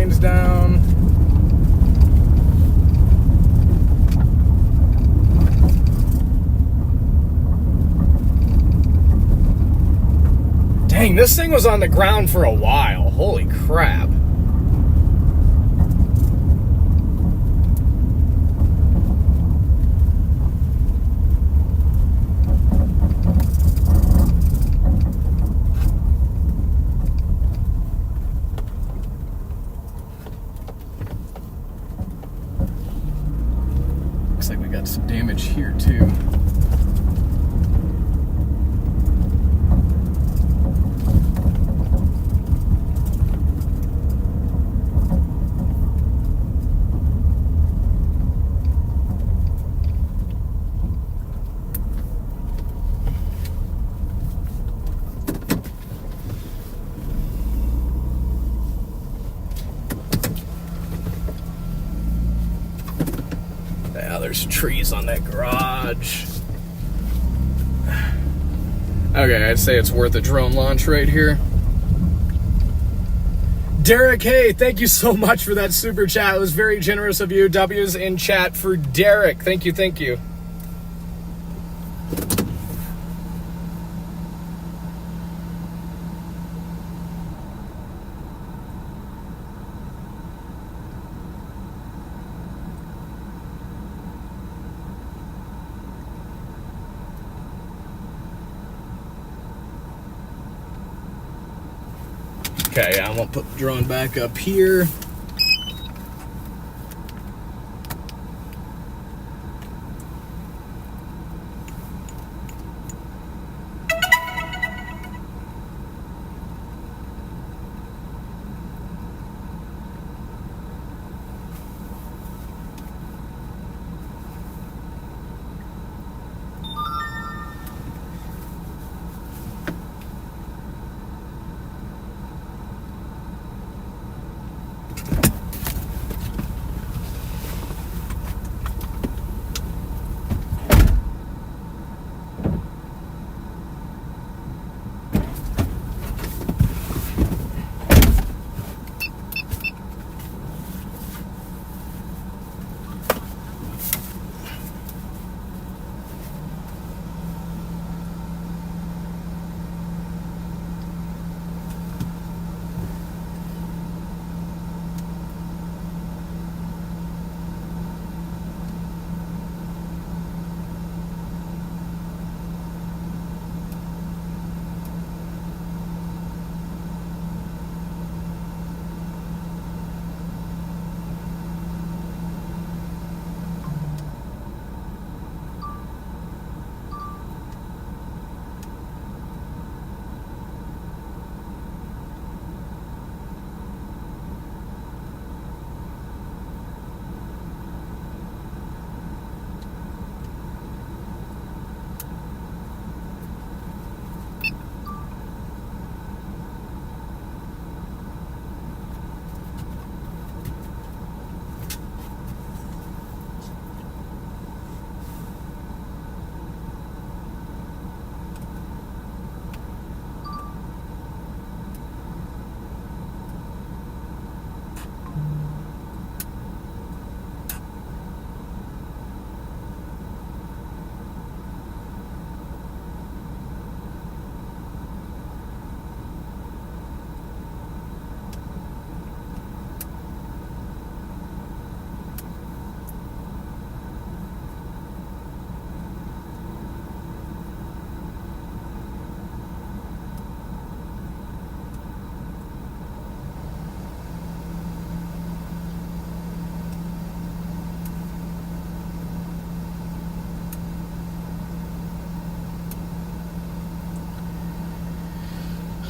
planes down. Dang, this thing was on the ground for a while. Holy crap. Looks like we got some damage here too. Yeah, there's trees on that garage. Okay, I'd say it's worth a drone launch right here. Derek, hey, thank you so much for that super chat. It was very generous of you. W's in chat for Derek. Thank you, thank you. Okay, I'm gonna put the drone back up here.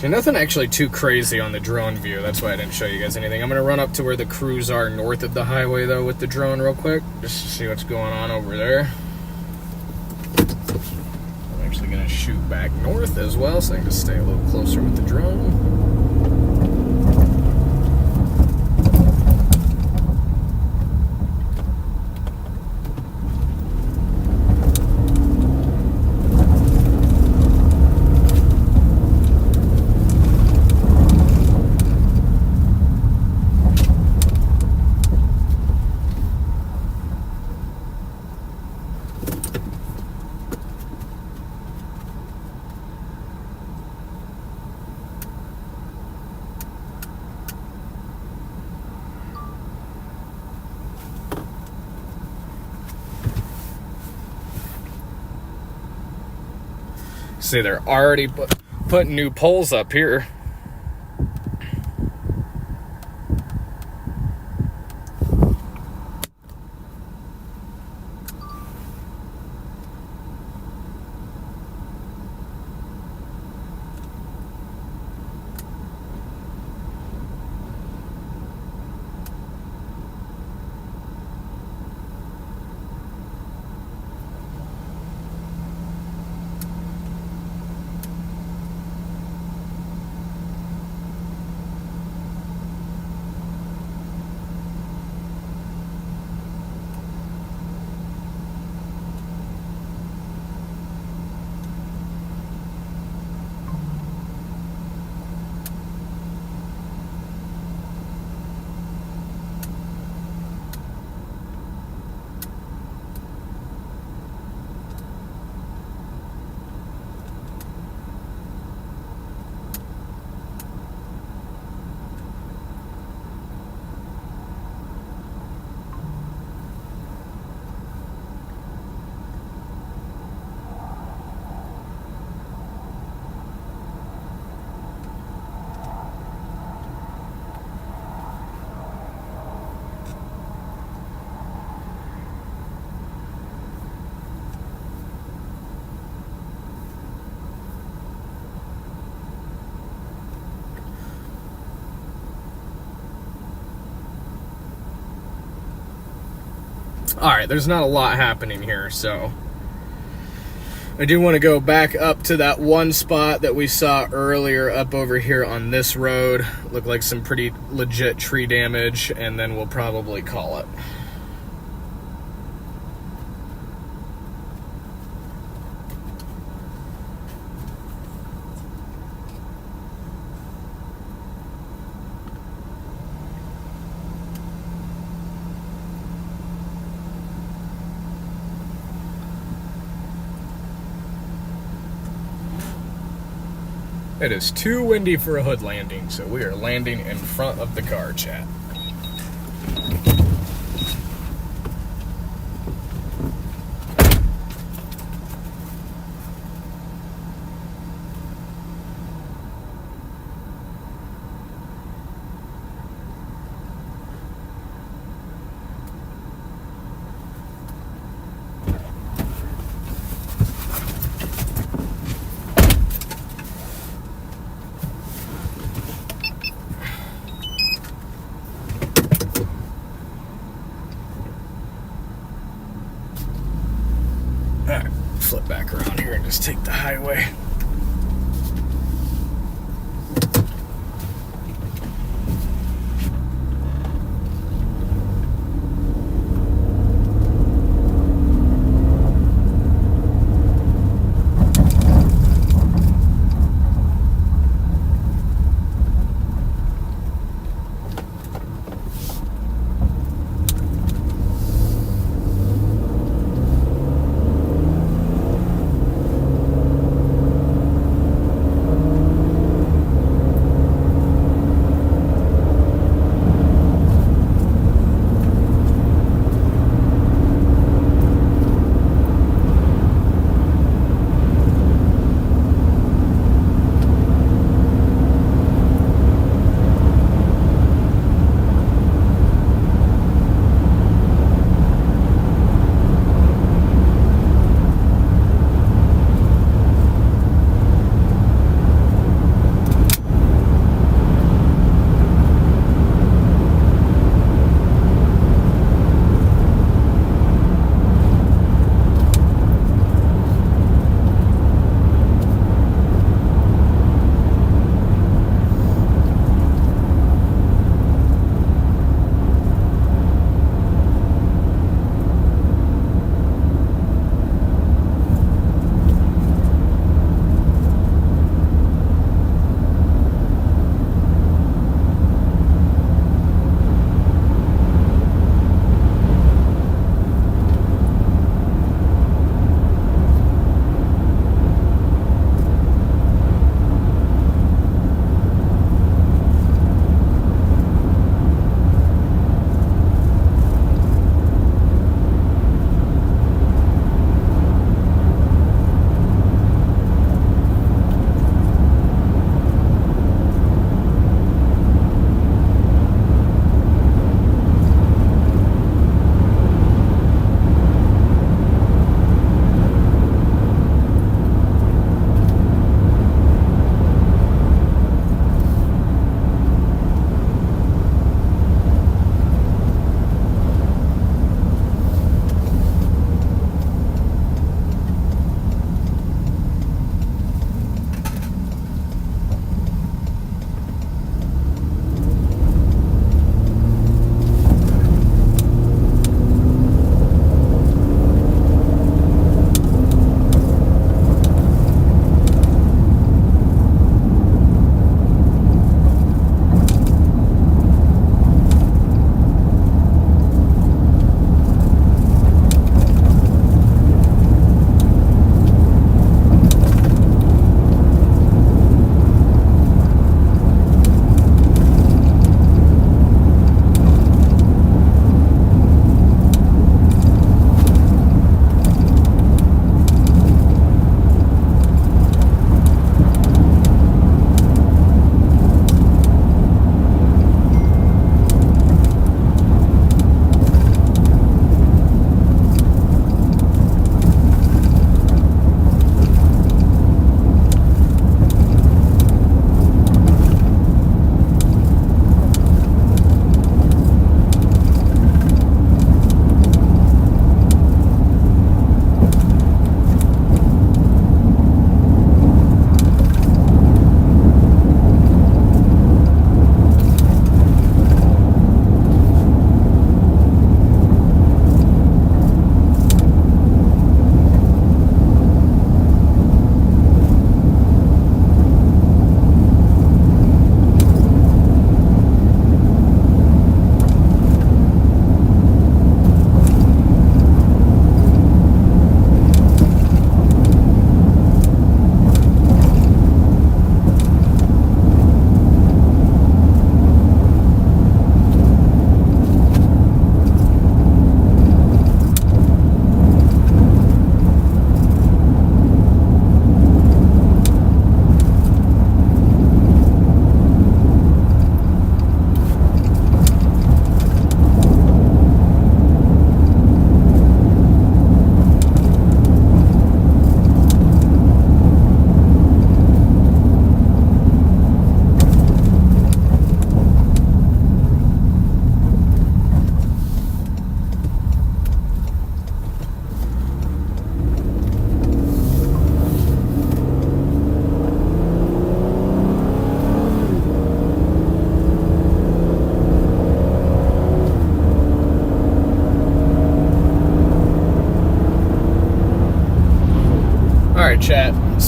Okay, nothing actually too crazy on the drone view. That's why I didn't show you guys anything. I'm going to run up to where the crews are north of the highway, though, with the drone real quick, just to see what's going on over there. I'm actually going to shoot back north as well, so I can just stay a little closer with the drone. See, they're already putting new poles up here. Alright, there's not a lot happening here, so I do want to go back up to that one spot that we saw earlier up over here on this road. Looked like some pretty legit tree damage, and then we'll probably call it. It is too windy for a hood landing, so we are landing in front of the car, chat. Alright, flip back around here and just take the highway.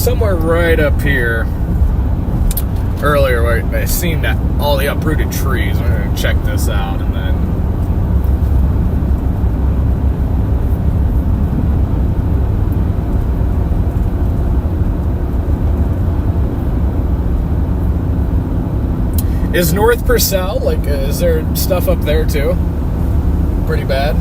somewhere right up here earlier where I seen that all the uprooted trees. I'm gonna check this out and then. Is North Purcell, like, is there stuff up there too? Pretty bad?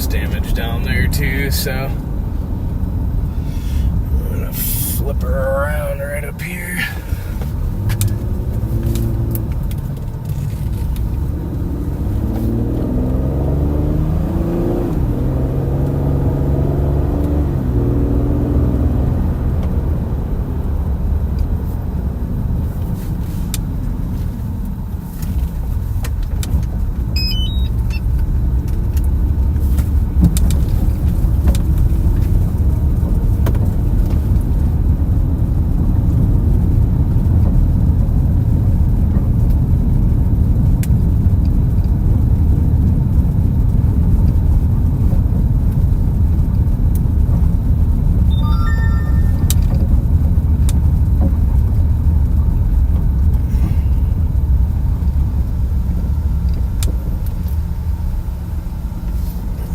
Damage down there too, so I'm gonna flip her around right up here.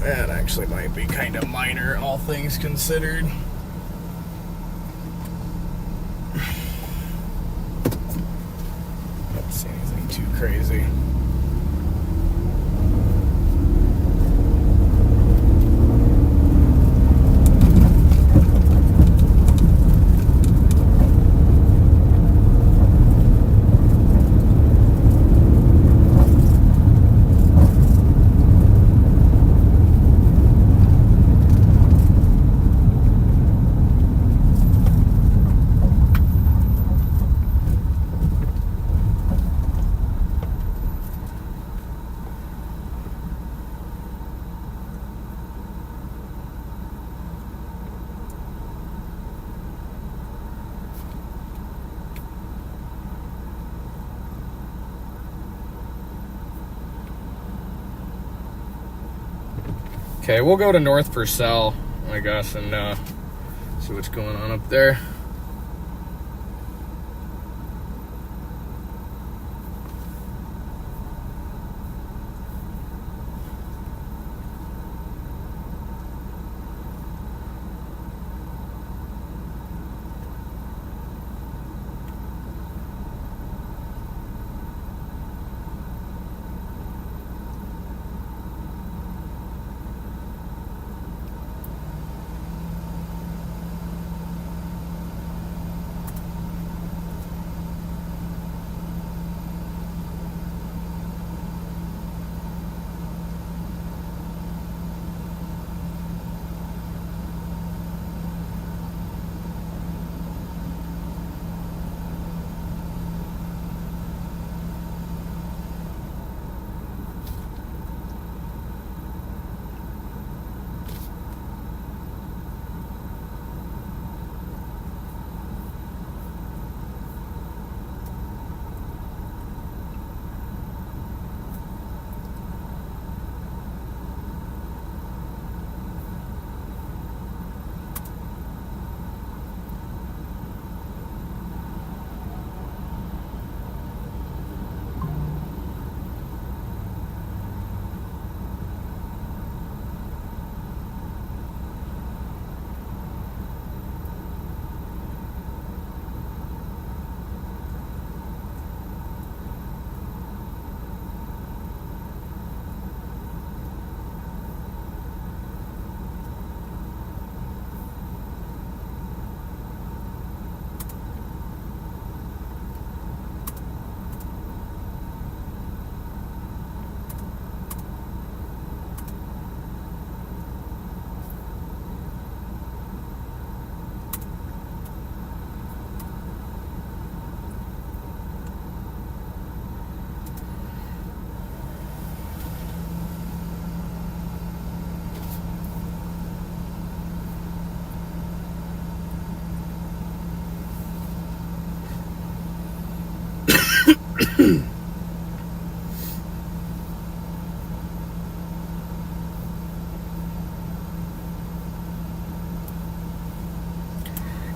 That actually might be kind of minor, all things considered. Don't see anything too crazy. Okay, we'll go to North Purcell, I guess, and see what's going on up there.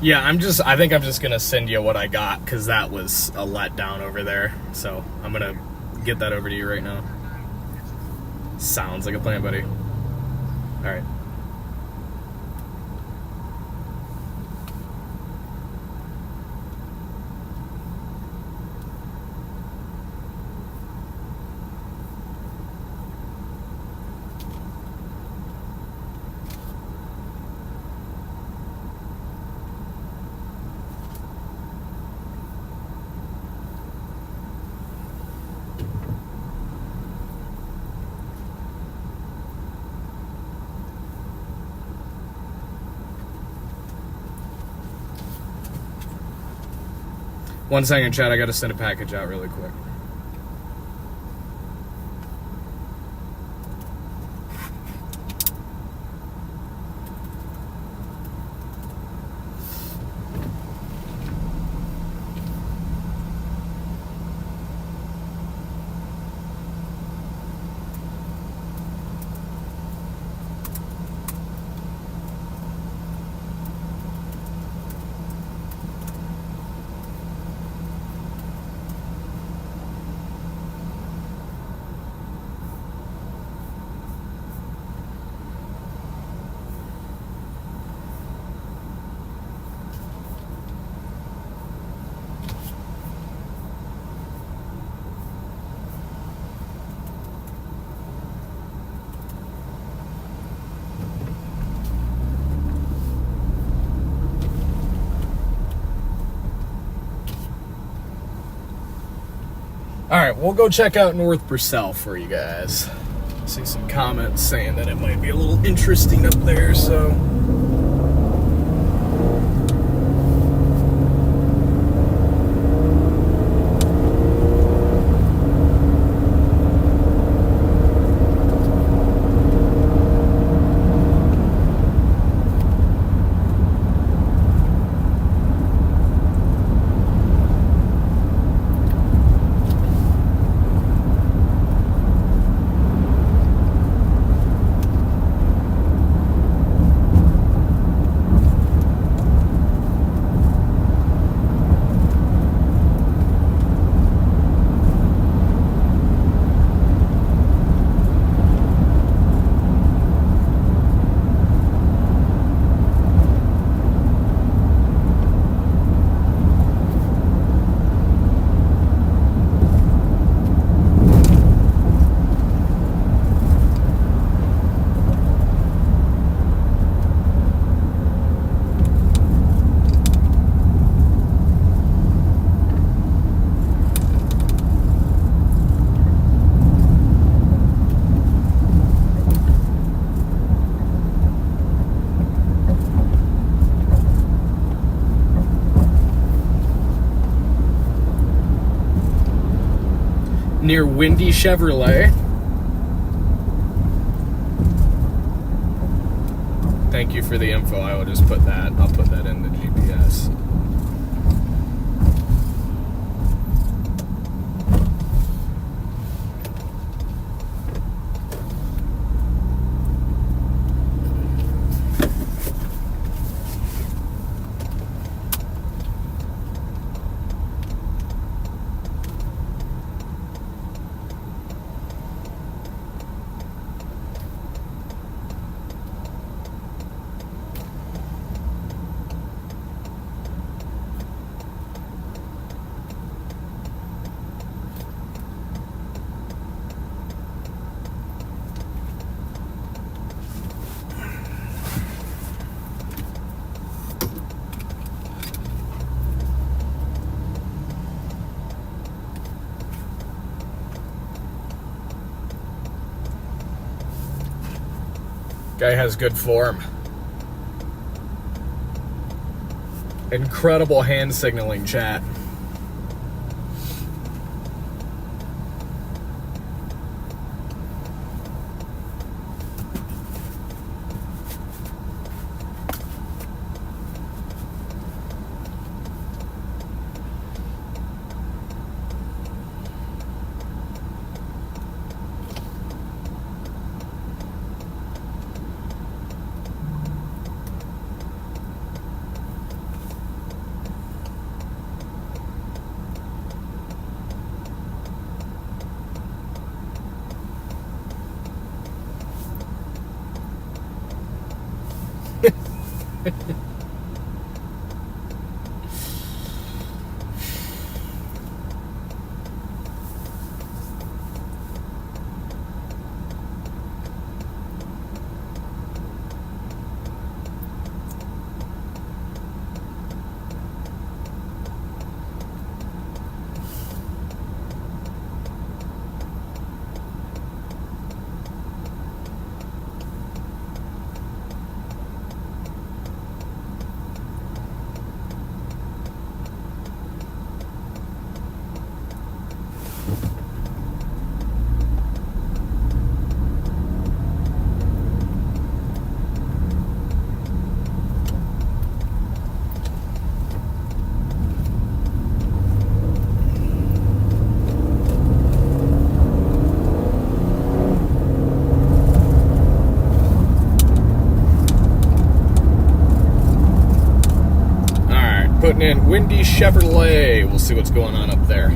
Yeah, I think I'm just gonna send you what I got, because that was a letdown over there. So I'm gonna get that over to you right now. Sounds like a plan, buddy. Alright. One second, Chad. I gotta send a package out really quick. Alright, we'll go check out North Purcell for you guys. See some comments saying that it might be a little interesting up there, so... Near Windy Chevrolet. Thank you for the info. I will just put that. I'll put that in the GPS. Guy has good form. Incredible hand signaling, chat. Putting in Windy Chevrolet. We'll see what's going on up there.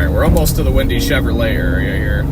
We're almost to the Windy Chevrolet area here.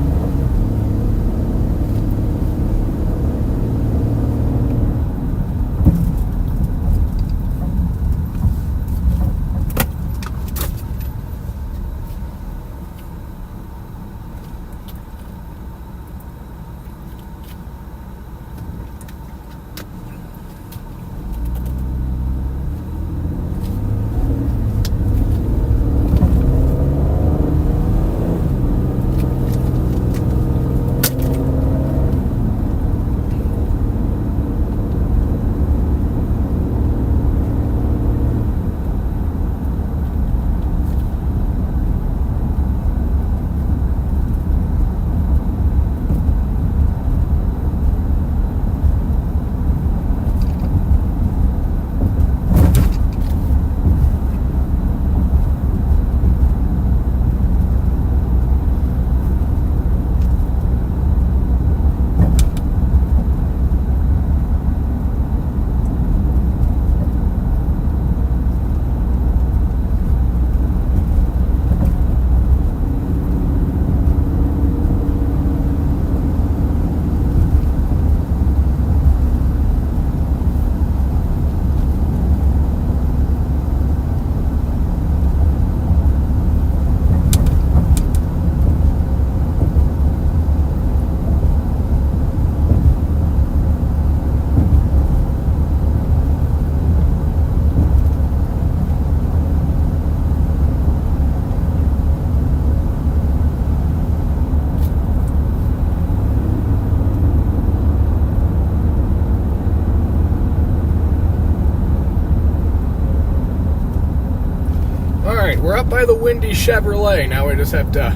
Alright, we're up by the Windy Chevrolet. Now we just have to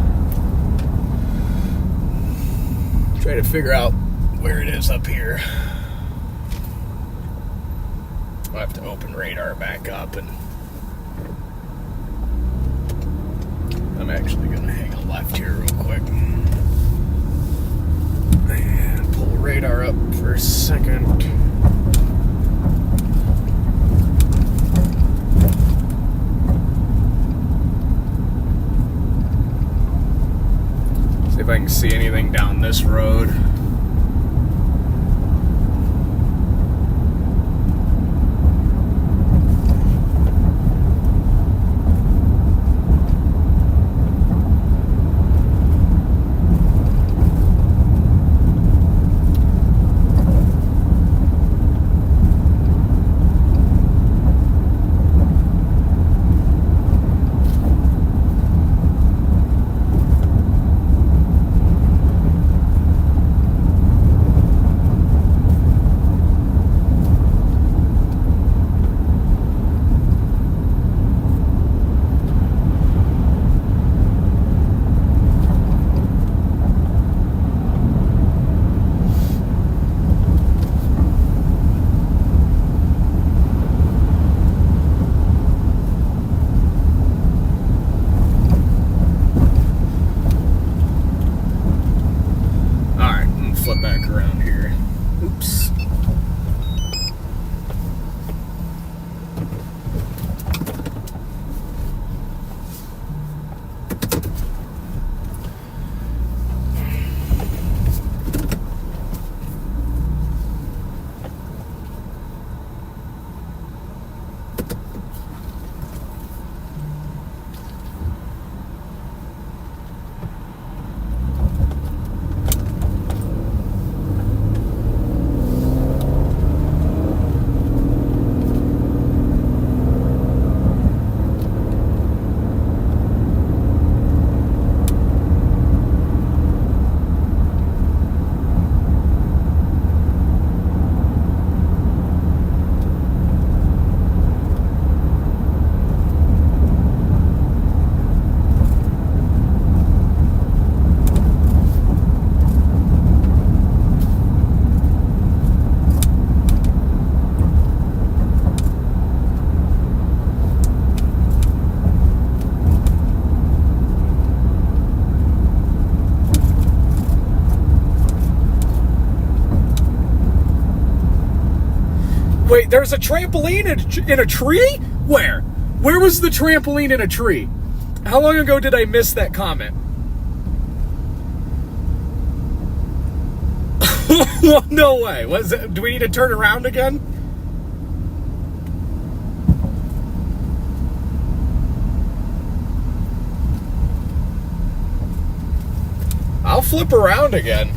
try to figure out where it is up here. I'll have to open radar back up, and I'm actually going to hang a left here real quick. And pull radar up for a second. see anything down this road. Flip back around here. Oops. Wait, there's a trampoline in a tree? Where? Where was the trampoline in a tree? How long ago did I miss that comment? No way. Do we need to turn around again? I'll flip around again.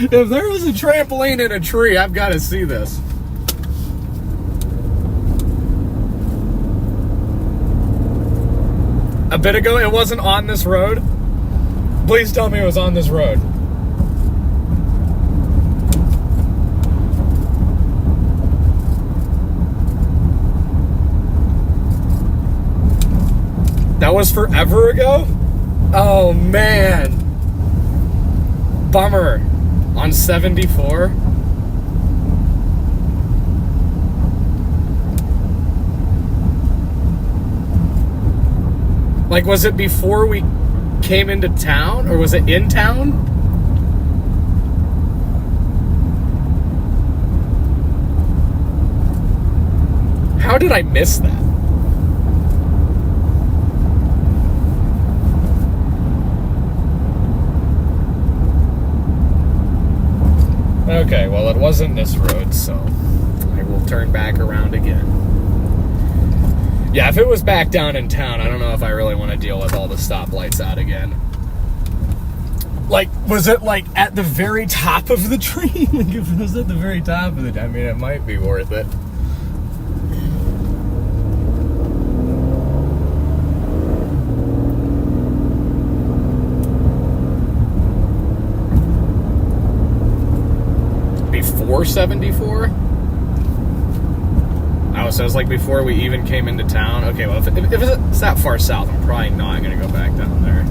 If there was a trampoline in a tree, I've got to see this. A bit ago, it wasn't on this road. Please tell me it was on this road. That was forever ago? Oh, man. Bummer. On 74? Like, was it before we came into town? Or was it in town? How did I miss that? Okay, well, it wasn't this road, so I will turn back around again. Yeah, if it was back down in town, I don't know if I really want to deal with all the stoplights out again. Like, was it, like, at the very top of the tree? Like, if it was at the very top of it, I mean, it might be worth it. Before 74? Oh, so it was like before we even came into town. Okay, well, if it's that far south, I'm probably not going to go back down there.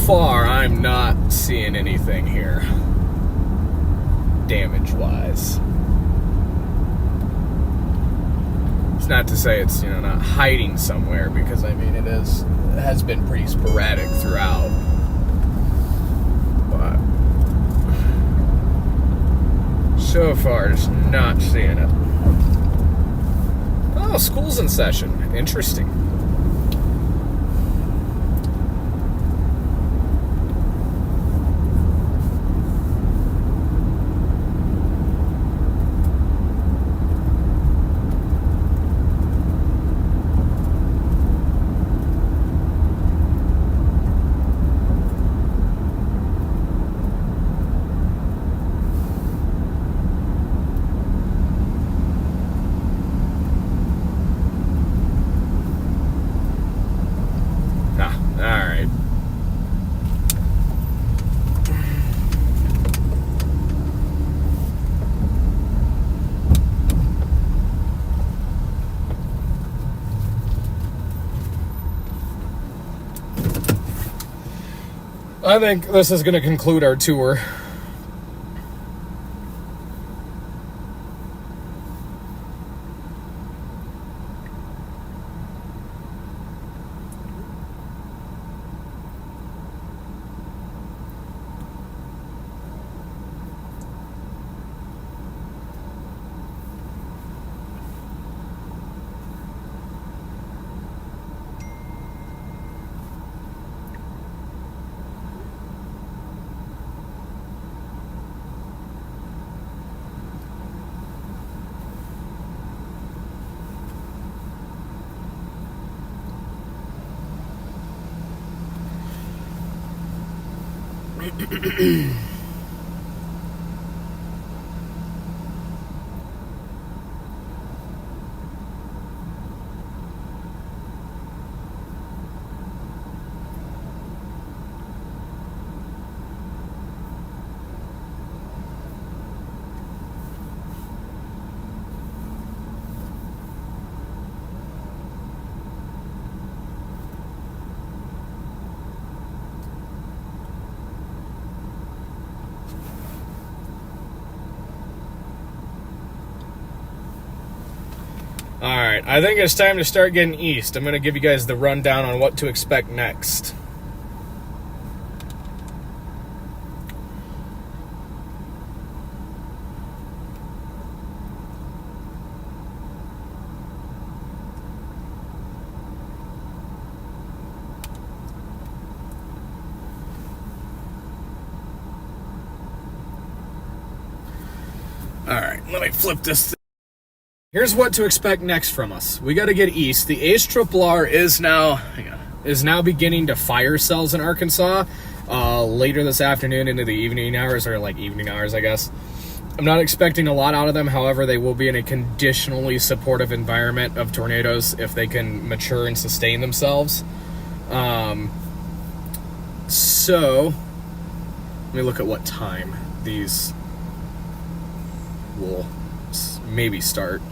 far, I'm not seeing anything here, damage-wise. It's not to say it's, not hiding somewhere, because, it has been pretty sporadic throughout. But so far, just not seeing it. Oh, school's in session. Interesting. I think this is going to conclude our tour. Alright, I think it's time to start getting east. I'm going to give you guys the rundown on what to expect next. Alright, let me flip this. Here's what to expect next from us. We got to get east. The ACRRR is now beginning to fire cells in Arkansas later this afternoon into the evening hours, or like evening hours, I guess. I'm not expecting a lot out of them. However, they will be in a conditionally supportive environment of tornadoes if they can mature and sustain themselves. So, let me look at what time these will maybe start.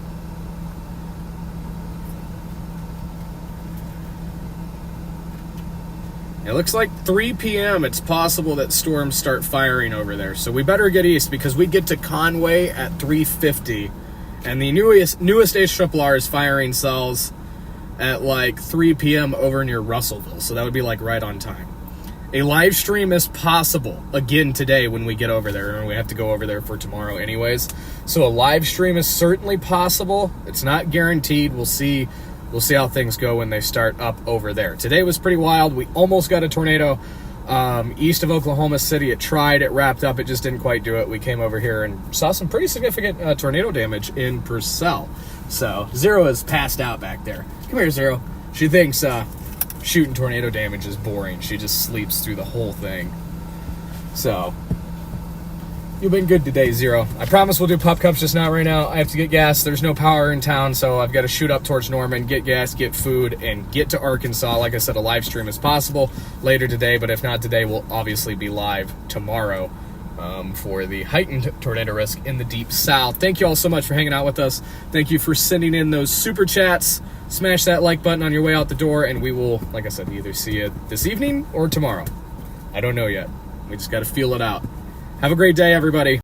It looks like 3 p.m. it's possible that storms start firing over there. So we better get east, because we get to Conway at 3:50. And the newest ACRRR is firing cells at like 3 p.m. over near Russellville. So that would be like right on time. A live stream is possible again today when we get over there. And we have to go over there for tomorrow anyways. So a live stream is certainly possible. It's not guaranteed. We'll see how things go when they start up over there. Today was pretty wild. We almost got a tornado east of Oklahoma City. It tried, it wrapped up, it just didn't quite do it. We came over here and saw some pretty significant tornado damage in Purcell. So Zero is passed out back there. Come here, Zero. She thinks shooting tornado damage is boring. She just sleeps through the whole thing. So you've been good today, Zero. I promise we'll do pup cups, just not right now. I have to get gas. There's no power in town, so I've got to shoot up towards Norman, get gas, get food, and get to Arkansas. Like I said, a live stream is possible later today, but if not today, we'll obviously be live tomorrow for the heightened tornado risk in the Deep South. Thank you all so much for hanging out with us. Thank you for sending in those super chats. Smash that like button on your way out the door, and we will, like I said, either see you this evening or tomorrow. I don't know yet. We just got to feel it out. Have a great day, everybody.